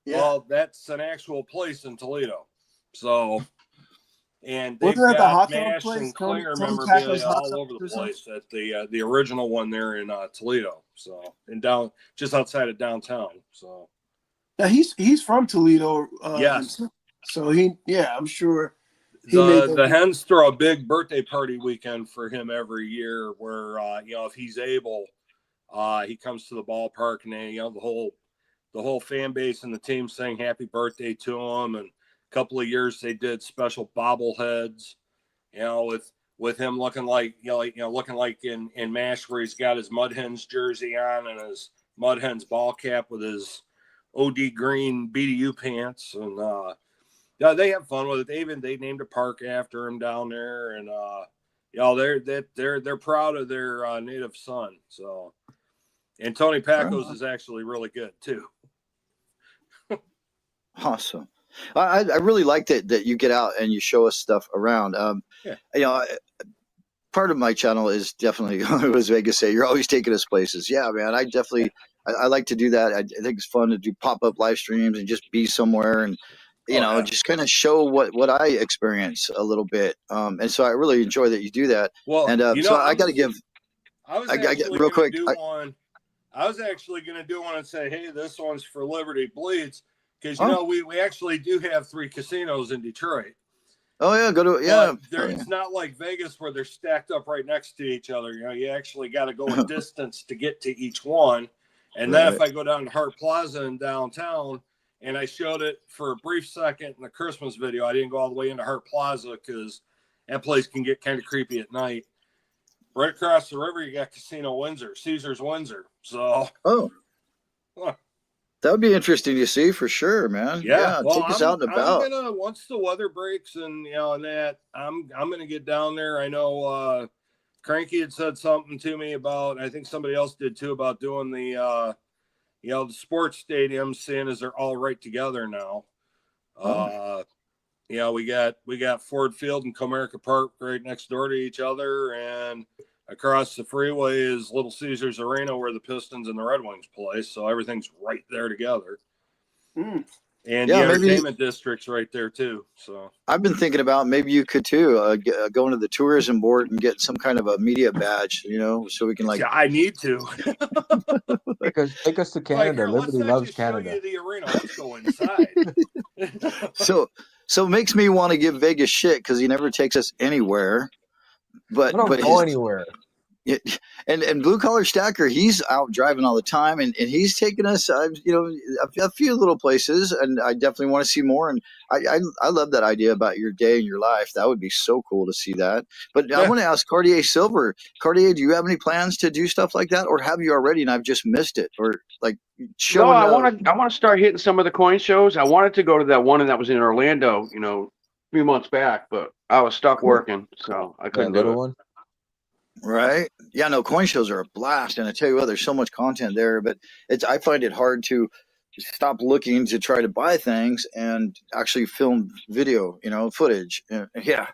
Yeah. Well, that's an actual place in Toledo. So, and they've got MASH and Klinger memorabilia all over the place at the original one there in Toledo. So, just outside of downtown. So, now he's from Toledo. Yes. So I'm sure. The Hens throw a big birthday party weekend for him every year, where if he's able, he comes to the ballpark, and the whole fan base and the team sing happy birthday to him. And a couple of years they did special bobbleheads, with him looking like looking like in MASH, where he's got his Mud Hens jersey on and his Mud Hens ball cap with his OD green BDU pants, and yeah, they have fun with it. They named a park after him down there, and they're proud of their native son. So, and Tony Paco's is actually really good too. Awesome. I really like that you get out and you show us stuff around. Part of my channel is definitely, as Vegas say, you're always taking us places. Yeah, man, I like to do that. I think it's fun to do pop-up live streams and just be somewhere and just kind of show what I experience a little bit. And so I really enjoy that you do that. Well, and so I got to give. I was actually real quick. I was actually going to do one and say, hey, this one's for Liberty Bleeds, because we actually do have 3 casinos in Detroit. Oh yeah, It's not like Vegas where they're stacked up right next to each other. You actually got to go a distance to get to each one. And then if I go down to Hart Plaza in downtown, and I showed it for a brief second in the Christmas video, I didn't go all the way into Hart Plaza because that place can get kind of creepy at night. Right across the river, you got Casino Windsor, Caesars Windsor. So, that would be interesting to see for sure, man. Yeah, well, take us out and about. I'm gonna, once the weather breaks and I'm gonna get down there. I know Cranky had said something to me about, I think somebody else did too, about doing the the sports stadiums, seeing as they're all right together now. You know, we got Ford Field and Comerica Park right next door to each other, and across the freeway is Little Caesars Arena where the Pistons and the Red Wings play. So everything's right there together. Mm. And Yeah, the maybe entertainment district's right there too. So I've been thinking about maybe you could too go into the tourism board and get some kind of a media badge, you know, so we can like. yeah, I need to. Take us to It's like, Canada. here, let's Liberty not loves just show Canada. you the arena. Let's go inside. So it makes me want to give Vegas shit because he never takes us anywhere. But I don't go anywhere. and Blue Collar Stacker, he's out driving all the time, and he's taking us, you know, a few little places, and I definitely want to see more. And I love that idea about your day and your life. That would be so cool to see that. But I want to ask Cartier Silver, Cartier, do you have any plans to do stuff like that, or have you already and I've just missed it, or like showing? No, I want to start hitting some of the coin shows. I wanted to go to that one that was in Orlando, you know, a few months back, but I was stuck working, so I couldn't That do little it. one. Right. Yeah, no, coin shows are a blast. And I tell you what, there's so much content there, but I find it hard to stop looking to try to buy things and actually film video, you know, footage. Yeah.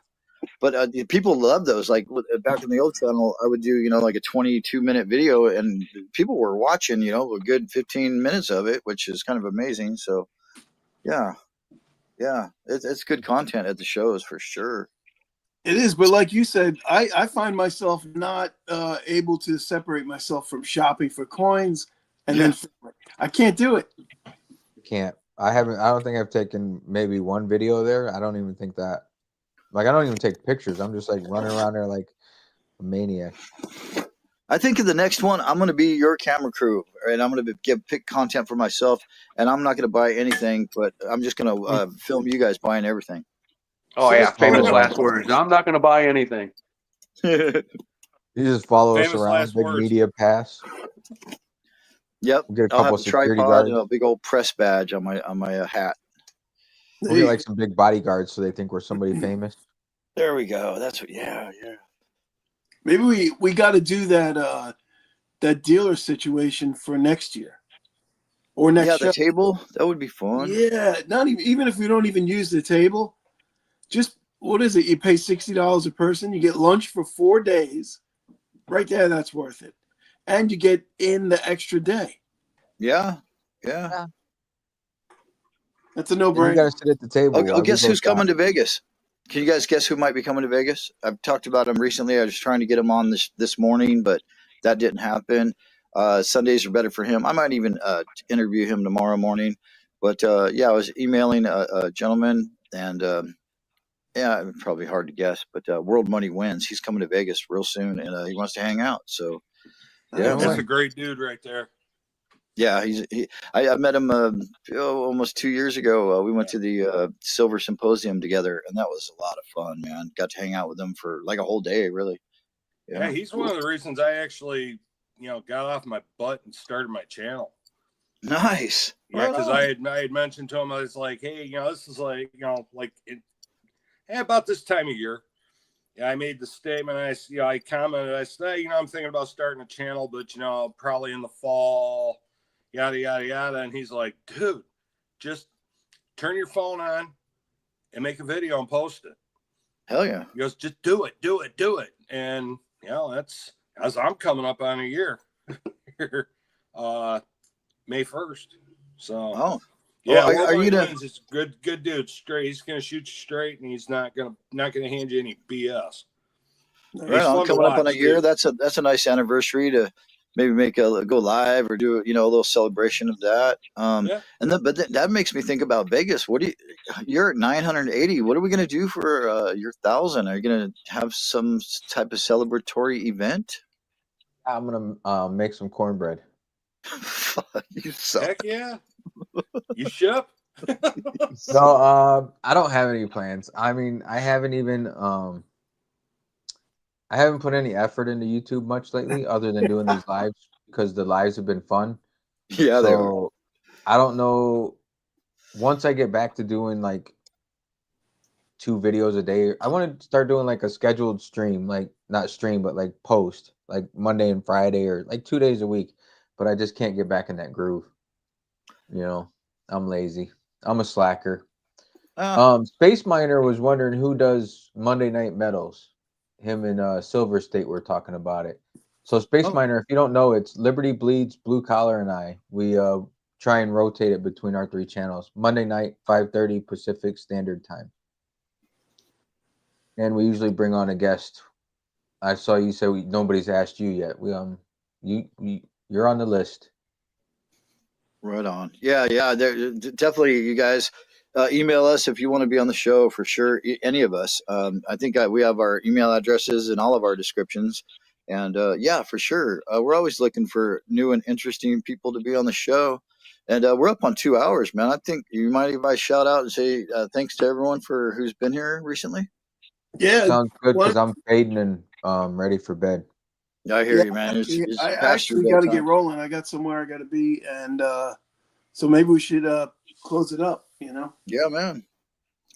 But people love those. Like back in the old channel, I would do, you know, like a 22-minute video and people were watching, you know, a good 15 minutes of it, which is kind of amazing. So, yeah. Yeah. It's good content at the shows for sure. It is, but like you said, I find myself not able to separate myself from shopping for coins, and then I can't do it. Can't. I don't think I've taken maybe one video there. I don't even think that. Like, I don't even take pictures. I'm just like running around there like a maniac. I think in the next one, I'm going to be your camera crew, and I'm going to pick content for myself, and I'm not going to buy anything, but I'm just going to film you guys buying everything. Oh, yeah. Famous last words. I'm not going to buy anything. You just follow us Famous around, last big words. media pass. Yep. We'll get a I'll couple have a security tripod guards. and a big old press badge on my hat. We'll get like some big bodyguards so they think we're somebody famous. There we go. That's what. Yeah. Maybe we got to do that dealer situation for next year or next the show. table, that would be fun. Yeah, not even if we don't even use the table, just what is it? You pay $60 a person, you get lunch for 4 days. Right there, that's worth it. And you get in the extra day. Yeah. That's a You no-brainer. got to sit at the table. Oh, guess who's coming to Vegas? Can you guys guess who might be coming to Vegas? I've talked about him recently. I was trying to get him on this morning, but that didn't happen. Sundays are better for him. I might even interview him tomorrow morning. But I was emailing a gentleman, and probably hard to guess, but World Money Wins. He's coming to Vegas real soon, and he wants to hang out. So, yeah, that's a great dude right there. Yeah, I met him almost 2 years ago. We went to the Silver Symposium together, and that was a lot of fun, man. Got to hang out with him for like a whole day, really. Yeah, he's one of the reasons I actually, got off my butt and started my channel. Nice. Yeah, because I had mentioned to him, I was like, hey, this is like, about this time of year. Yeah, I made the statement. I commented. I said, I'm thinking about starting a channel, but probably in the fall. Yada yada yada. And he's like, dude, just turn your phone on and make a video and post it. Hell yeah. He goes, just do it. And that's as I'm coming up on a year here, May 1st. So are you gonna? It's good dude. Straight. He's gonna shoot you straight, and he's not gonna hand you any BS. Right on. Coming up on a year. That's a nice anniversary to maybe go live or do a little celebration of that. That makes me think about Vegas. You're at 980. What are we gonna do for your 1,000? Are you gonna have some type of celebratory event? I'm gonna make some cornbread. You suck. Heck yeah. You ship? No, I don't have any plans. I mean, I haven't put any effort into YouTube much lately, other than doing these lives because the lives have been fun. Yeah, they are. I don't know. Once I get back to doing like 2 videos a day, I want to start doing like a scheduled stream, like not stream, but like post, like Monday and Friday or like 2 days a week. But I just can't get back in that groove. I'm lazy. I'm a slacker. Space Miner was wondering who does Monday Night Medals. Him and Silver State were talking about it. So Space Miner, if you don't know, it's Liberty Bleeds, Blue Collar, and I. We try and rotate it between our 3 channels. Monday night, 5:30 Pacific Standard Time. And we usually bring on a guest. I saw you say nobody's asked you yet. You're on the list. Right on. Yeah. Definitely, you guys email us if you want to be on the show for sure. Any of us. I think we have our email addresses in all of our descriptions. And yeah, for sure. We're always looking for new and interesting people to be on the show. And we're up on 2 hours, man. I think you might even shout out and say thanks to everyone who's been here recently. Yeah. Sounds good because I'm fading and ready for bed. I hear you, man. It's I past your actually got to bedtime. get rolling. I got somewhere I got to be. And so maybe we should close it up, you know? Yeah, man.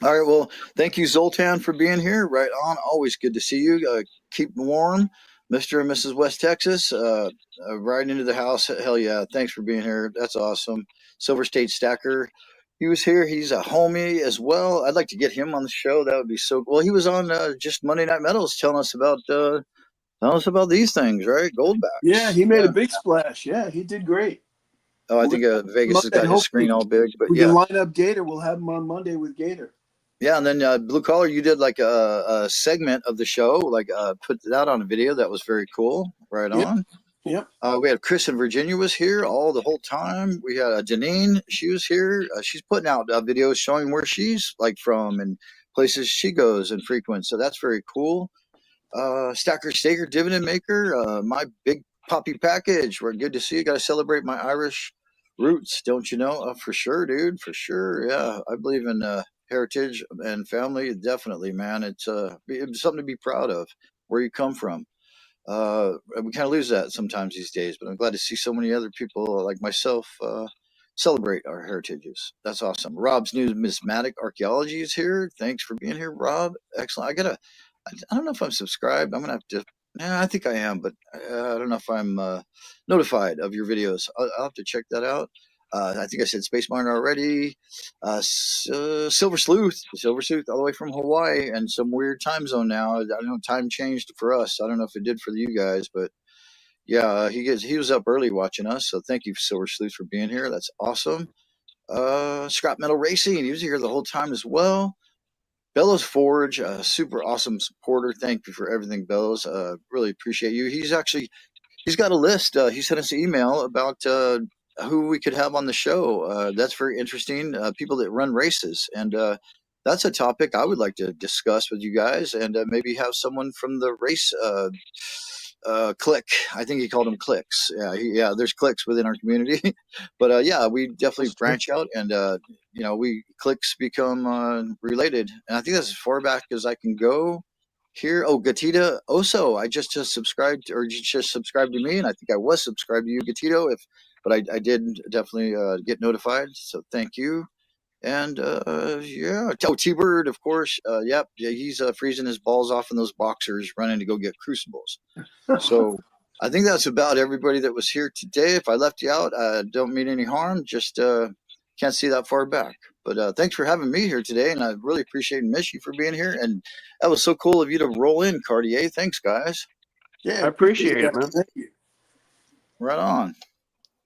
All right. Well, thank you, Zoltan, for being here. Right on. Always good to see you. Keep warm, Mr. and Mrs. West Texas. Right into the house. Hell yeah. Thanks for being here. That's awesome. Silver State Stacker. He was here. He's a homie as well. I'd like to get him on the show. That would be so cool. He was on just Monday Night Metals telling us about these things, right? Goldbacks. Yeah, he made a big splash. Yeah, he did great. Oh, I think Vegas has got his screen all big, but we yeah. can line up Gator. We'll have him on Monday with Gator. Yeah, and then Blue Collar, you did like a segment of the show, like put that on a video. That was very cool. Right on. Yep. We had Chris in Virginia was here the whole time. We had Janine. She was here. She's putting out videos showing where she's like from and places she goes and frequents. So that's very cool. Stacker Staker Dividend Maker, my big poppy package. We're good to see you. Got to celebrate my Irish roots, don't you know? For sure, dude. For sure. Yeah, I believe in heritage and family. Definitely, man. It's something to be proud of. Where you come from. We kind of lose that sometimes these days, but I'm glad to see so many other people like myself celebrate our heritages. That's awesome. Rob's Numismatic Archaeology is here. Thanks for being here, Rob. Excellent. I don't know if I'm subscribed. I'm gonna have to. Yeah, I think I am, but I don't know if I'm notified of your videos. I'll have to check that out. I think I said Space Miner already. Silver Sleuth, all the way from Hawaii, and some weird time zone now. I don't know, time changed for us. I don't know if it did for you guys, but yeah, he was up early watching us. So thank you, Silver Sleuth, for being here. That's awesome. Scrap Metal Racing, he was here the whole time as well. Bellows Forge, super awesome supporter. Thank you for everything, Bellows. Really appreciate you. He's got a list. He sent us an email about who we could have on the show. That's very interesting. People that run races. And that's a topic I would like to discuss with you guys and maybe have someone from the race click. I think he called them clicks. Yeah, there's clicks within our community. But yeah, we definitely branch out and, we clicks become related. And I think that's as far back as I can go. Here, Gatita Oso, I just subscribed, or you just subscribed to me, and I think I was subscribed to you, Gatito. But I did definitely get notified, so thank you. And yeah, T-Bird, of course. Yep, yeah, he's freezing his balls off in those boxers, running to go get crucibles. So I think that's about everybody that was here today. If I left you out, don't mean any harm. Just can't see that far back. But thanks for having me here today, and I really appreciate and miss you for being here. And that was so cool of you to roll in, Cartier. Thanks, guys. Yeah, I appreciate it, man. Thank you. Right on.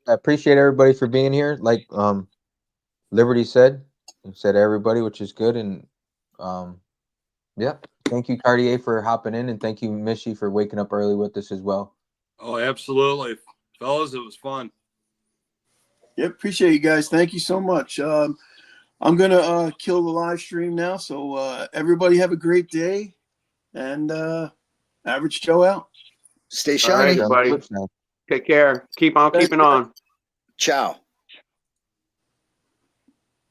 I appreciate everybody for being here. Like Liberty said everybody, which is good. And yeah, thank you, Cartier, for hopping in, and thank you, Mishy, for waking up early with us as well. Oh, absolutely, fellas, it was fun. Yep, appreciate you guys. Thank you so much. I'm gonna kill the live stream now. So everybody have a great day, and Average Joe out. Stay shiny. All right, everybody. Take care. Keep on keeping on. Ciao.